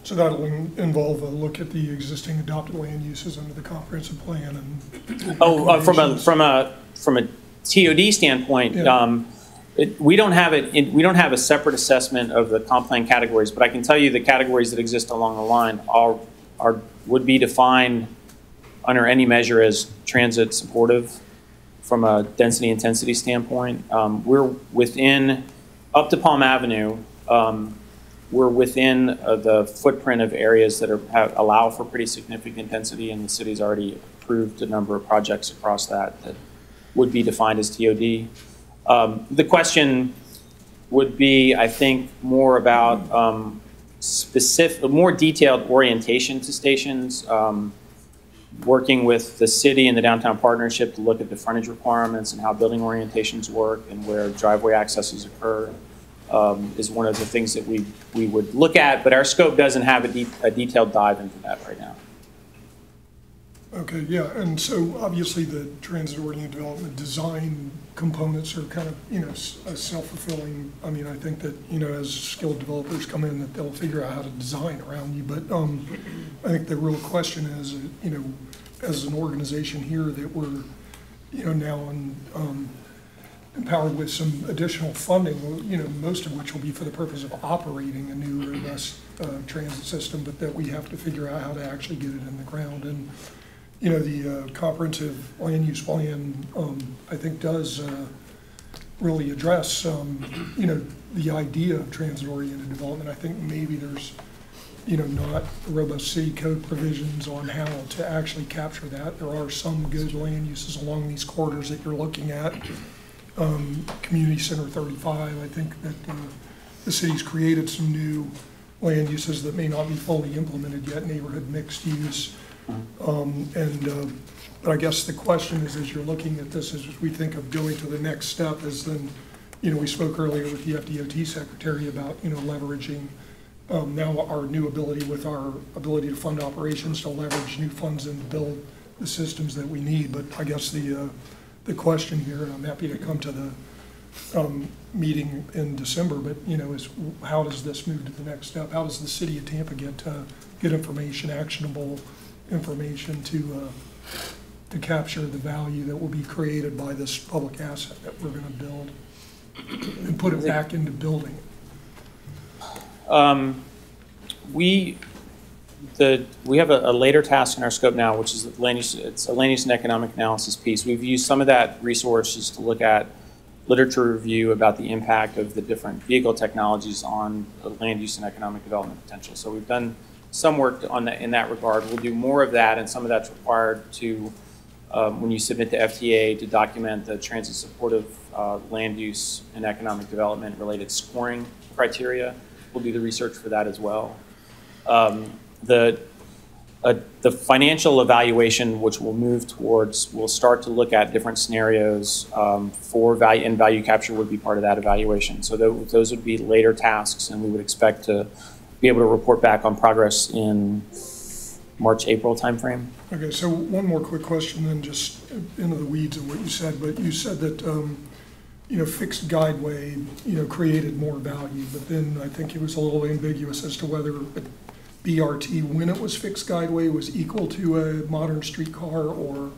So that'll involve a look at the existing adopted land uses under the comprehensive plan and. From a TOD standpoint, yeah. We don't have a separate assessment of the comp plan categories, but I can tell you the categories that exist along the line would be defined under any measure as transit supportive from a density intensity standpoint. We're within, up to Palm Avenue, we're within the footprint of areas that allow for pretty significant density, and the city's already approved a number of projects across that would be defined as TOD. The question would be, I think, more about more detailed orientation to stations, working with the city and the downtown partnership to look at the frontage requirements and how building orientations work and where driveway accesses occur is one of the things that we would look at, but our scope doesn't have a detailed dive into that right now. Okay, yeah, and so obviously the transit-oriented development design components are kind of, a self-fulfilling. I mean, I think that, as skilled developers come in, that they'll figure out how to design around you. But I think the real question is, as an organization here that we're, now empowered with some additional funding, most of which will be for the purpose of operating a new robust transit system, but that we have to figure out how to actually get it in the ground. And the comprehensive land use plan, I think, does really address, the idea of transit-oriented development. I think maybe there's, not robust city code provisions on how to actually capture that. There are some good land uses along these corridors that you're looking at. Community Center 35, I think that the city's created some new land uses that may not be fully implemented yet, neighborhood mixed use. But I guess the question is, as you're looking at this, as we think of going to the next step, is then, we spoke earlier with the FDOT secretary about, leveraging now our new ability with our ability to fund operations to leverage new funds and build the systems that we need. But I guess the question here, and I'm happy to come to the meeting in December, but is how does this move to the next step? How does the city of Tampa get information, actionable information to capture the value that will be created by this public asset that we're going to build and put it back into building? We have a later task in our scope now, which is land use. It's a land use and economic analysis piece. We've used some of that resources to look at literature review about the impact of the different vehicle technologies on the land use and economic development potential. So we've done some work on that in that regard. We'll do more of that, and some of that's required to when you submit to FTA to document the transit supportive land use and economic development related scoring criteria. We'll do the research for that as well. The financial evaluation, which we'll move towards, we'll start to look at different scenarios for value, and value capture would be part of that evaluation. So those would be later tasks, and we would expect to be able to report back on progress in March, April timeframe. Okay, so one more quick question, then just into the weeds of what you said. But you said that fixed guideway created more value, but then I think it was a little ambiguous as to whether BRT, when it was fixed guideway, was equal to a modern streetcar, or,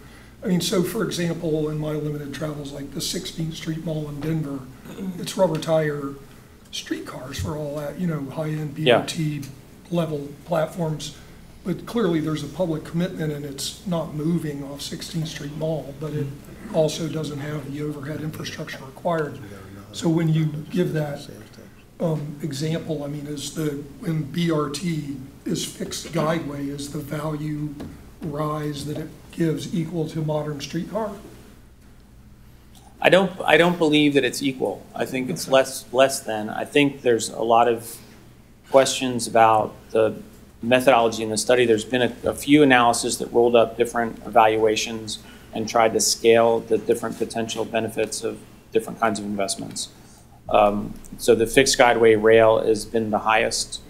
so for example, in my limited travels, like the 16th Street Mall in Denver, it's rubber tire streetcars for all that, high-end BRT level platforms. But clearly there's a public commitment, and it's not moving off 16th Street Mall, but it also doesn't have the overhead infrastructure required. So when you give that example, when BRT is fixed guideway, is the value rise that it gives equal to modern streetcar? I don't believe that it's equal. I think it's less than. I think there's a lot of questions about the methodology in the study. There's been a few analyses that rolled up different evaluations and tried to scale the different potential benefits of different kinds of investments. So the fixed guideway rail has been the highest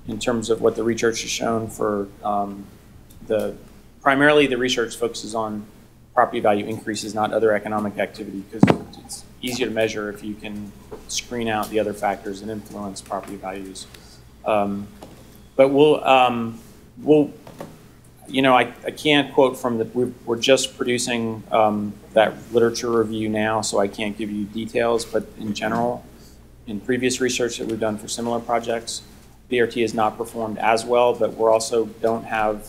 in terms of what the research has shown for primarily the research focuses on property value increases, not other economic activity, because it's easier to measure if you can screen out the other factors that influence property values. But I can't quote from we're just producing that literature review now, so I can't give you details, but in general, in previous research that we've done for similar projects, BRT has not performed as well, but we also don't have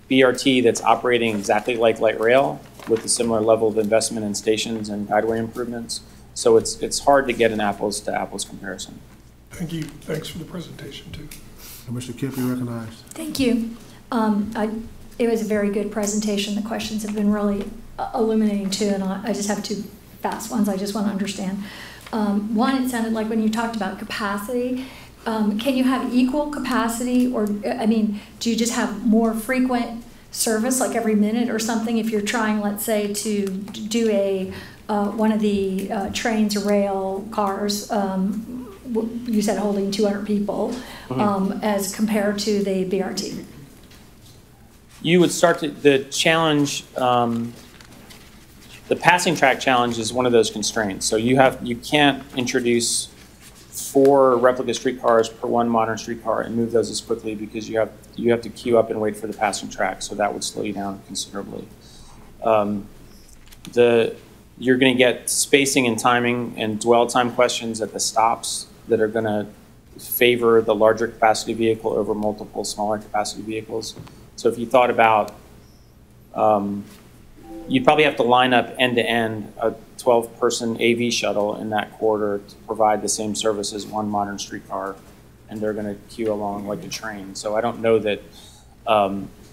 BRT that's operating exactly like light rail with a similar level of investment in stations and guideway improvements. So it's hard to get an apples to apples comparison. Thank you. Thanks for the presentation too. And Mr. Kemp, you recognized. Thank you. It was a very good presentation. The questions have been really illuminating too, and I just have two fast ones I just want to understand. One, it sounded like when you talked about capacity, can you have equal capacity, or, I mean, do you just have more frequent service, like every minute or something, if you're trying, let's say, to do a one of the trains or rail cars, you said holding 200 people, as compared to the BRT? You would start to, the challenge, the passing track challenge is one of those constraints. So you can't introduce 4 replica streetcars per one modern streetcar and move those as quickly, because you have to queue up and wait for the passing track. So that would slow you down considerably. You're going to get spacing and timing and dwell time questions at the stops that are going to favor the larger capacity vehicle over multiple smaller capacity vehicles. So if you thought about, you'd probably have to line up end to end a 12-person AV shuttle in that corridor to provide the same service as one modern streetcar, and they're going to queue along like a train. So I don't know that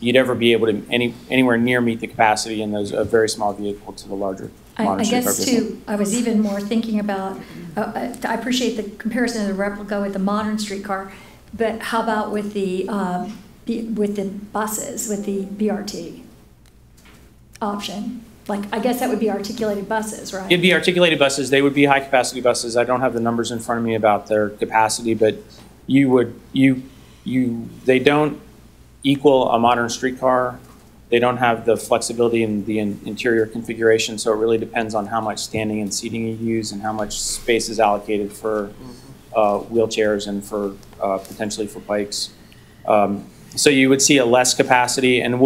you'd ever be able to anywhere near meet the capacity in those a very small vehicle to the larger modern streetcar guess vehicle. too, I was even more thinking about, I appreciate the comparison of the replica with the modern streetcar, but how about with the buses, with the BRT option? Like, I guess that would be articulated buses, right? It'd be articulated buses. They would be high capacity buses. I don't have the numbers in front of me about their capacity, but they don't equal a modern streetcar. They don't have the flexibility in the interior configuration, so it really depends on how much standing and seating you use and how much space is allocated for wheelchairs and for potentially for bikes. So you would see a less capacity, and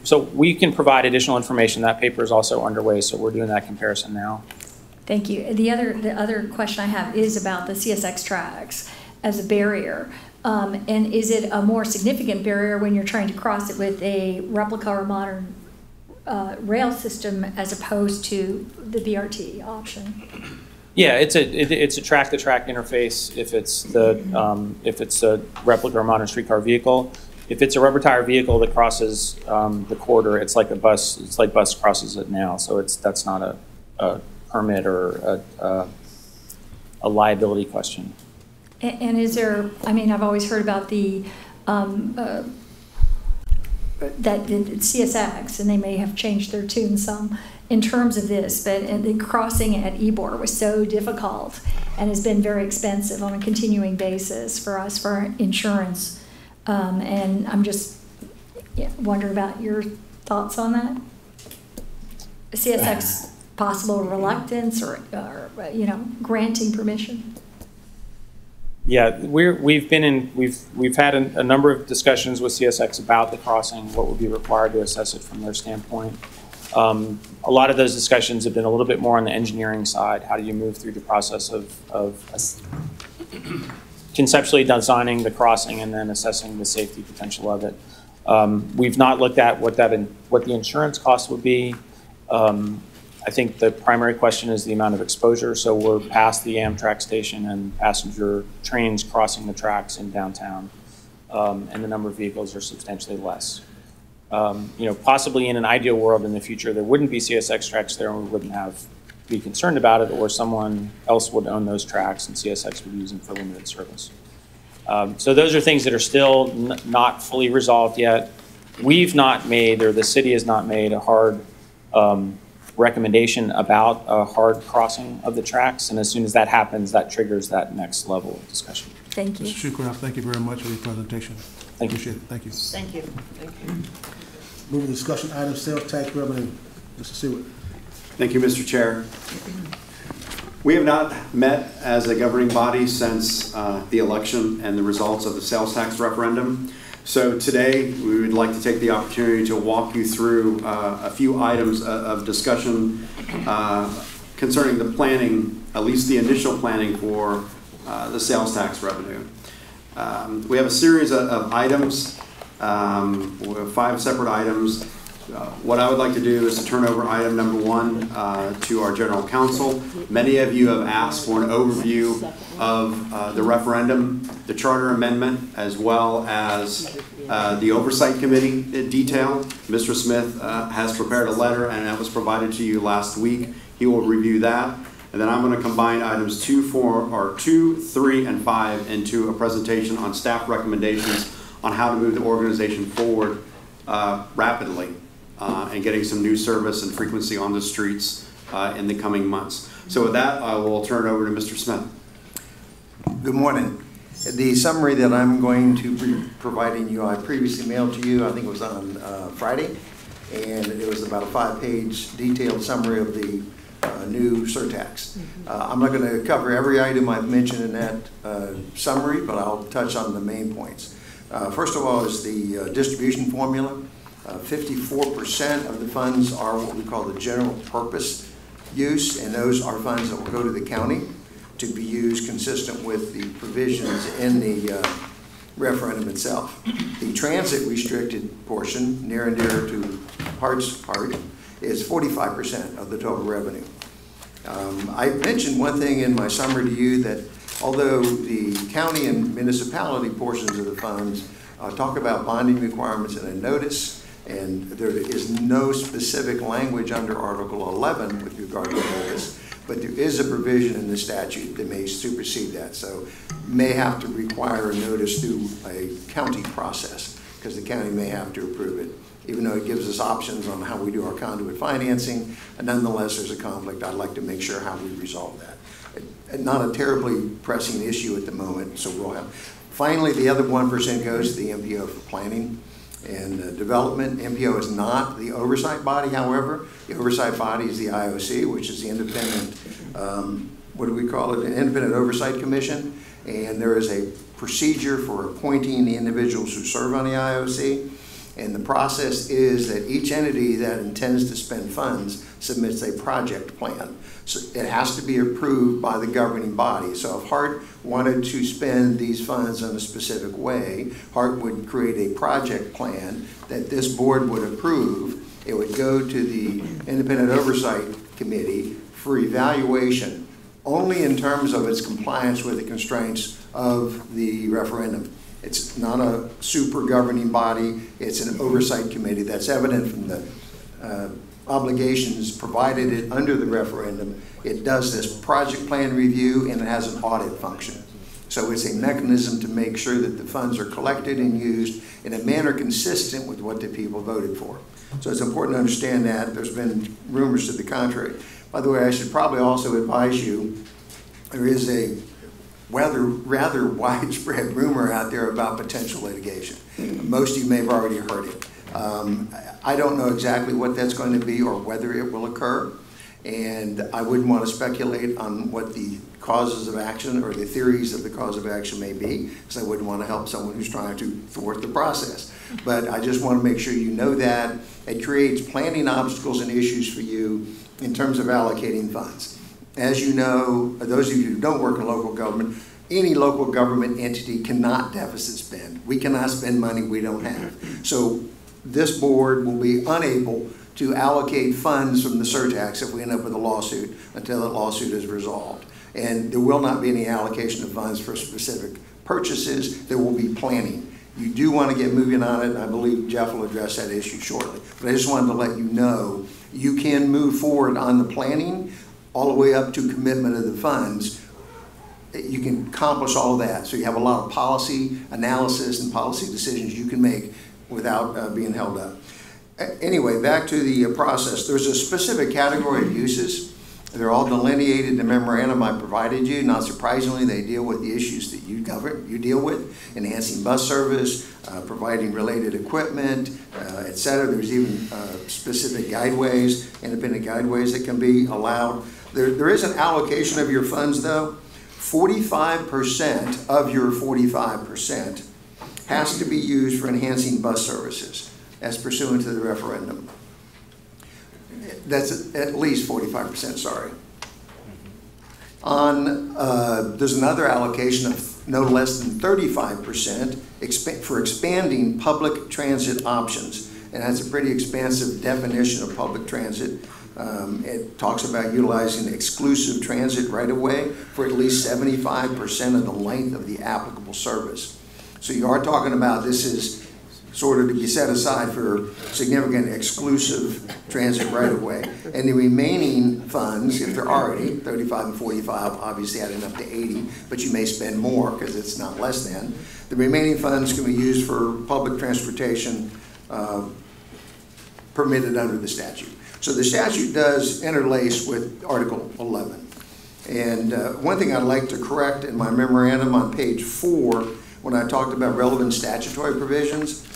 so we can provide additional information. That paper is also underway, so we're doing that comparison now. Thank you. The other question I have is about the CSX tracks as a barrier. And is it a more significant barrier when you're trying to cross it with a replica or modern rail system as opposed to the BRT option? Yeah, it's a track-to-track interface if it's a replica or modern streetcar vehicle. If it's a rubber tire vehicle that crosses the corridor, it's like a bus. It's like bus crosses it now. So that's not a permit or a liability question. And is there? I mean, I've always heard about the CSX, and they may have changed their tune some in terms of this, but the crossing at Ybor was so difficult and has been very expensive on a continuing basis for us for our insurance. And I'm just wondering about your thoughts on that. CSX possible reluctance or granting permission. Yeah, we've had a number of discussions with CSX about the crossing, what would be required to assess it from their standpoint. A lot of those discussions have been a little bit more on the engineering side. How do you move through the process of conceptually designing the crossing and then assessing the safety potential of it? We've not looked at what the insurance cost would be. I think the primary question is the amount of exposure. So we're past the Amtrak station and passenger trains crossing the tracks in downtown, and the number of vehicles are substantially less. Possibly in an ideal world in the future, there wouldn't be CSX tracks there and we wouldn't be concerned about it, or someone else would own those tracks and CSX would use them for limited service. So those are things that are still not fully resolved yet. We've not made, or the city has not made, a hard recommendation about a hard crossing of the tracks, and as soon as that happens, that triggers that next level of discussion. Thank you. Mr. Shukraf, thank you very much for your presentation. Thank you. Appreciate it. Thank you. Thank you. Thank you. Moving to discussion item, sales tax revenue. Mr. Seward. Thank you, Mr. Chair. We have not met as a governing body since the election and the results of the sales tax referendum. So today we would like to take the opportunity to walk you through a few items of discussion concerning the planning, at least the initial planning for the sales tax revenue. We have a series of items. We have 5 separate items. What I would like to do is to turn over item number 1 to our general counsel. Many of you have asked for an overview of the referendum, the charter amendment, as well as the oversight committee detail. Mr. Smith has prepared a letter and that was provided to you last week. He will review that. And then I'm going to combine items 2, 3, and 5 into a presentation on staff recommendations on how to move the organization forward rapidly and getting some new service and frequency on the streets in the coming months. So with that, I will turn it over to Mr. Smith. Good morning. The summary that I'm going to be providing you, I previously mailed to you, I think it was on Friday, and it was about a 5-page detailed summary of the new surtax. I'm not going to cover every item I've mentioned in that summary, but I'll touch on the main points. First of all is the distribution formula. 54% of the funds are what we call the general purpose use, and those are funds that will go to the county to be used consistent with the provisions in the referendum itself. The transit restricted portion, near and dear to HART's heart, is 45% of the total revenue. I mentioned one thing in my summary to you, that although the county and municipality portions of the funds talk about bonding requirements in a notice, and there is no specific language under Article 11 with regard to notice, but there is a provision in the statute that may supersede that. So may have to require a notice through a county process, because the county may have to approve it. Even though it gives us options on how we do our conduit financing, and nonetheless there's a conflict. I'd like to make sure how we resolve that. Not a terribly pressing issue at the moment, so we'll have. Finally, the other 1% goes to the MPO for planning and development. MPO is not the oversight body, however. The oversight body is the IOC, which is the independent, what do we call it, an independent oversight commission. And there is a procedure for appointing the individuals who serve on the IOC. And the process is that each entity that intends to spend funds submits a project plan. So it has to be approved by the governing body. So if HART wanted to spend these funds in a specific way, HART would create a project plan that this board would approve. It would go to the Independent Oversight Committee for evaluation, only in terms of its compliance with the constraints of the referendum. It's not a super governing body, it's an oversight committee. That's evident from the obligations provided it under the referendum. It does this project plan review, and it has an audit function. So it's a mechanism to make sure that the funds are collected and used in a manner consistent with what the people voted for. So it's important to understand that. There's been rumors to the contrary. By the way, I should probably also advise you, there is a rather widespread rumor out there about potential litigation. Most of you may have already heard it. I don't know exactly what that's going to be or whether it will occur, and I wouldn't want to speculate on what the causes of action or the theories of the cause of action may be, because I wouldn't want to help someone who's trying to thwart the process. But I just want to make sure you know that. It creates planning obstacles and issues for you in terms of allocating funds. As you know, those of you who don't work in local government, any local government entity cannot deficit spend. We cannot spend money we don't have. So this board will be unable to allocate funds from the surtax if we end up with a lawsuit until that lawsuit is resolved. And there will not be any allocation of funds for specific purchases. There will be planning. You do want to get moving on it, and I believe Jeff will address that issue shortly. But I just wanted to let you know you can move forward on the planning all the way up to commitment of the funds. You can accomplish all of that. So you have a lot of policy analysis and policy decisions you can make without being held up. Anyway, back to the process. There's a specific category of uses. They're all delineated in the memorandum I provided you. Not surprisingly, they deal with the issues that you deal with, enhancing bus service, providing related equipment, et cetera. There's even specific guideways, independent guideways that can be allowed. There is an allocation of your funds, though. 45% of your 45% has to be used for enhancing bus services, as pursuant to the referendum. That's at least 45%, sorry. There's another allocation of no less than 35% for expanding public transit options. And that's a pretty expansive definition of public transit. It talks about utilizing exclusive transit right-of-way for at least 75% of the length of the applicable service. So you are talking about this is sort of to be set aside for significant exclusive transit right-of-way. And the remaining funds, if there are any, 35 and 45, obviously adding up to 80, but you may spend more because it's not less than. The remaining funds can be used for public transportation permitted under the statute. So the statute does interlace with Article 11. And one thing I'd like to correct in my memorandum on page 4, when I talked about relevant statutory provisions,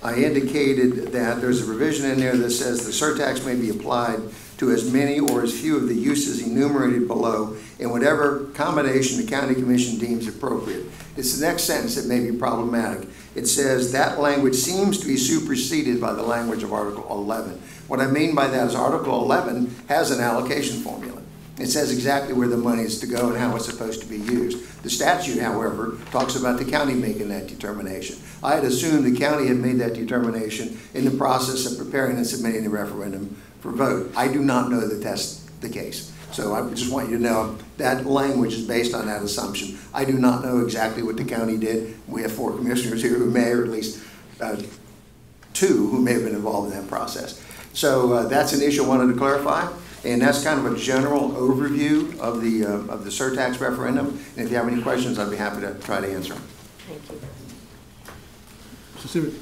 I indicated that there's a provision in there that says the surtax may be applied to as many or as few of the uses enumerated below in whatever combination the county commission deems appropriate. It's the next sentence that may be problematic. It says that language seems to be superseded by the language of Article 11. What I mean by that is Article 11 has an allocation formula. It says exactly where the money is to go and how it's supposed to be used. The statute, however, talks about the county making that determination. I had assumed the county had made that determination in the process of preparing and submitting the referendum for vote. I do not know that that's the case. So I just want you to know that language is based on that assumption. I do not know exactly what the county did. We have 4 commissioners here who may, or at least 2 who may have been involved in that process. So that's an issue I wanted to clarify. And that's kind of a general overview of the surtax referendum. And if you have any questions, I'd be happy to try to answer them. Thank you. Mr. Stewart.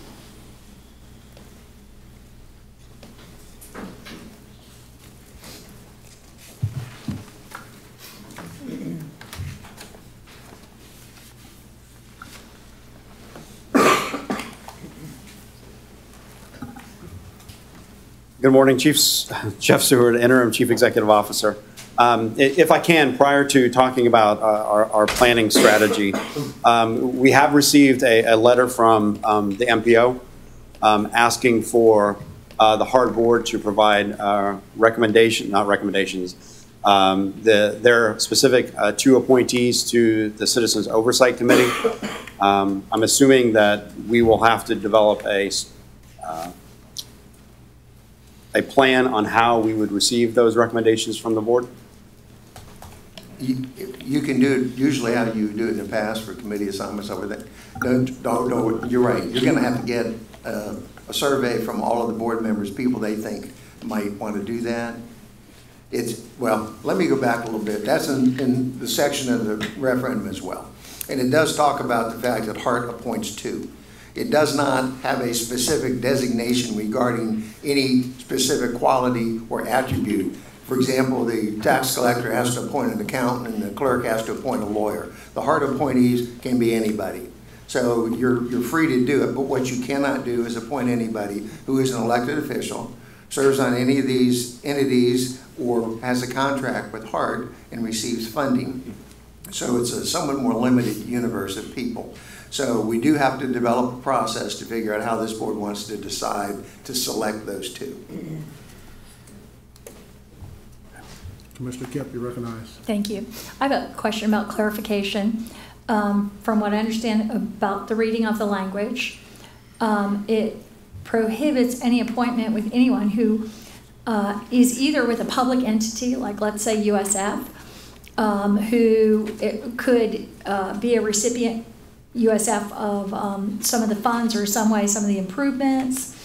Good morning, Jeff Seward, Interim Chief Executive Officer. If I can, prior to talking about our planning strategy, we have received a letter from the MPO asking for the HART board to provide their specific 2 appointees to the Citizens Oversight Committee. I'm assuming that we will have to develop a plan on how we would receive those recommendations from the board? You can do it usually how you do it in the past for committee assignments over there. No, you're right. You're going to have to get a survey from all of the board members, people they think might want to do that. Well, let me go back a little bit. That's in the section of the referendum as well. And it does talk about the fact that HART appoints 2. It does not have a specific designation regarding any specific quality or attribute. For example, the tax collector has to appoint an accountant and the clerk has to appoint a lawyer. The HART appointees can be anybody. So you're free to do it, but what you cannot do is appoint anybody who is an elected official, serves on any of these entities, or has a contract with HART and receives funding. So it's a somewhat more limited universe of people. So we do have to develop a process to figure out how this board wants to decide to select those 2. Commissioner Kemp, you recognized. Thank you. I have a question about clarification. From what I understand about the reading of the language, it prohibits any appointment with anyone who is either with a public entity, like let's say USF, who could be a recipient USF of some of the funds or some of the improvements,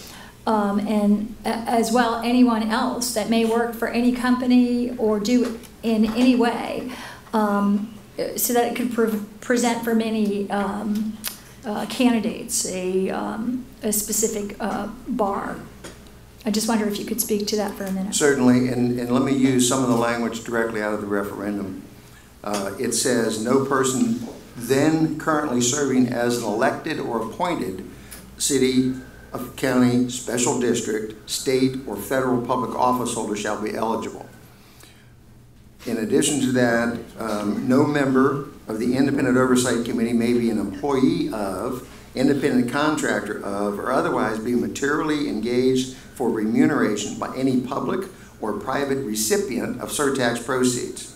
and as well anyone else that may work for any company or do in any way, so that it could present for many candidates a specific bar. I just wonder if you could speak to that for a minute. Certainly, and let me use some of the language directly out of the referendum. It says, no person then currently serving as an elected or appointed city, county, special district, state, or federal public office holder shall be eligible. In addition to that, no member of the Independent Oversight Committee may be an employee of, independent contractor of, or otherwise be materially engaged for remuneration by any public or private recipient of surtax proceeds.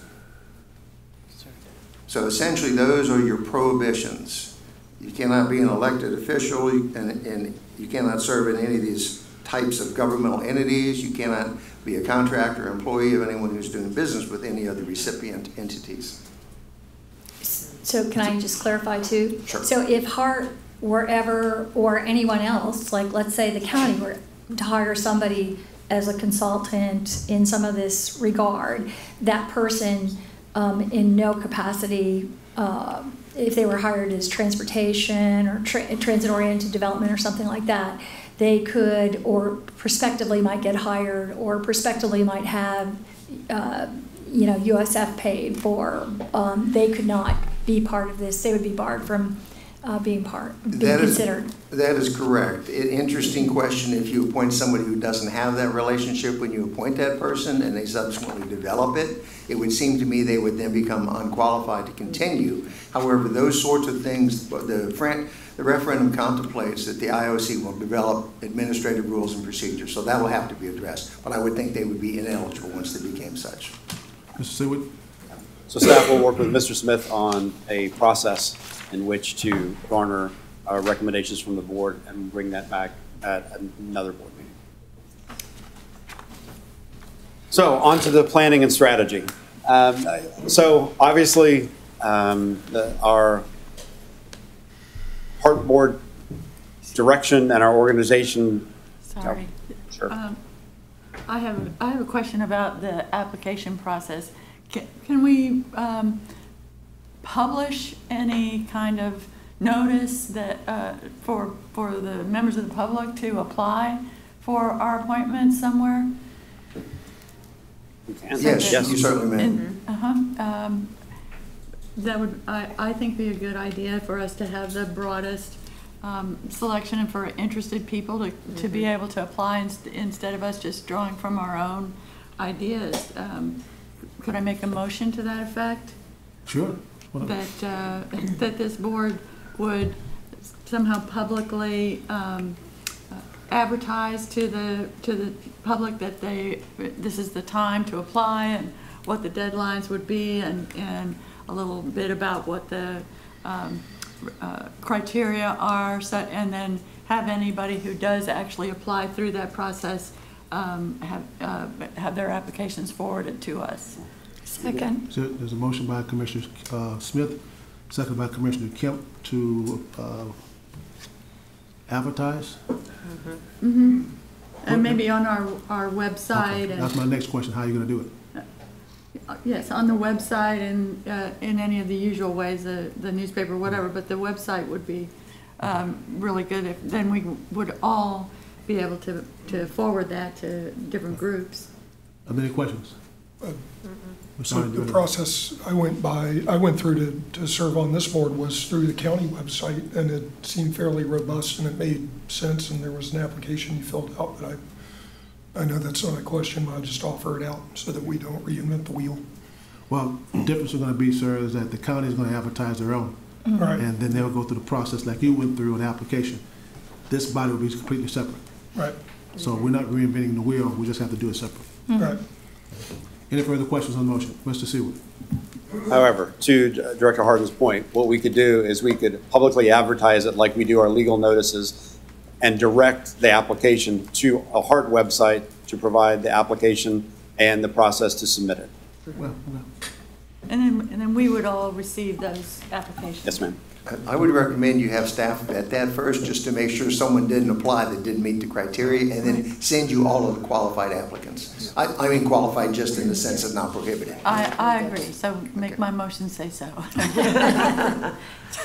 So essentially, those are your prohibitions. You cannot be an elected official, and you cannot serve in any of these types of governmental entities. You cannot be a contractor or employee of anyone who's doing business with any other recipient entities. So can I just clarify too? Sure. So if HART wherever, or anyone else, like let's say the county were to hire somebody as a consultant in some of this regard, that person in no capacity, if they were hired as transportation or transit-oriented development or something like that, they could, or prospectively might get hired, or prospectively might have, USF paid for. They could not be part of this. They would be barred from being considered. That is correct. Interesting question. If you appoint somebody who doesn't have that relationship when you appoint that person and they subsequently develop it, it would seem to me they would then become unqualified to continue. However, those sorts of things, the referendum contemplates that the IOC will develop administrative rules and procedures, so that will have to be addressed. But I would think they would be ineligible once they became such. Mr. Seawood? So staff will work with Mr. Smith on a process in which to garner recommendations from the board and bring that back at another board meeting. So on to the planning and strategy. So obviously our HART board direction and our organization. Sorry. Sure. I have a question about the application process. Can we publish any kind of notice that for the members of the public to apply for our appointment somewhere? Yes, you certainly may. That would, I think, be a good idea for us to have the broadest selection and for interested people to be able to apply instead of us just drawing from our own ideas. Could I make a motion to that effect? Sure. That this board would somehow publicly advertise to the public that this is the time to apply and what the deadlines would be, and a little bit about what the criteria are, and then have anybody who does actually apply through that process have their applications forwarded to us. Second. So there's a motion by Commissioner Smith, second by Commissioner Kemp to advertise. And maybe on our website. Okay. That's my next question. How are you going to do it? Yes, on the website and in any of the usual ways, the newspaper, whatever. But the website would be really good. If then we would all be able to forward that to different groups. Are there any questions? So the process I went through to serve on this board was through the county website, and it seemed fairly robust and it made sense, and there was an application you filled out, but I know that's not a question, but I'll just offer it out so that we don't reinvent the wheel. Well, the difference is going to be, sir, is that the county is going to advertise their own. Right. And then they'll go through the process like you went through an application. This body will be completely separate. Right. So we're not reinventing the wheel, we just have to do it separate. Right. Any further questions on the motion? Mr. Seawood. However, to Director Harden's point, what we could do is we could publicly advertise it like we do our legal notices and direct the application to a HART website to provide the application and the process to submit it. Well. And then we would all receive those applications. Yes, ma'am. I would recommend you have staff vet that first, just to make sure someone didn't apply that didn't meet the criteria, and then send you all of the qualified applicants. I mean qualified just in the sense of not prohibited. I agree, so make my motion say so.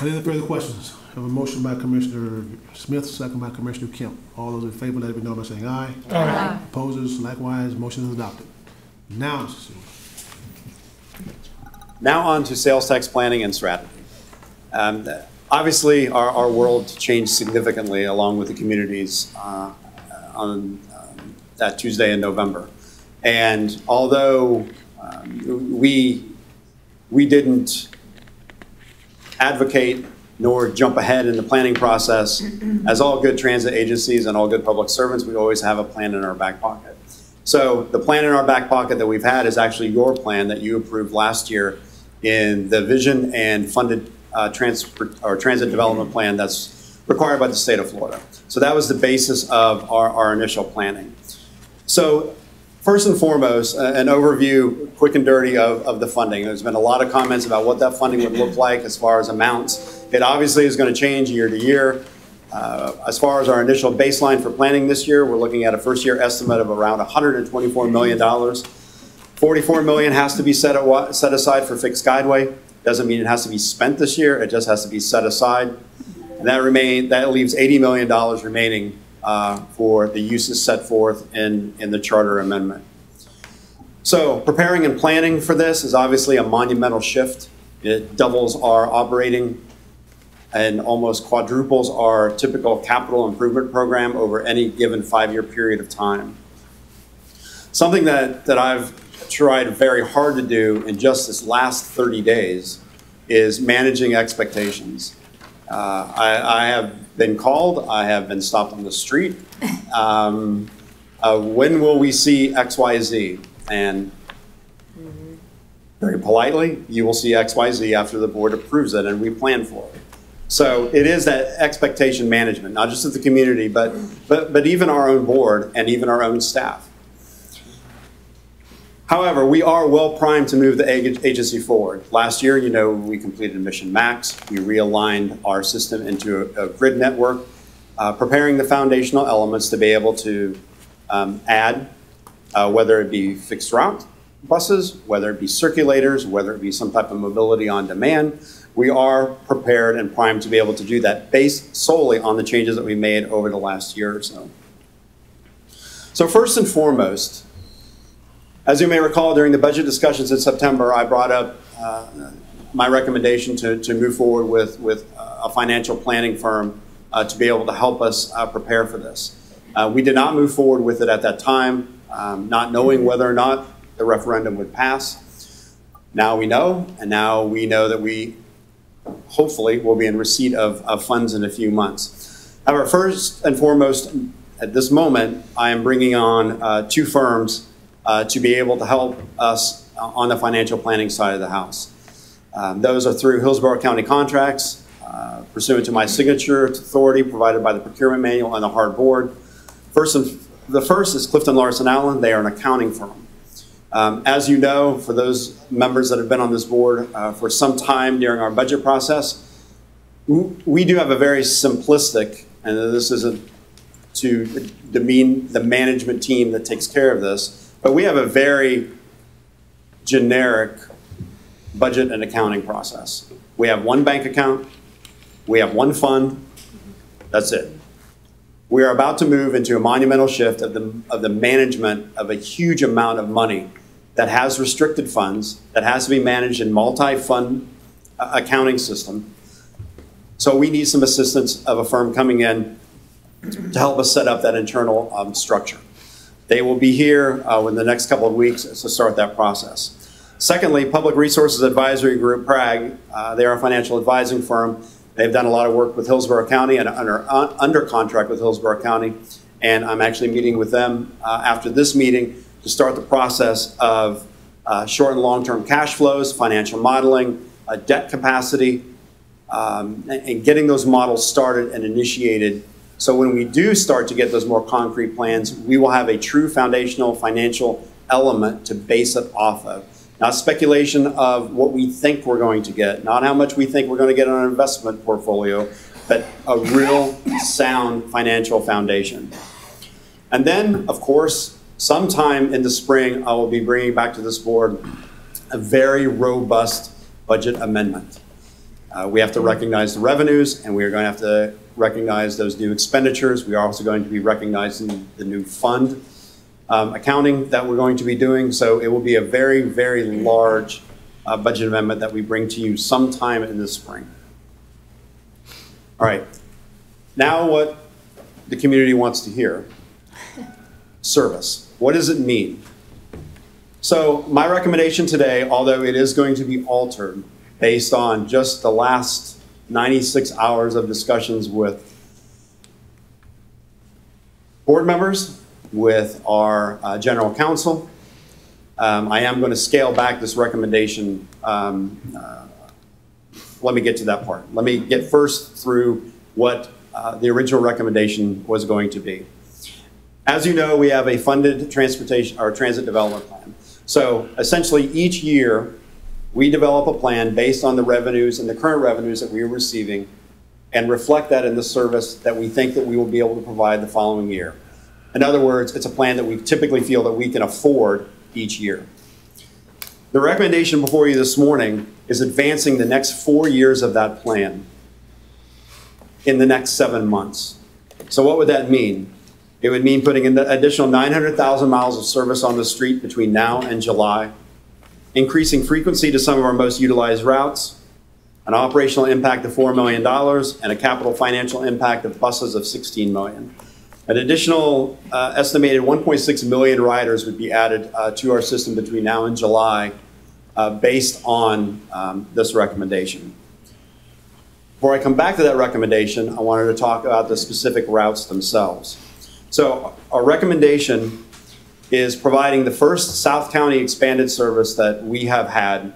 Any further questions? I have a motion by Commissioner Smith, second by Commissioner Kemp. All those in favor, let it be known by saying aye. Aye. Opposers, likewise, motion is adopted. Now, Mr. Seawood. Now on to sales tax planning and strategy. Obviously, our world changed significantly along with the communities on that Tuesday in November. And although we didn't advocate nor jump ahead in the planning process, as all good transit agencies and all good public servants, we always have a plan in our back pocket. So the plan in our back pocket that we've had is actually your plan that you approved last year in the vision and funded transit development plan that's required by the state of Florida. So that was the basis of our initial planning. So first and foremost, an overview, quick and dirty, of the funding. There's been a lot of comments about what that funding would look like as far as amounts It obviously is going to change year to year. As far as our initial baseline for planning this year, we're looking at a first-year estimate of around $124 million. $44 million has to be set aside for fixed guideway. Doesn't mean it has to be spent this year. It just has to be set aside. And that leaves $80 million remaining for the uses set forth in the charter amendment. So preparing and planning for this is obviously a monumental shift. It doubles our operating and almost quadruples our typical capital improvement program over any given 5-year period of time. Something that I've tried very hard to do in just this last 30 days is managing expectations. I have been called, I have been stopped on the street. When will we see XYZ? And very politely, you will see XYZ after the board approves it and we plan for it. So it is that expectation management, not just of the community, but even our own board and even our own staff. However, we are well primed to move the agency forward. Last year, you know, we completed Mission Max. We realigned our system into a grid network, preparing the foundational elements to be able to add, whether it be fixed route buses, whether it be circulators, whether it be some type of mobility on demand. We are prepared and primed to be able to do that based solely on the changes that we made over the last year or so. So first and foremost, as you may recall, during the budget discussions in September, I brought up my recommendation to move forward with a financial planning firm to be able to help us prepare for this. We did not move forward with it at that time, not knowing whether or not the referendum would pass. Now we know, and now we know that we hopefully will be in receipt of funds in a few months. However, first and foremost, at this moment, I am bringing on 2 firms to be able to help us on the financial planning side of the house. Those are through Hillsborough County contracts, pursuant to my signature authority provided by the procurement manual and the HART board. The first is Clifton Larson Allen. They are an accounting firm. As you know, for those members that have been on this board for some time during our budget process, we do have a very simplistic, and this isn't to demean the management team that takes care of this, but we have a very generic budget and accounting process. We have one bank account, we have one fund, that's it. We are about to move into a monumental shift of the management of a huge amount of money that has restricted funds, that has to be managed in multi-fund accounting system. So we need some assistance of a firm coming in to help us set up that internal structure. They will be here in the next couple of weeks to start that process. Secondly, Public Resources Advisory Group, PRAG, they are a financial advising firm. They've done a lot of work with Hillsborough County and under contract with Hillsborough County. And I'm actually meeting with them after this meeting to start the process of short and long-term cash flows, financial modeling, debt capacity, and getting those models started and initiated. So when we do start to get those more concrete plans, we will have a true foundational financial element to base it off of. Not speculation of what we think we're going to get, not how much we think we're going to get on an investment portfolio, but a real sound financial foundation. And then, of course, sometime in the spring, I will be bringing back to this board a very robust budget amendment. We have to recognize the revenues, and we are going to have to recognize those new expenditures. We are also going to be recognizing the new fund accounting that we're going to be doing. So it will be a very, very large budget amendment that we bring to you sometime in the spring. All right. Now what the community wants to hear. Service. What does it mean? So my recommendation today, although it is going to be altered based on just the last 96 hours of discussions with board members, with our general counsel, I am going to scale back this recommendation. Let me get to that part. Let me get first through what the original recommendation was going to be. As you know, we have a funded transportation or transit development plan. So essentially each year we develop a plan based on the revenues and the current revenues that we are receiving and reflect that in the service that we think that we will be able to provide the following year. In other words, it's a plan that we typically feel that we can afford each year. The recommendation before you this morning is advancing the next 4 years of that plan in the next 7 months. So what would that mean? It would mean putting an additional 900,000 miles of service on the street between now and July, increasing frequency to some of our most utilized routes, an operational impact of $4 million, and a capital financial impact of buses of $16 million. An additional estimated 1.6 million riders would be added to our system between now and July based on this recommendation. Before I come back to that recommendation, I wanted to talk about the specific routes themselves. So our recommendation is providing the first South County expanded service that we have had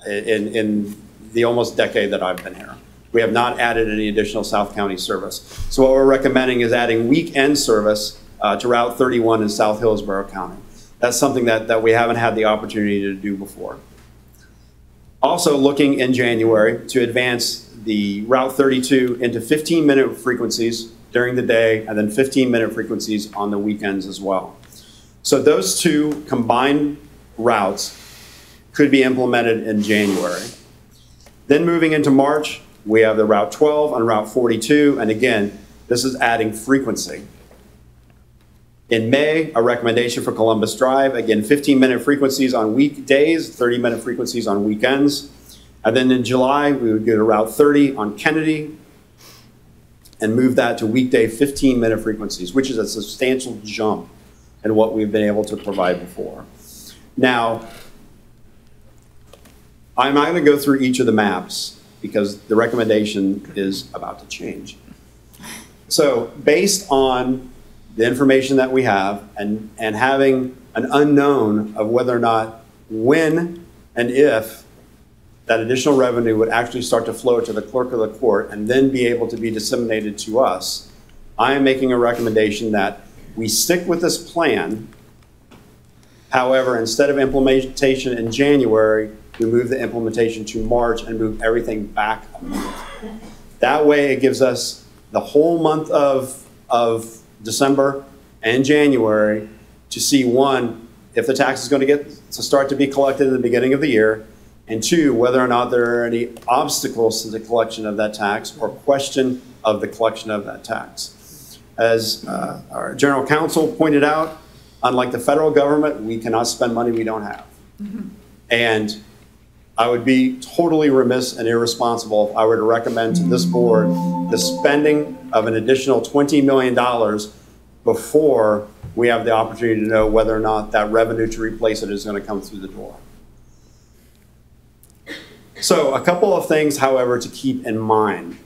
in the almost decade that I've been here. We have not added any additional South County service. So what we're recommending is adding weekend service to Route 31 in South Hillsborough County. That's something that we haven't had the opportunity to do before. Also looking in January to advance the Route 32 into 15-minute frequencies during the day and then 15-minute frequencies on the weekends as well. So those two combined routes could be implemented in January. Then moving into March, we have the Route 12 and Route 42, and again, this is adding frequency. In May, a recommendation for Columbus Drive, again, 15-minute frequencies on weekdays, 30-minute frequencies on weekends. And then in July, we would go to Route 30 on Kennedy and move that to weekday 15-minute frequencies, which is a substantial jump in what we've been able to provide before. Now, I'm not going to go through each of the maps because the recommendation is about to change. So based on the information that we have and having an unknown of whether or not when and if that additional revenue would actually start to flow to the clerk of the court and then be able to be disseminated to us, I am making a recommendation that we stick with this plan. However, instead of implementation in January, we move the implementation to March and move everything back a month. That way it gives us the whole month of December and January to see, one, if the tax is going to get to start to be collected in the beginning of the year, and two, whether or not there are any obstacles to the collection of that tax or question of the collection of that tax. As our general counsel pointed out, unlike the federal government, we cannot spend money we don't have. Mm-hmm. And I would be totally remiss and irresponsible if I were to recommend to this board the spending of an additional $20 million before we have the opportunity to know whether or not that revenue to replace it is going to come through the door. So a couple of things, however, to keep in mind.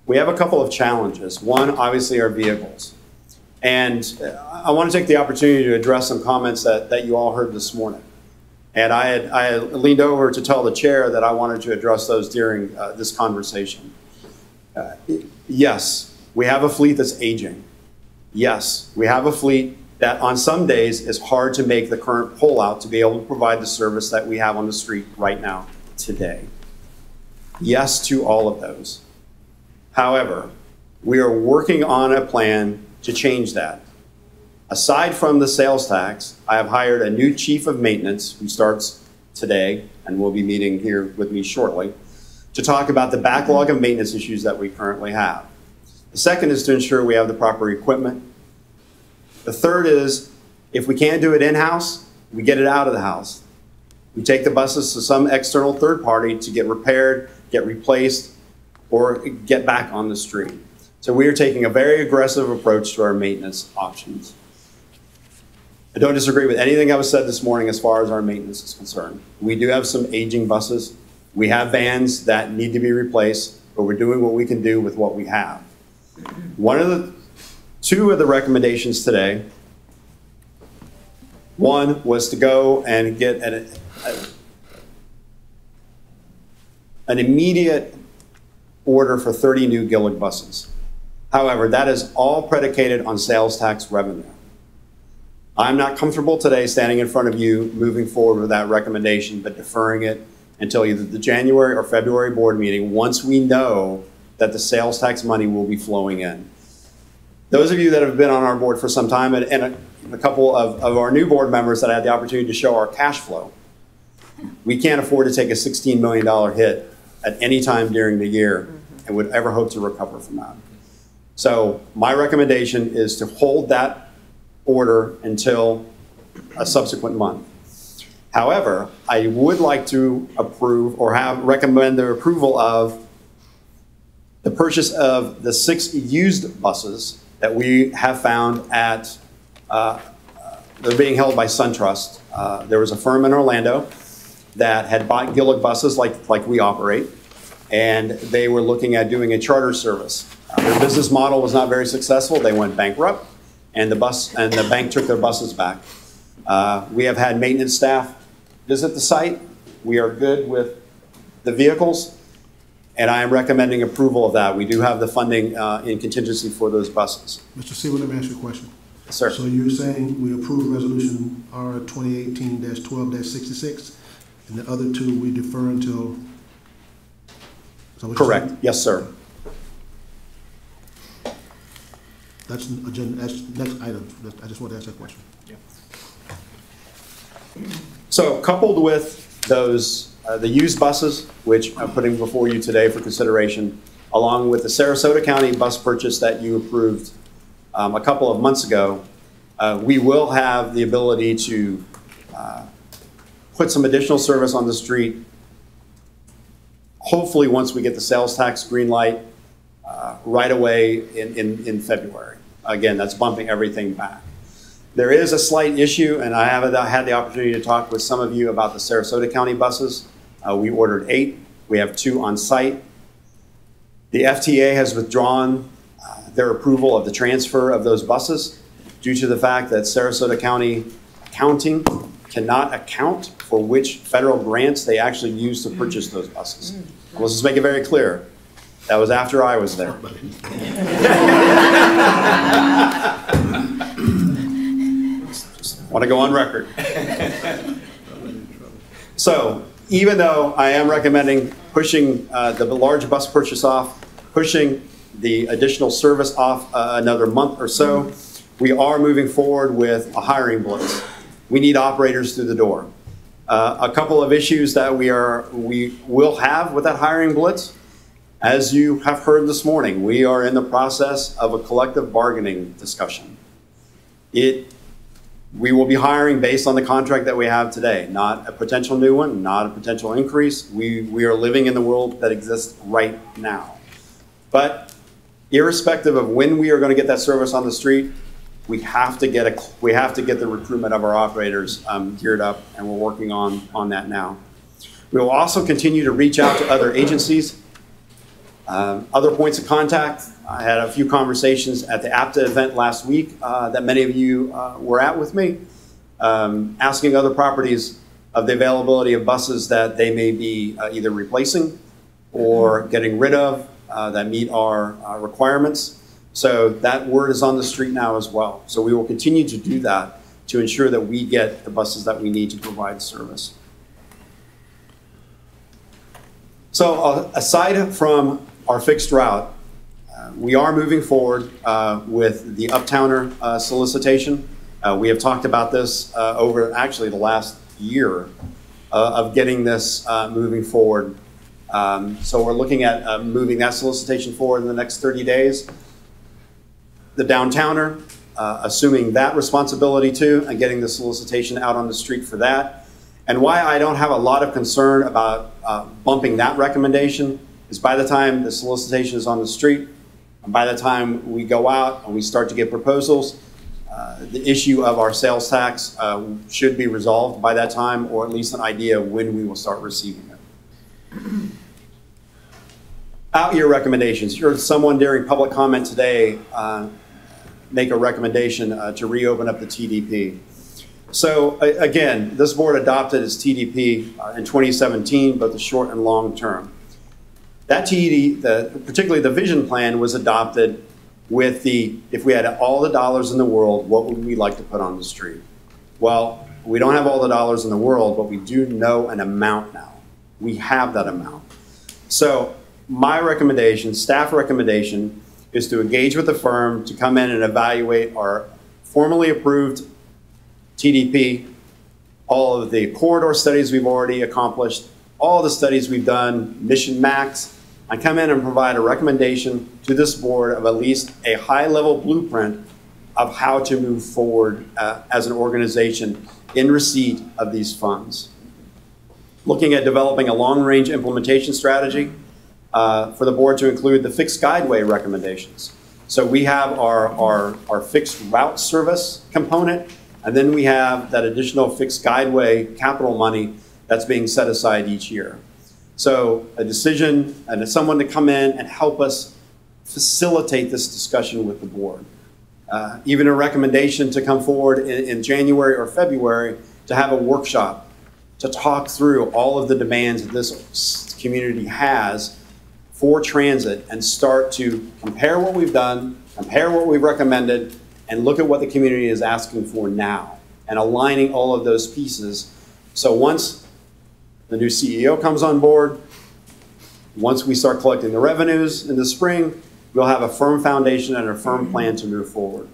We have a couple of challenges. One, obviously, are vehicles. And I want to take the opportunity to address some comments that you all heard this morning. And I had leaned over to tell the chair that I wanted to address those during this conversation. Yes, we have a fleet that's aging. Yes, we have a fleet that on some days is hard to make the current pull-out to be able to provide the service that we have on the street right now, today. Yes to all of those. However, we are working on a plan to change that. Aside from the sales tax, I have hired a new chief of maintenance who starts today and will be meeting here with me shortly to talk about the backlog of maintenance issues that we currently have. The second is to ensure we have the proper equipment. The third is, if we can't do it in-house, we get it out of the house. We take the buses to some external third party to get repaired, get replaced, or get back on the street. So we are taking a very aggressive approach to our maintenance options. I don't disagree with anything that was said this morning as far as our maintenance is concerned. We do have some aging buses. We have vans that need to be replaced, but we're doing what we can do with what we have. Two of the recommendations today, one was to go and get an immediate order for 30 new Gillig buses. However, that is all predicated on sales tax revenue. I'm not comfortable today standing in front of you moving forward with that recommendation, but deferring it until either the January or February board meeting once we know that the sales tax money will be flowing in. Those of you that have been on our board for some time, and a couple of our new board members that I had the opportunity to show our cash flow, we can't afford to take a $16 million hit at any time during the year and would ever hope to recover from that. So my recommendation is to hold that order until a subsequent month. However, I would like to approve or recommend the approval of the purchase of the 6 used buses that we have found at, they're being held by SunTrust. There was a firm in Orlando that had bought Gillig buses like we operate, and they were looking at doing a charter service. Their business model was not very successful. They went bankrupt, and the bank took their buses back. We have had maintenance staff visit the site. We are good with the vehicles, and I am recommending approval of that. We do have the funding in contingency for those buses. Mr. Seawood, let me ask you a question. Yes, sir. So you're saying we approve resolution R 2018-12-66, and the other 2 we defer until? Correct. Yes, sir. That's agenda. That's next item. I just want to ask that question. So coupled with those, the used buses, which I'm putting before you today for consideration, along with the Sarasota County bus purchase that you approved a couple of months ago, we will have the ability to put some additional service on the street, hopefully once we get the sales tax green light right away in February. Again, that's bumping everything back. There is a slight issue, and I have had the opportunity to talk with some of you about the Sarasota County buses. We ordered 8. We have 2 on site. The FTA has withdrawn their approval of the transfer of those buses due to the fact that Sarasota County accounting cannot account for which federal grants they actually use to purchase those buses. Let's just make it very clear. That was after I was there. Want to go on record. So even though I am recommending pushing the large bus purchase off, pushing the additional service off another month or so, we are moving forward with a hiring blitz. We need operators through the door. A couple of issues that we will have with that hiring blitz. As you have heard this morning, we are in the process of a collective bargaining discussion. We will be hiring based on the contract that we have today, not a potential new one, not a potential increase. We are living in the world that exists right now. But irrespective of when we are going to get that service on the street, we have to get the recruitment of our operators geared up, and we're working on that now. We will also continue to reach out to other agencies, other points of contact. I had a few conversations at the APTA event last week that many of you were at with me, asking other properties of the availability of buses that they may be either replacing or getting rid of that meet our requirements. So that word is on the street now as well. So we will continue to do that to ensure that we get the buses that we need to provide service. So aside from our fixed route, we are moving forward with the Uptowner solicitation. We have talked about this over actually the last year of getting this moving forward. So we're looking at moving that solicitation forward in the next 30 days. The Downtowner, assuming that responsibility too, and getting the solicitation out on the street for that. And why I don't have a lot of concern about bumping that recommendation is by the time the solicitation is on the street, and by the time we go out and we start to get proposals, the issue of our sales tax should be resolved by that time, or at least an idea of when we will start receiving it. Out-year recommendations. You heard someone during public comment today make a recommendation to reopen up the TDP. So again, this board adopted its TDP in 2017, both the short and long term. That particularly the vision plan, was adopted with if we had all the dollars in the world, what would we like to put on the street? Well, we don't have all the dollars in the world, but we do know an amount now. We have that amount. So my recommendation, staff recommendation, is to engage with the firm to come in and evaluate our formally approved TDP, all of the corridor studies we've already accomplished, all the studies we've done, Mission Max. I come in and provide a recommendation to this board of at least a high-level blueprint of how to move forward as an organization in receipt of these funds. Looking at developing a long-range implementation strategy for the board to include the fixed guideway recommendations. So we have our fixed route service component, and then we have that additional fixed guideway capital money that's being set aside each year. So a decision and someone to come in and help us facilitate this discussion with the board. Even a recommendation to come forward in January or February to have a workshop to talk through all of the demands that this community has for transit and start to compare what we've done, compare what we've recommended, and look at what the community is asking for now and aligning all of those pieces. So once the new CEO comes on board, once we start collecting the revenues in the spring, we'll have a firm foundation and a firm plan to move forward.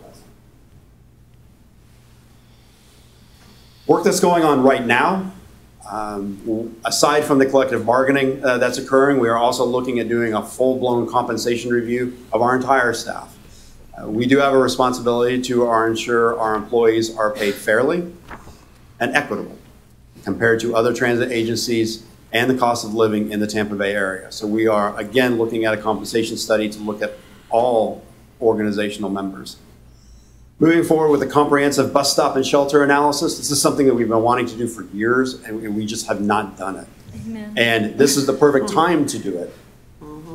Work that's going on right now, aside from the collective bargaining that's occurring, we are also looking at doing a full-blown compensation review of our entire staff. We do have a responsibility to ensure our employees are paid fairly and equitable compared to other transit agencies and the cost of living in the Tampa Bay area. So we are, again, looking at a compensation study to look at all organizational members. Moving forward with a comprehensive bus stop and shelter analysis, this is something that we've been wanting to do for years, and we just have not done it. Amen. And this is the perfect time to do it.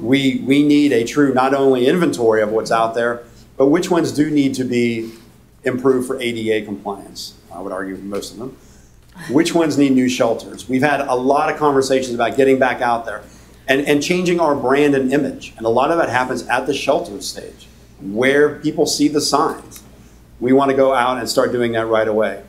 We need a true, not only inventory of what's out there, but which ones do need to be improved for ADA compliance. I would argue most of them. Which ones need new shelters? We've had a lot of conversations about getting back out there and changing our brand and image. And a lot of that happens at the shelter stage, where people see the signs. We want to go out and start doing that right away.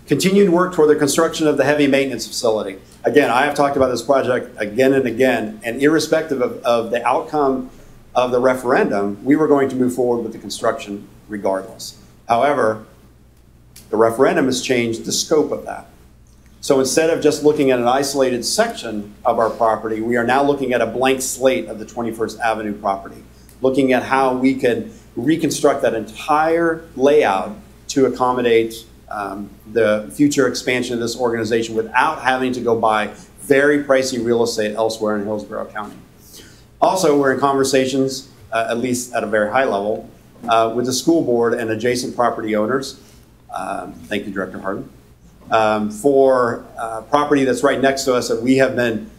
Continued work toward the construction of the heavy maintenance facility. Again, I have talked about this project again and again, and irrespective of the outcome of the referendum, we were going to move forward with the construction regardless. However, the referendum has changed the scope of that. So instead of just looking at an isolated section of our property, we are now looking at a blank slate of the 21st Avenue property, looking at how we could reconstruct that entire layout to accommodate the future expansion of this organization without having to go buy very pricey real estate elsewhere in Hillsborough County. Also, we're in conversations, at least at a very high level, with the school board and adjacent property owners. Thank you, Director Harden. For property that's right next to us that we have been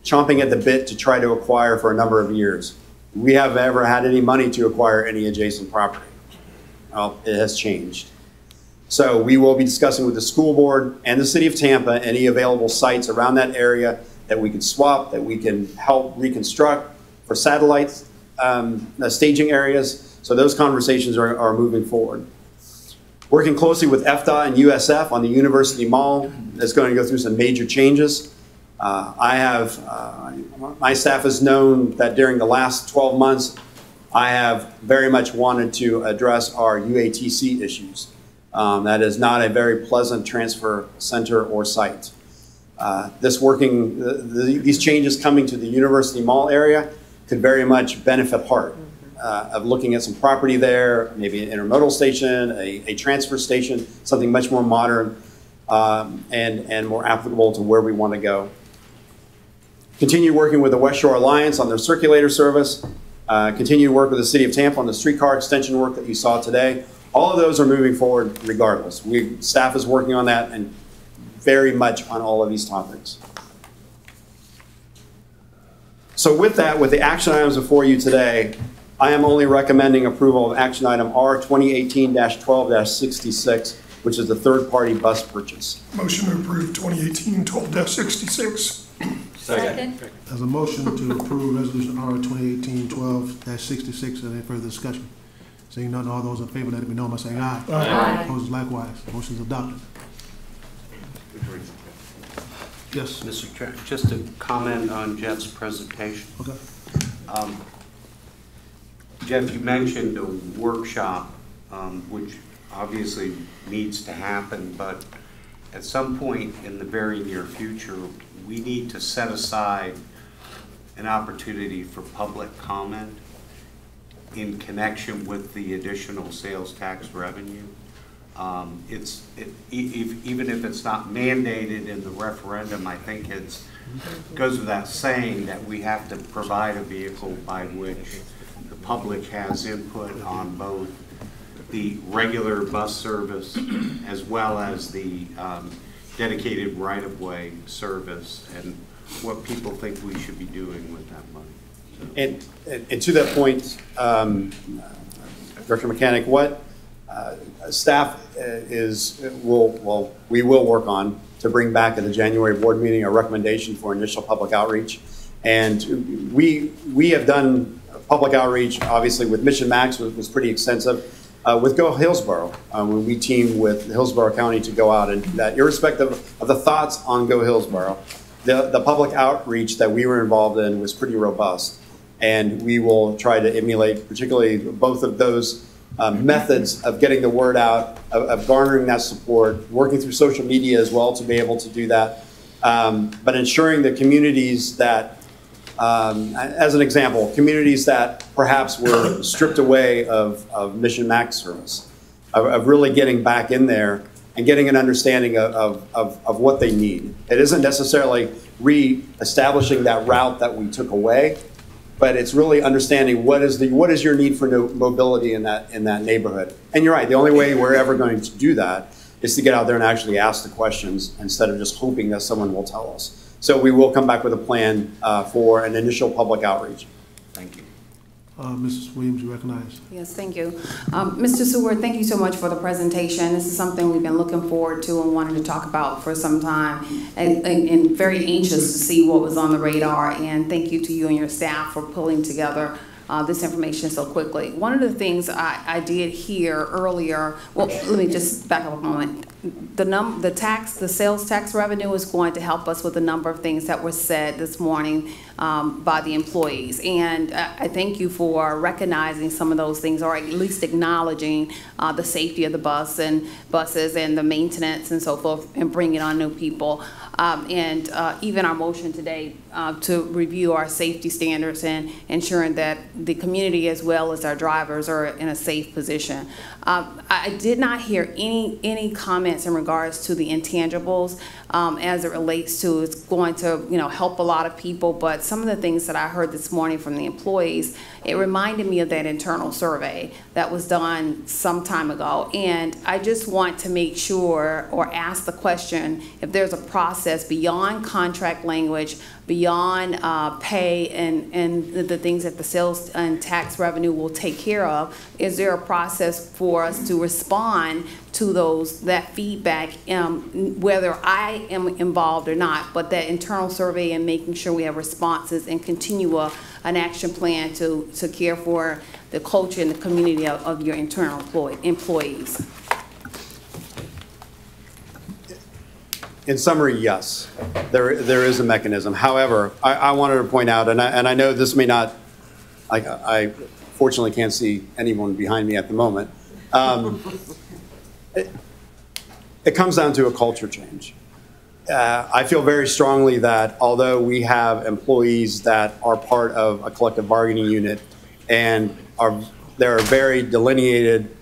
chomping at the bit to try to acquire for a number of years. We haven't ever had any money to acquire any adjacent property. Well, it has changed. So we will be discussing with the school board and the city of Tampa any available sites around that area that we can swap, that we can help reconstruct for satellite staging areas. So those conversations are moving forward. Working closely with FDOT and USF on the University Mall that's going to go through some major changes. My staff has known that during the last 12 months, I have very much wanted to address our UATC issues. That is not a very pleasant transfer center or site. These changes coming to the University Mall area could very much benefit HART. Of looking at some property there, maybe an intermodal station, a transfer station, something much more modern and more applicable to where we want to go. Continue working with the West Shore Alliance on their circulator service. Continue to work with the City of Tampa on the streetcar extension work that you saw today. All of those are moving forward regardless. Staff is working on that and very much on all of these topics. So with that, with the action items before you today, I am only recommending approval of action item R 2018-12-66, which is the third-party bus purchase. Motion to approve 2018-12-66. Second. There's a motion to approve resolution R 2018-12-66. Any further discussion? Seeing none, all those in favor, let it be known by saying aye. Aye. Opposed likewise. Motion is adopted. Yes. Mr. Chair, just to comment on Jeff's presentation. Okay. Jeff, you mentioned a workshop, which obviously needs to happen, but at some point in the very near future, we need to set aside an opportunity for public comment in connection with the additional sales tax revenue. Even if it's not mandated in the referendum, I think it goes without saying that we have to provide a vehicle by which the public has input on both the regular bus service as well as the dedicated right-of-way service and what people think we should be doing with that money. And to that point, Director Mechanic, what staff we will work on to bring back at the January board meeting a recommendation for initial public outreach. And we have done public outreach, obviously with Mission Max was pretty extensive. With Go Hillsborough, when we teamed with Hillsborough County to go out and do that, irrespective of the thoughts on Go Hillsborough, the public outreach that we were involved in was pretty robust. And we will try to emulate particularly both of those methods of getting the word out, of garnering that support, working through social media as well to be able to do that, but ensuring that communities that, as an example, communities that perhaps were stripped away of Mission Max service, of really getting back in there and getting an understanding of what they need. It isn't necessarily re-establishing that route that we took away, but it's really understanding what is your need for mobility in that neighborhood. And you're right, the only way we're ever going to do that is to get out there and actually ask the questions instead of just hoping that someone will tell us. So we will come back with a plan for an initial public outreach. Thank you. Mrs. Williams, you recognize. Yes, thank you. Mr. Seward, thank you so much for the presentation. This is something we've been looking forward to and wanted to talk about for some time, and very anxious to see what was on the radar. And thank you to you and your staff for pulling together this information so quickly. One of the things I did hear earlier, well, let me just back up a moment. The sales tax revenue is going to help us with a number of things that were said this morning by the employees. And I thank you for recognizing some of those things, or at least acknowledging the safety of the buses and the maintenance and so forth, and bringing on new people. And even our motion today to review our safety standards and ensuring that the community as well as our drivers are in a safe position. I did not hear any comments in regards to the intangibles as it relates to it's going to help a lot of people, but some of the things that I heard this morning from the employees, it reminded me of that internal survey that was done some time ago. And I just want to make sure or ask the question if there's a process beyond contract language, beyond pay and the things that the sales and tax revenue will take care of. Is there a process for us to respond to that feedback, whether I am involved or not, but that internal survey and making sure we have responses and continue an action plan to care for the culture and the community of your internal employees? In summary, yes, there is a mechanism. However, I wanted to point out, and I know this may not, I fortunately can't see anyone behind me at the moment. It comes down to a culture change. I feel very strongly that although we have employees that are part of a collective bargaining unit and there are very delineated,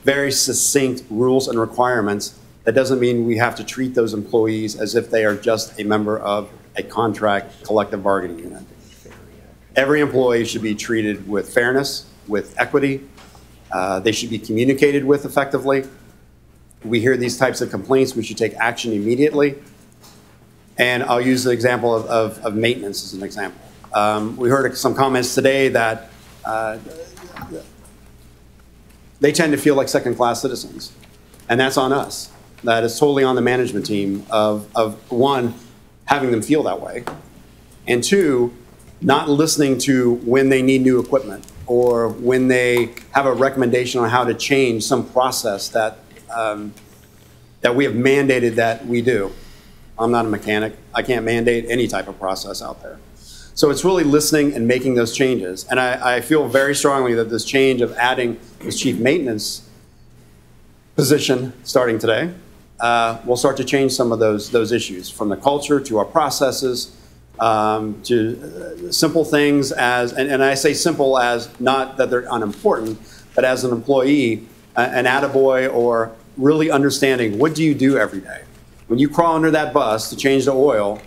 very succinct rules and requirements, that doesn't mean we have to treat those employees as if they are just a member of a contract collective bargaining unit. Every employee should be treated with fairness, with equity. They should be communicated with effectively. We hear these types of complaints, we should take action immediately. And I'll use the example of maintenance as an example. We heard some comments today that they tend to feel like second-class citizens, and that's on us. That is totally on the management team of one, having them feel that way, and two, not listening to when they need new equipment or when they have a recommendation on how to change some process that we have mandated that we do. I'm not a mechanic. I can't mandate any type of process out there. So it's really listening and making those changes. And I feel very strongly that this change of adding this chief maintenance position starting today will start to change some of those issues, from the culture to our processes, to simple things as, and I say simple as not that they're unimportant, but as an employee, an attaboy, or really understanding, what do you do every day? When you crawl under that bus to change the oil,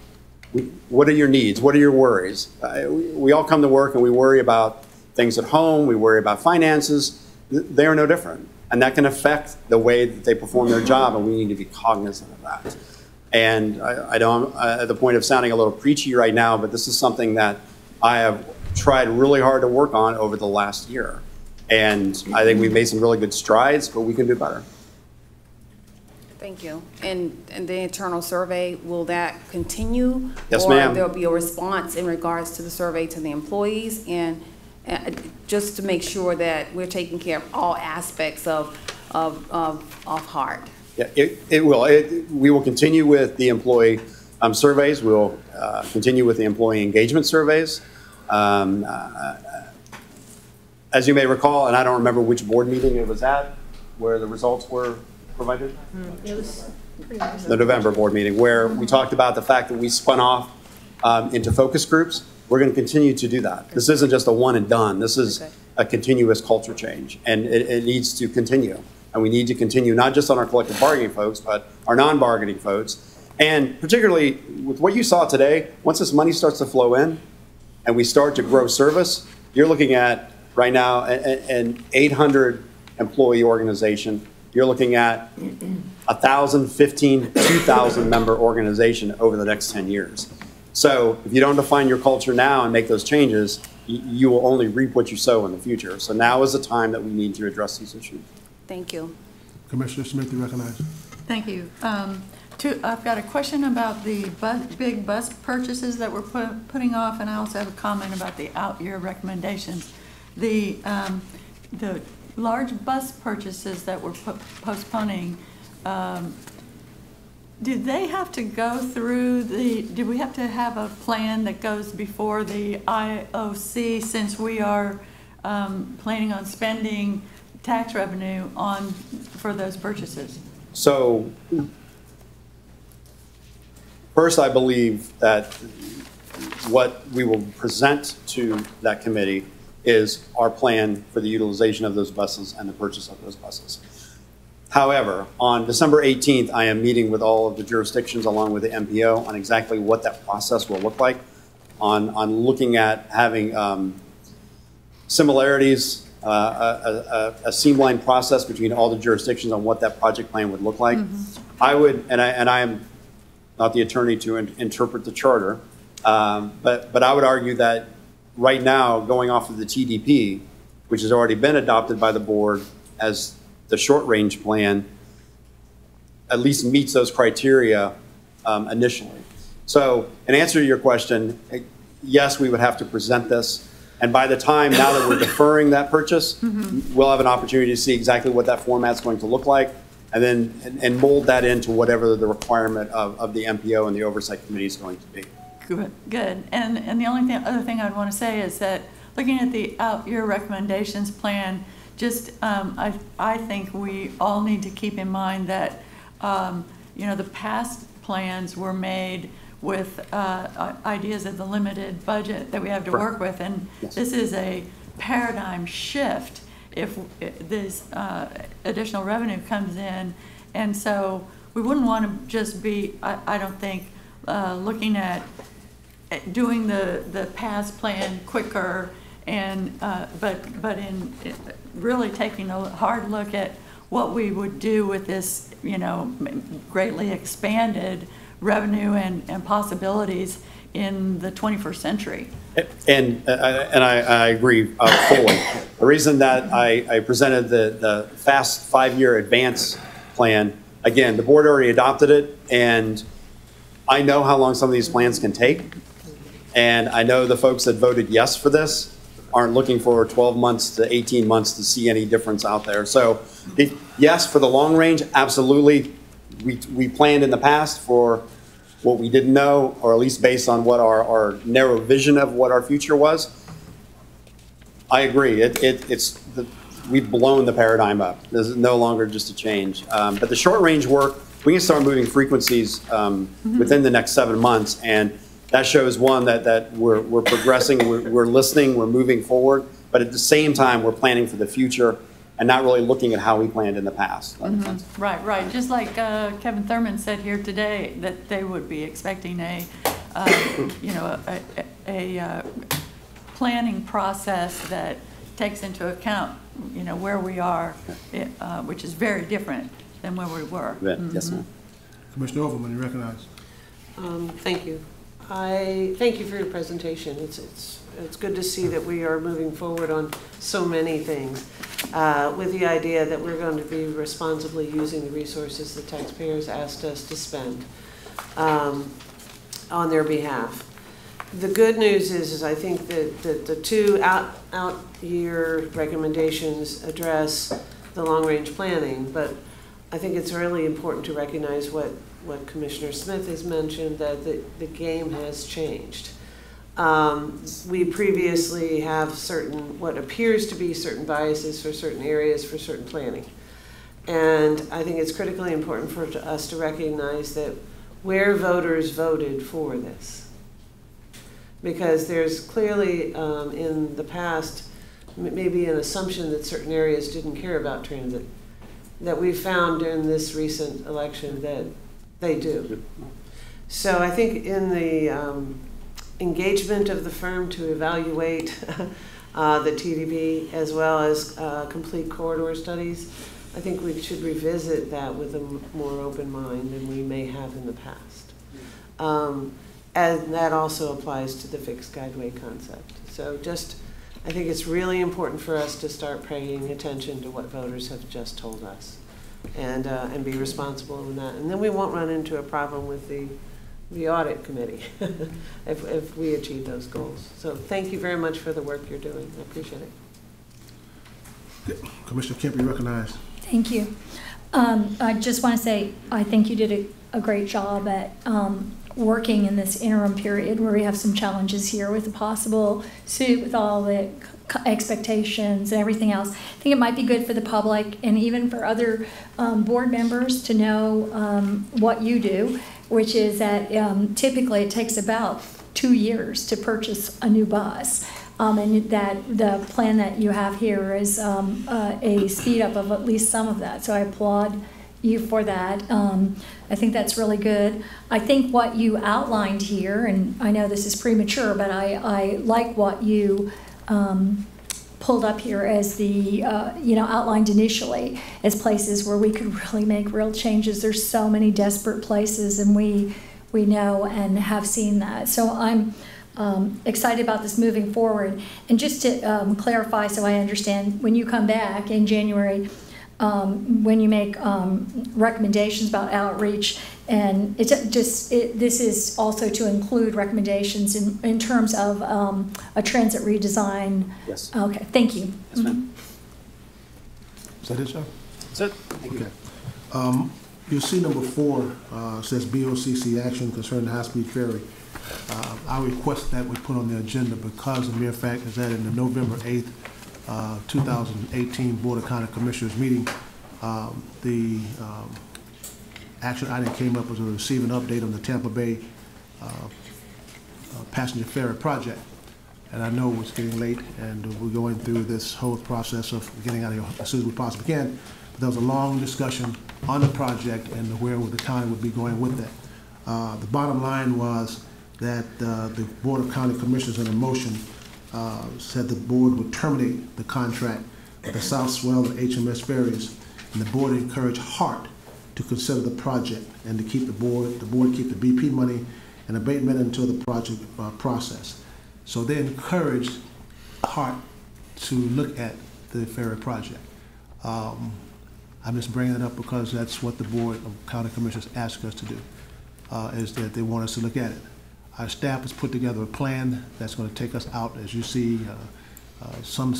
what are your needs? What are your worries? We all come to work and we worry about things at home. We worry about finances. They are no different. And that can affect the way that they perform their job, and we need to be cognizant of that. And I don't, at the point of sounding a little preachy right now, but this is something that I have tried really hard to work on over the last year. And I think we've made some really good strides, but we can do better. Thank you. And the internal survey, will that continue? Yes, ma'am. Or there'll be a response in regards to the survey to the employees, and just to make sure that we're taking care of all aspects of HART? Yeah, it will. We will continue with the employee surveys. We'll continue with the employee engagement surveys. As you may recall, and I don't remember which board meeting it was at, where the results were provided? It was The November board meeting, where we talked about the fact that we spun off into focus groups. We're going to continue to do that. This isn't just a one and done. This is a continuous culture change, and it needs to continue. And we need to continue not just on our collective bargaining folks, but our non-bargaining folks. And particularly with what you saw today, once this money starts to flow in and we start to grow service, you're looking at right now an 800 employee organization. You're looking at 1,000, 15, 2,000 member organization over the next 10 years. So if you don't define your culture now and make those changes, you will only reap what you sow in the future. So now is the time that we need to address these issues. Thank you. Commissioner Smith, you recognize. Thank you. I've got a question about the big bus purchases that we're putting off, and I also have a comment about the out-year recommendations. The large bus purchases that we're postponing, did they have to go through did we have to have a plan that goes before the IOC, since we are planning on spending tax revenue for those purchases? So first, I believe that what we will present to that committee is our plan for the utilization of those buses and the purchase of those buses. However, on December 18th, I am meeting with all of the jurisdictions along with the MPO on exactly what that process will look like, on looking at having similarities, a streamline process between all the jurisdictions on what that project plan would look like. I would, and I am not the attorney to interpret the charter, but I would argue that right now, going off of the TDP, which has already been adopted by the board as the short-range plan, at least meets those criteria initially. So in answer to your question, yes, we would have to present this. And by the time, now that we're deferring that purchase, we'll have an opportunity to see exactly what that format's going to look like, and then and mold that into whatever the requirement of the MPO and the Oversight Committee is going to be. Good. And the only other thing I'd want to say is that looking at the out-year recommendations plan, just I think we all need to keep in mind that the past plans were made with ideas of the limited budget that we have to work with, and this is a paradigm shift if this additional revenue comes in, and so we wouldn't want to just be, I don't think, looking at doing the past plan quicker, and but in really taking a hard look at what we would do with this, greatly expanded revenue and possibilities in the 21st century. And I agree fully. The reason that I presented the fast 5-year advance plan, again, the board already adopted it, and I know how long some of these plans can take. And I know the folks that voted yes for this aren't looking for 12 months to 18 months to see any difference out there. So yes, for the long range, absolutely. We planned in the past for what we didn't know, or at least based on what our narrow vision of what our future was. I agree. We've blown the paradigm up. This is no longer just a change. But the short range work, we can start moving frequencies within the next 7 months, and that shows, one, that we're progressing, we're listening, we're moving forward, but at the same time, we're planning for the future and not really looking at how we planned in the past. Right. Just like Kevin Thurman said here today, that they would be expecting a planning process that takes into account, where we are, which is very different than where we were. Yes, ma'am. Commissioner Overman, you recognize. Thank you. I thank you for your presentation. It's good to see that we are moving forward on so many things with the idea that we're going to be responsibly using the resources the taxpayers asked us to spend on their behalf. The good news is I think that the two out year recommendations address the long-range planning, but I think it's really important to recognize what Commissioner Smith has mentioned, that the game has changed. We previously have what appears to be certain biases for certain areas for certain planning. And I think it's critically important for us to recognize that where voters voted for this. Because there's clearly in the past maybe an assumption that certain areas didn't care about transit, that we found in this recent election that they do. So I think in the engagement of the firm to evaluate the TDP as well as complete corridor studies, I think we should revisit that with a more open mind than we may have in the past. And that also applies to the fixed guideway concept. So I think it's really important for us to start paying attention to what voters have just told us and be responsible in that. And then we won't run into a problem with the audit committee if we achieve those goals. So thank you very much for the work you're doing. I appreciate it. Commissioner Kemp, you recognized. Thank you. I just want to say I think you did a great job at working in this interim period where we have some challenges here with the possible suit with all the expectations and everything else. I think it might be good for the public and even for other board members to know what you do, which is that typically it takes about 2 years to purchase a new bus. And that the plan that you have here is a speed up of at least some of that. So I applaud you for that. I think that's really good. I think what you outlined here, and I know this is premature, but I like what you pulled up here as the, outlined initially as places where we could really make real changes. There's so many desperate places, and we know and have seen that. So I'm excited about this moving forward. And just to clarify so I understand, when you come back in January, when you make recommendations about outreach, and this is also to include recommendations in terms of a transit redesign. Yes. Okay, thank you. Yes, ma'am. Is that it, sir? That's it. Thank you. Okay. You'll see number 4 says BOCC action concerning the high-speed ferry. I request that we put on the agenda because the mere fact is that in the November 8th, 2018 Board of County Commissioners meeting, the action item came up as a receive an update on the Tampa Bay passenger ferry project. And I know it's getting late and we're going through this whole process of getting out of here as soon as we possibly can. But there was a long discussion on the project and where the county would be going with that. The bottom line was that the Board of County Commissioners in a motion said the board would terminate the contract with the South Swell and HMS ferries, and the board encouraged HART to consider the project and to keep the board keep the BP money and abatement until the project process. So they encouraged HART to look at the ferry project. I'm just bringing it up because that's what the Board of County Commissioners asked us to do, is that they want us to look at it. Our staff has put together a plan that's going to take us out, as you see, some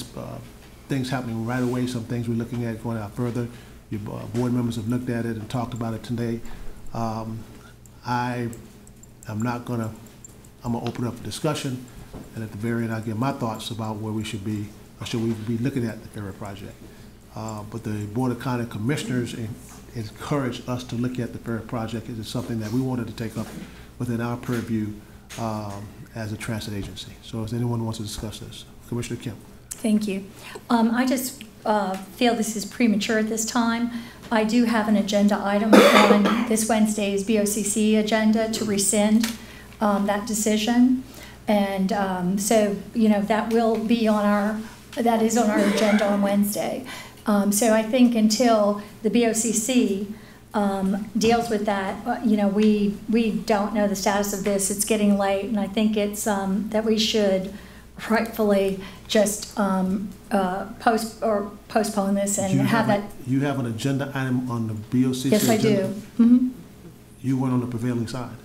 things happening right away, some things we're looking at going out further. Your board members have looked at it and talked about it today. I I'm gonna open up a discussion, and at the very end, I'll give my thoughts about where we should be, or should we be looking at the ferry project. But the Board of County Commissioners encouraged us to look at the ferry project. It is something that we wanted to take up within our purview as a transit agency. So if anyone wants to discuss this, Commissioner Kemp. Thank you. I just feel this is premature at this time. I do have an agenda item on this Wednesday's BOCC agenda to rescind that decision. And so, you know, that will be on that is on our agenda on Wednesday. So I think until the BOCC deals with that, you know, we don't know the status of this. It's getting late, and I think it's that we should rightfully just postpone this and have that. You have an agenda item on the BOCC Yes, agenda? I do. Mm-hmm. You went on the prevailing side.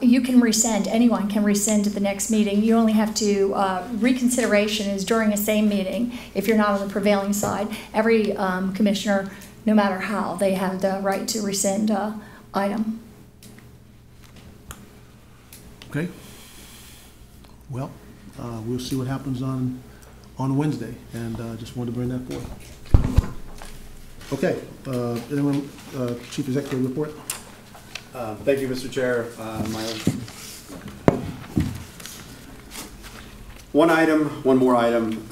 You can rescind. Anyone can rescind at the next meeting. You only have to, reconsideration is during a same meeting if you're not on the prevailing side. Every commissioner, no matter how, they have the right to rescind item. Okay. Well, we'll see what happens on Wednesday, and just wanted to bring that forth. Okay. Anyone, Chief Executive report? Thank you, Mr. Chair. One more item.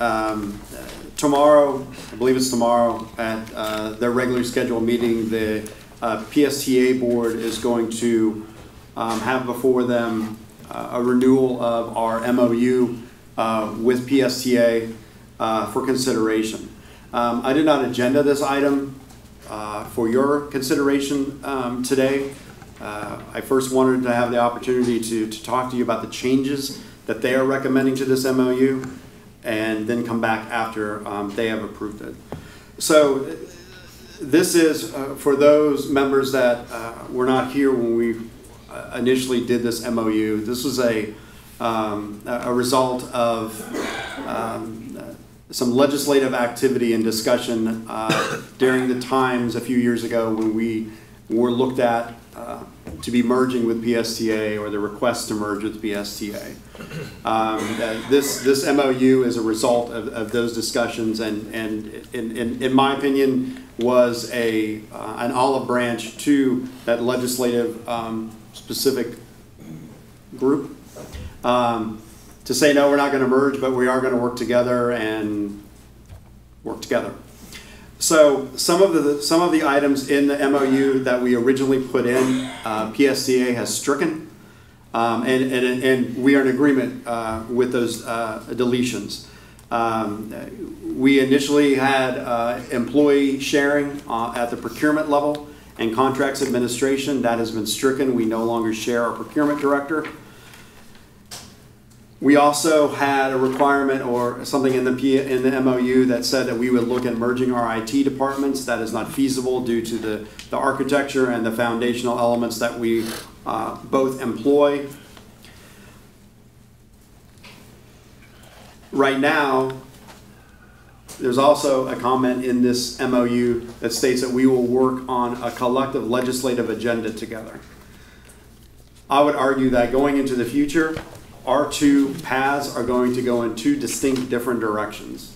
Tomorrow, I believe it's tomorrow, at their regularly scheduled meeting, the PSTA board is going to have before them a renewal of our MOU with PSTA for consideration. I did not agenda this item for your consideration today. I first wanted to have the opportunity to talk to you about the changes that they are recommending to this MOU, and then come back after they have approved it. So this is for those members that were not here when we initially did this MOU. This was a result of some legislative activity and discussion during the times a few years ago when we were looked at to be merging with PSTA, or the request to merge with PSTA. This MOU is a result of those discussions, and in my opinion was an olive branch to that legislative specific group to say, no, we're not going to merge, but we are going to work together and work together. So some of the items in the MOU that we originally put in, PSTA has stricken, and we are in agreement with those deletions. We initially had employee sharing at the procurement level and contracts administration. That has been stricken. We no longer share our procurement director. We also had a requirement or something in the MOU that said that we would look at merging our IT departments. That is not feasible due to the architecture and the foundational elements that we both employ. Right now, there's also a comment in this MOU that states that we will work on a collective legislative agenda together. I would argue that going into the future, our two paths are going to go in two distinct different directions.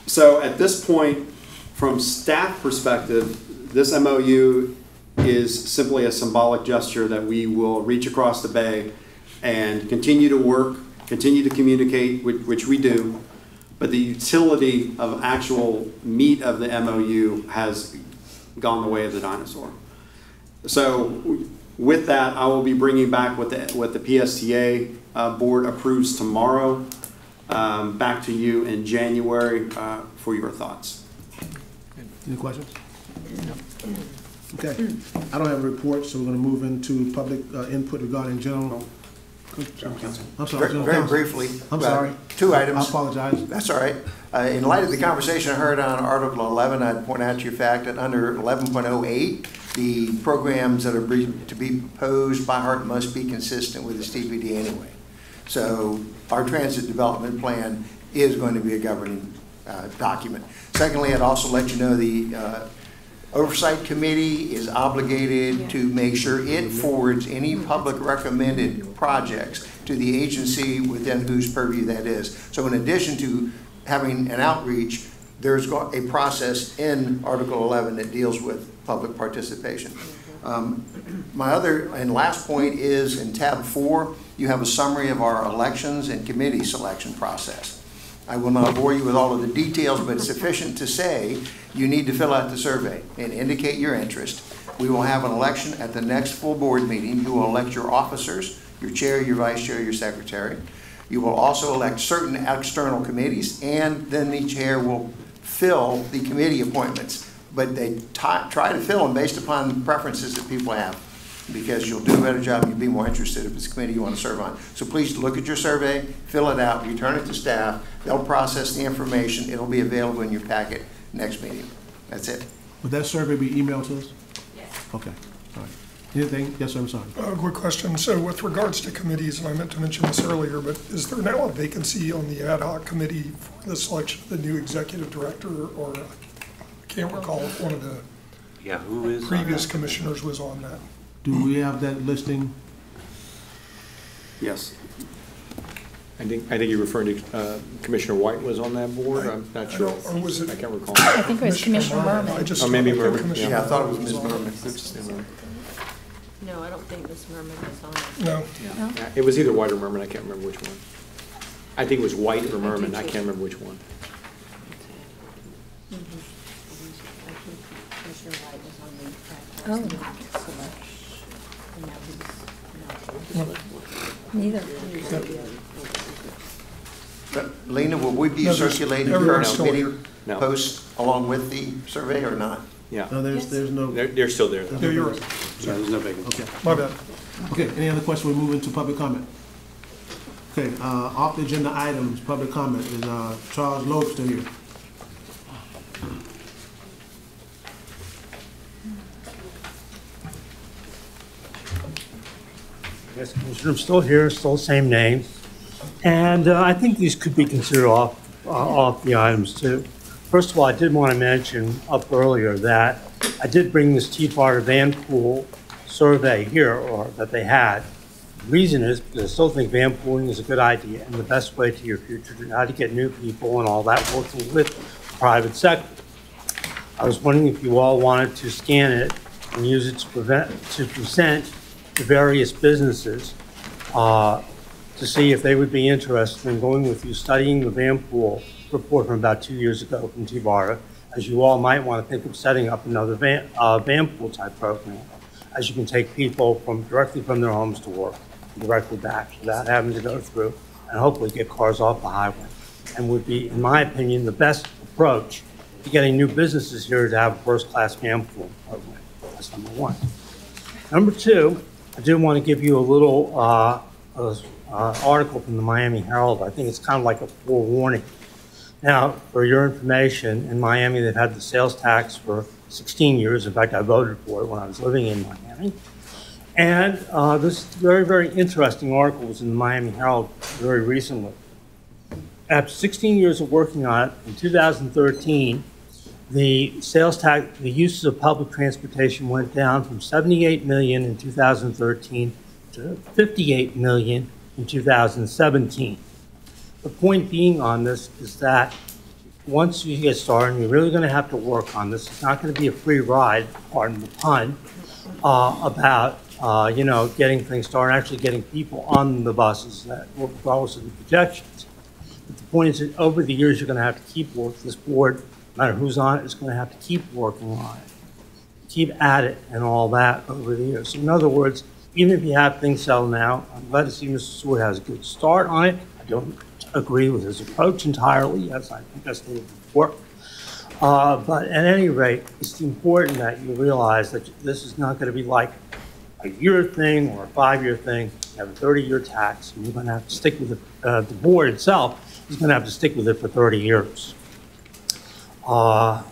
So at this point, from staff perspective, this MOU is simply a symbolic gesture that we will reach across the bay and continue to work, continue to communicate, which we do, but the utility of actual meat of the MOU has gone the way of the dinosaur. So with that, I will be bringing back what the PSTA board approves tomorrow back to you in January for your thoughts. Any questions? No. Okay. I don't have a report, so we're going to move into public input regarding general. I'm sorry. Very briefly. I'm sorry. 2 items. I apologize. That's all right. In light of the conversation I heard on Article 11, I'd point out to you the fact that under 11.08, the programs that are to be proposed by HART must be consistent with the TPD anyway. So our transit development plan is going to be a governing document. Secondly, I'd also let you know the Oversight Committee is obligated to make sure it forwards any public recommended projects to the agency within whose purview that is. So in addition to having an outreach, there's a process in Article 11 that deals with public participation. My other and last point is in tab 4, you have a summary of our elections and committee selection process. I will not bore you with all of the details, but it's sufficient to say you need to fill out the survey and indicate your interest. We will have an election at the next full board meeting. You will elect your officers, your chair, your vice chair, your secretary. You will also elect certain external committees, and then the chair will fill the committee appointments. But they try to fill them based upon preferences that people have, because you'll do a better job and you'll be more interested if it's a committee you want to serve on. So please look at your survey, fill it out, return it to staff. They'll process the information. It'll be available in your packet next meeting. That's it. Would that survey be emailed to us? Yes. Okay. All right. Anything? Yes, sir, I'm sorry. Quick question. So with regards to committees, and I meant to mention this earlier, but is there now a vacancy on the ad hoc committee for the selection of the new executive director, or I can't recall if one of the who is previous commissioners was on that? Do we have that listing? Yes. I think you're referring to Commissioner White was on that board. I'm not sure. Or was it? I can't recall. I think it was Commissioner Merman. Or maybe Merman. Yeah, I thought it was Ms. Merman. No, I don't think Ms. Merman was on it. No. Yeah, it was either White or Merman. I can't remember which one. I think it was White or Merman. I can't remember which one. Oh. Neither. Lena, will we be circulating current committee posts along with the survey or not? Yeah. No, there's no. They're still there. No, you're right. Yeah, there's no vacancy. Okay. My bad. Okay, any other questions? We move into public comment. Okay, off the agenda items, public comment. Is Charles Loeb still here? Yes, Commissioner, I'm still here, still the same name. And I think these could be considered off the items too. First of all, I did want to mention up earlier that I did bring this T-Bar van pool survey here, or that they had. The reason is because I still think van pooling is a good idea and the best way to your future to how to get new people and all that working with the private sector. I was wondering if you all wanted to scan it and use it to present to various businesses to see if they would be interested in going with you, studying the van pool report from about 2 years ago from T-Bar, as you all might want to think of setting up another van pool type program, as you can take people directly from their homes to work, directly back, without having to go through and hopefully get cars off the highway, and would be, in my opinion, the best approach to getting new businesses here to have a first-class van pool program. That's number one. Number two, I do want to give you a little article from the Miami Herald. I think it's kind of like a forewarning. Now, for your information, in Miami, they've had the sales tax for 16 years. In fact, I voted for it when I was living in Miami. And this very, very interesting article was in the Miami Herald very recently. After 16 years of working on it, in 2013, the sales tax, the uses of public transportation went down from 78 million in 2013 to 58 million in 2017. The point being on this is that once you get started, you're really going to have to work on this. It's not going to be a free ride, pardon the pun, about getting things started, actually getting people on the buses that regardless of the projections. But the point is that over the years, you're going to have to keep working. This board, no matter who's on it, is going to have to keep working on it, keep at it and all that over the years. So in other words, even if you have things settled now, I'm glad to see Mr. Seward has a good start on it. I don't agree with his approach entirely, as I think I stated before. But at any rate, it's important that you realize that this is not going to be like a year thing or a 5-year thing. You have a 30-year tax, and you're going to have to stick with it. The board itself is going to have to stick with it for 30 years. I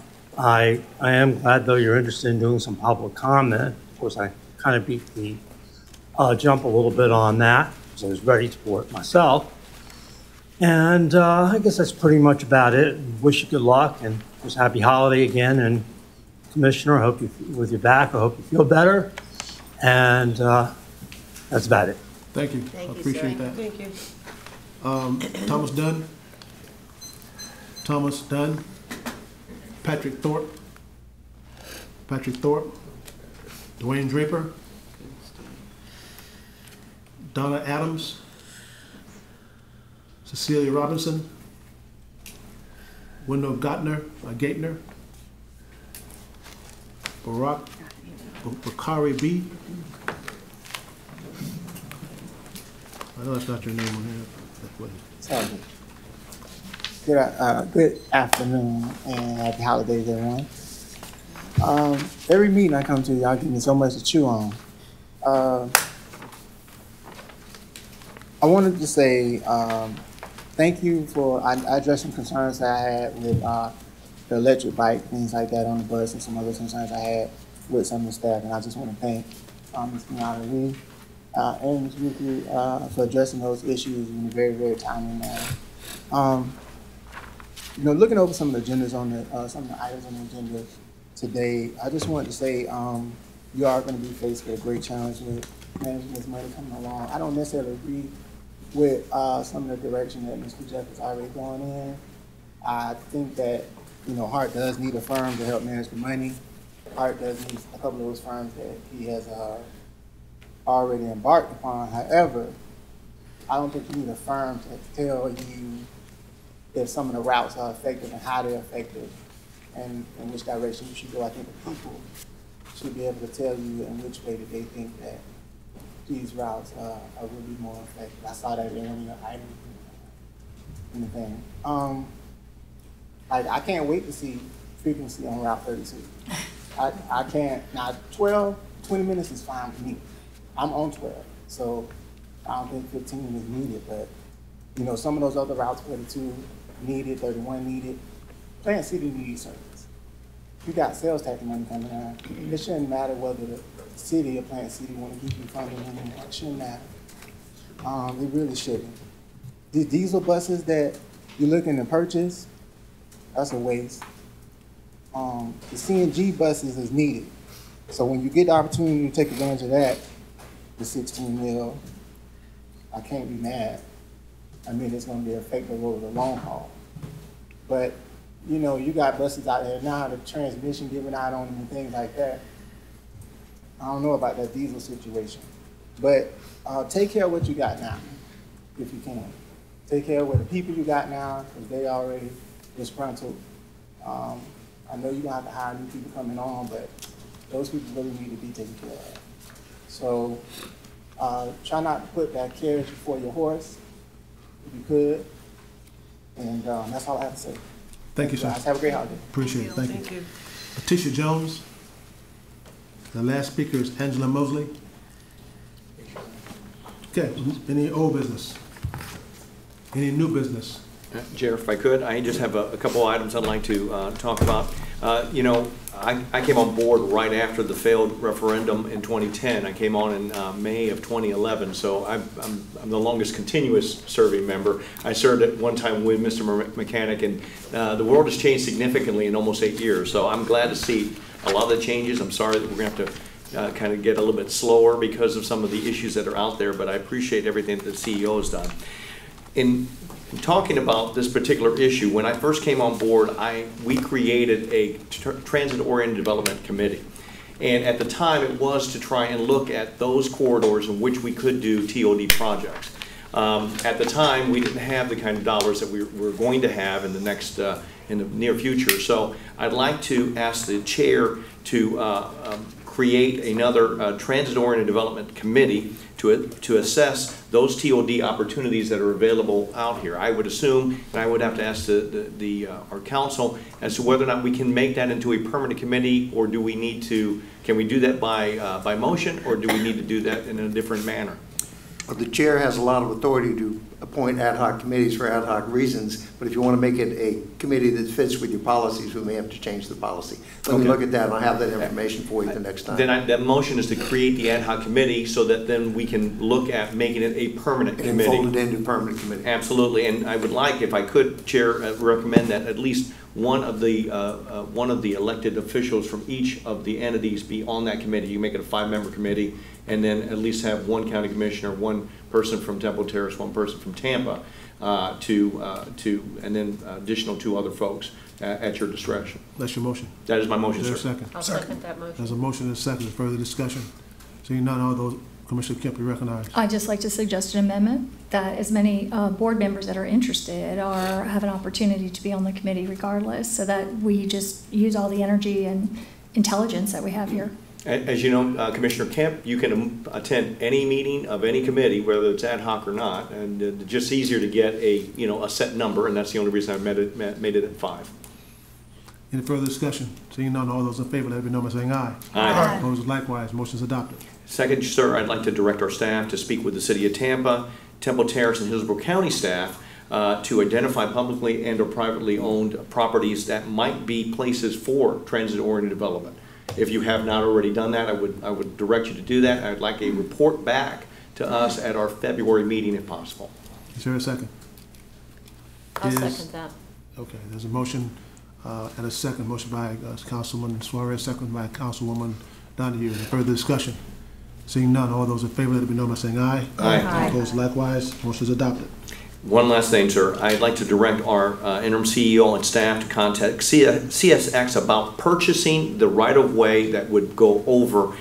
am glad, though, you're interested in doing some public comment. Of course, I kind of beat the jump a little bit on that, because I was ready for it myself. And I guess that's pretty much about it. Wish you good luck, and just happy holiday again, and Commissioner. I hope you, with your back, I hope you feel better. And that's about it. Thank you. Thank I you, appreciate sir. that. Thank you. Thomas Dunn. Thomas Dunn. Patrick Thorpe. Patrick Thorpe. Dwayne Draper. Donna Adams. Cecilia Robinson. Wendell Gatner. Bakari B. I know that's not your name on here. That's what it is. Good afternoon and happy holidays, everyone. Every meeting I come to, y'all give me so much to chew on. I wanted to say thank you for, I addressed some concerns that I had with the electric bike, things like that on the bus, and some other concerns I had with some of the staff, and I just want to thank Ms. Kenyatta Lee and Ms. Ruku for addressing those issues in a very, very timely manner. You know, looking over some of the agendas on the, some of the items on the agenda today, I just wanted to say you are going to be faced with a great challenge with managing this money coming along. I don't necessarily agree with some of the direction that Mr. Jeff has already gone in. I think that, you know, HART does need a firm to help manage the money. HART does need a couple of those firms that he has already embarked upon. However, I don't think you need a firm to tell you if some of the routes are effective and how they're effective and in which direction you should go. I think the people should be able to tell you in which way that they think that these routes are really more effective. I saw that in one of your items in the thing. I can't wait to see frequency on Route 32. I can't, now 20 minutes is fine with me. I'm on 12, so I don't think 15 is needed, but you know, some of those other routes, 32 needed, 31 needed, Plant City needs service. You got sales tax money coming out. It shouldn't matter whether the city or Plant City want to give you funding anymore. It shouldn't matter. It really shouldn't. These diesel buses that you're looking to purchase, that's a waste. The CNG buses is needed. So when you get the opportunity to take advantage of that, the 16 mil, I can't be mad. I mean, it's going to be effective over the long haul. But, you know, you got buses out there now, the transmission giving out on them and things like that. I don't know about that diesel situation. But take care of what you got now, if you can. Take care of what the people you got now, because they already disgruntled. I know you're going to have to hire new people coming on, but those people really need to be taken care of. So try not to put that carriage before your horse, if you could. And that's all I have to say. Thank you, sir. Guys, have a great holiday. Appreciate it. Thank you. Letitia Jones. The last speaker is Angela Mosley. Okay, any old business? Any new business? Chair, if I could, I just have a couple items I'd like to talk about. You know, I came on board right after the failed referendum in 2010. I came on in May of 2011, so I'm the longest continuous serving member. I served at one time with Mr. Mechanic, and the world has changed significantly in almost 8 years, so I'm glad to see a lot of the changes. I'm sorry that we're going to have to kind of get a little bit slower because of some of the issues that are out there, but I appreciate everything that the CEO has done. In talking about this particular issue, when I first came on board, we created a transit-oriented development committee. And at the time, it was to try and look at those corridors in which we could do TOD projects. At the time, we didn't have the kind of dollars that we were going to have in the next, in the near future. So I'd like to ask the chair to create another transit-oriented development committee to assess those TOD opportunities that are available out here. I would assume, and I would have to ask our council as to whether or not we can make that into a permanent committee, or do we need to, can we do that by motion, or do we need to do that in a different manner? Well, the chair has a lot of authority to appoint ad hoc committees for ad hoc reasons, but if you want to make it a committee that fits with your policies, we may have to change the policy. Let me look at that, and I'll have that information for you the next time. Then that motion is to create the ad hoc committee so that then we can look at making it a permanent committee. And fold it into a permanent committee. Absolutely, and I would like, if I could, Chair, recommend that at least one of the elected officials from each of the entities be on that committee. You make it a 5-member committee, and then at least have one county commissioner, one person from Temple Terrace, one person from Tampa, and then additional 2 other folks at your discretion. That's your motion. That is my motion, Is there sir. a second? I'll second that motion. There's a motion and a second. Further discussion? Seeing none, all those, Commissioner Kemp, you recognize. I'd just like to suggest an amendment that as many board members that are interested have an opportunity to be on the committee regardless, so that we just use all the energy and intelligence that we have here. As you know, Commissioner Kemp, you can attend any meeting of any committee, whether it's ad hoc or not, and it's just easier to get a set number, and that's the only reason I made it at 5. Any further discussion? Seeing none, all those in favor, let it be known by saying aye. Aye. Opposed, likewise. Motion is adopted. Second, sir, I'd like to direct our staff to speak with the City of Tampa, Temple Terrace, and Hillsborough County staff to identify publicly and or privately owned properties that might be places for transit-oriented development. If you have not already done that, I would direct you to do that. I'd like a report back to us at our February meeting if possible. Is there a second? I'll second that. Okay, there's a motion and a second. Motion by Councilman Suarez, second by Councilwoman Donahue. Any further discussion? Seeing none, all those in favor, let it be known by saying aye. Aye. Opposed, likewise. Motion is adopted. One last thing, sir. I'd like to direct our interim CEO and staff to contact CSX about purchasing the right-of-way that would go over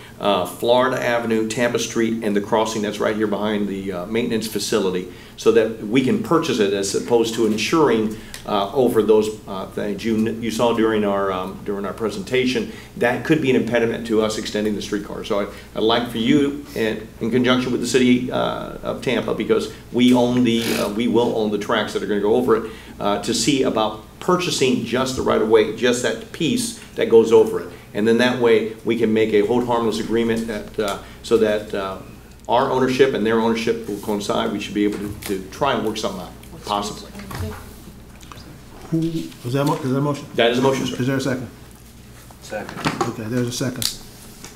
Florida Avenue, Tampa Street, and the crossing that's right here behind the maintenance facility, so that we can purchase it as opposed to insuring over those things. You saw during our presentation that could be an impediment to us extending the streetcar. So I'd like for you, in conjunction with the City of Tampa, because we will own the tracks that are going to go over it, to see about purchasing just the right-of-way, just that piece that goes over it. And then that way we can make a hold harmless agreement that, so that our ownership and their ownership will coincide. We should be able to try and work something out, possibly. Is that a motion? That is a motion, sir. Is there a second? Second. Okay, there's a second.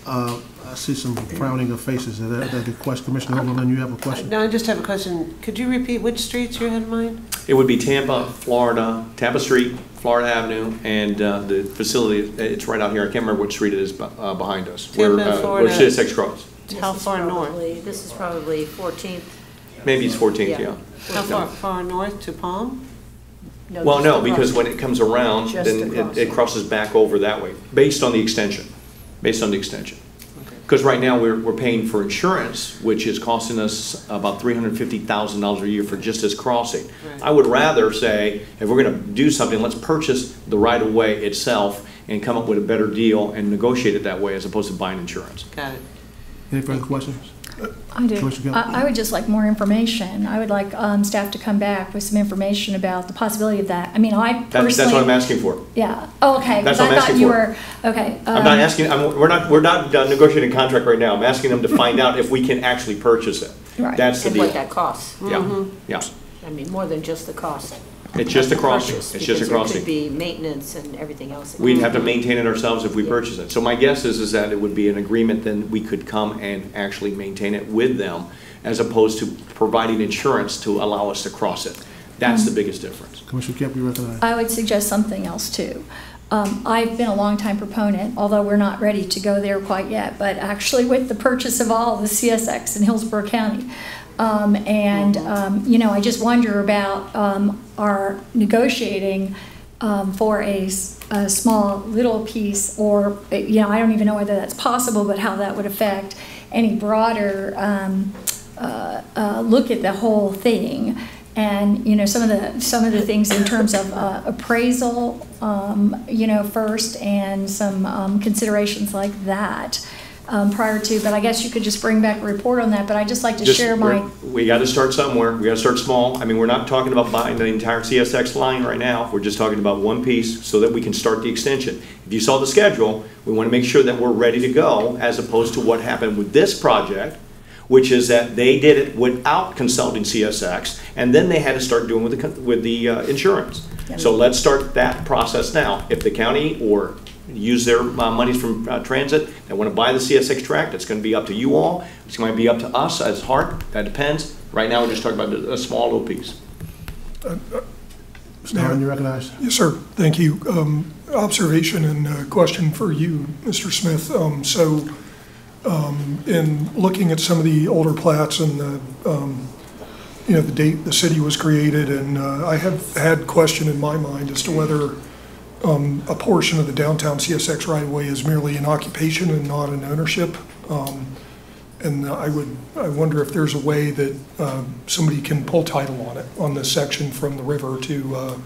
I see some frowning of faces. Is that the question? Commissioner Overland, you have a question? No, I just have a question. Could you repeat which streets you had in mind? It would be Tampa, Florida, Tampa Street, Florida Avenue, and the facility, it's right out here. I can't remember which street it is behind us. Tampa, Florida. Where CSX cross. How far north? This is probably 14th. Maybe it's 14th, yeah. How far north to Palm? No, Well, just no, across. because when it comes around, Just then across. it crosses back over that way, based on the extension. Based on the extension. Because right now we're paying for insurance, which is costing us about $350,000 a year for just this crossing. Right. I would rather say, if we're going to do something, let's purchase the right-of-way itself and come up with a better deal and negotiate it that way as opposed to buying insurance. Got it. Any further questions? I do. Commissioner Kemp? I would just like more information. I would like staff to come back with some information about the possibility of that. I mean, I personally. That's what I'm asking for. Yeah. Oh, okay. That's 'Cause what I'm I thought asking you for. were, okay. I'm not asking, we're not negotiating a contract right now. I'm asking them to find out if we can actually purchase it. Right. That's the And deal. what that costs. Yeah, yeah. I mean, more than just the cost. It's just a of the crossing. purchase, It's just a because there crossing. could be maintenance and everything else. that We'd goes have to with it. maintain it ourselves if we purchase it. So my guess is that it would be an agreement, then we could come and actually maintain it with them, as opposed to providing insurance to allow us to cross it. That's the biggest difference. Commissioner Kemp, you recognize. I would suggest something else too. I've been a longtime proponent, although we're not ready to go there quite yet, but actually with the purchase of all the CSX in Hillsborough County. You know, I just wonder about our negotiating for a small little piece, or, you know, I don't even know whether that's possible, but how that would affect any broader look at the whole thing. And, you know, some of the things in terms of appraisal, you know, first, and some considerations like that prior to. But I guess you could just bring back a report on that. But I'd just like to share my. We got to start somewhere. We got to start small. I mean, we're not talking about buying the entire CSX line right now. We're just talking about one piece so that we can start the extension. If you saw the schedule, we want to make sure that we're ready to go, as opposed to what happened with this project, which is that they did it without consulting CSX, and then they had to start doing with the insurance. Yep. So let's start that process now. If the county or use their monies from transit, they want to buy the CSX track, that's going to be up to you all. It's going to be up to us as HART. That depends. Right now, we're just talking about a small little piece. Mr. Hahn, you're recognized. Yes, sir. Thank you. Observation and question for you, Mr. Smith. In looking at some of the older plats and the date the city was created, and I have had question in my mind as to whether a portion of the downtown CSX right-of-way is merely an occupation and not an ownership. And I wonder if there's a way that somebody can pull title on it, on this section from the river to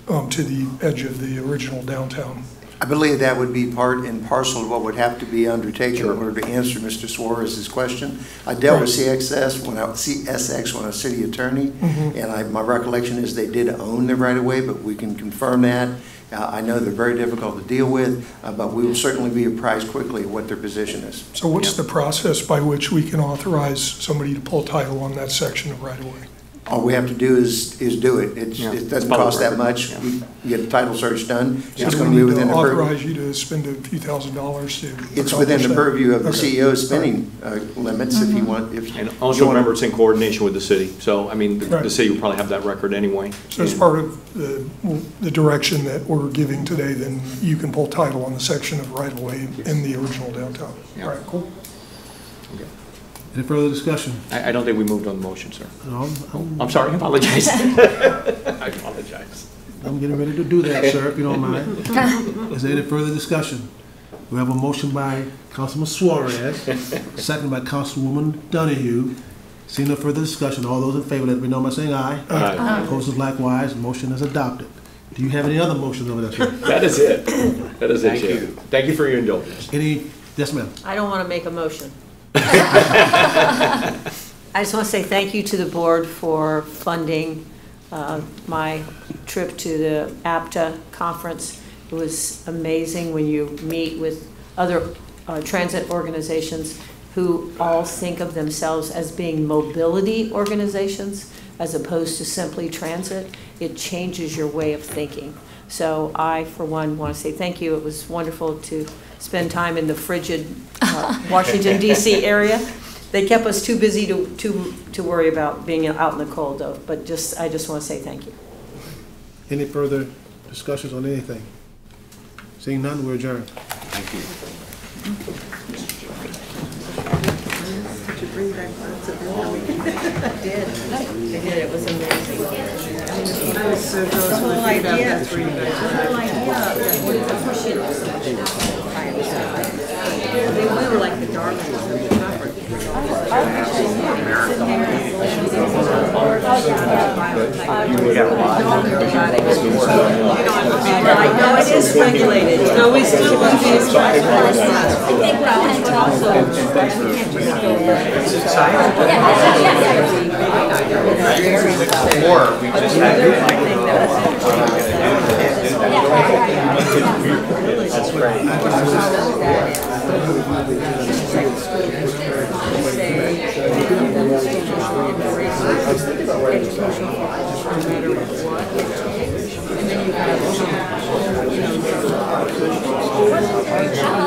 the edge of the original downtown. I believe that would be part and parcel of what would have to be undertaken in order to answer Mr. Suarez's question. I dealt with CSX when I was city attorney, and my recollection is they did own the right-of-way, but we can confirm that. I know they're very difficult to deal with, but we will certainly be apprised quickly of what their position is. So what's the process by which we can authorize somebody to pull title on that section of right-of-way? All we have to do is do it. It doesn't cost that much. We get a title search done. So it's going to be within the purview. Authorize you to spend a few $$1,000s to. It's within the purview of the CEO's spending limits if you want. And also remember, it's in coordination with the city. So, I mean, the city will probably have that record anyway. So as part of the direction that we're giving today, then you can pull title on the section of right-of-way in the original downtown. All right, cool. Okay. Any further discussion? I don't think we moved on the motion, sir. No, I'm sorry, I apologize. I apologize. I'm getting ready to do that, sir, if you don't mind. Is there any further discussion? We have a motion by Councilman Suarez, second by Councilwoman Donahue. Seeing no further discussion, all those in favor, let me know by saying aye. Aye. Opposed, likewise. Motion is adopted. Do you have any other motions over there, sir? That is it. That is it, Thank Chair. you. Thank you for your indulgence. Yes, ma'am. I don't want to make a motion. I just want to say thank you to the board for funding my trip to the APTA conference. It was amazing when you meet with other transit organizations who all think of themselves as being mobility organizations as opposed to simply transit. It changes your way of thinking. So I, for one, want to say thank you. It was wonderful to spend time in the frigid Washington, D.C. area. They kept us too busy to worry about being out in the cold, though. But I just want to say thank you. Any further discussions on anything? Seeing none, we're adjourned. Thank you. Did you bring back I did. It was amazing. The whole idea. We were like the darlings of the conference. I know it is regulated. No, we still want to be as I think what I want to Or we just had that's great. And then you have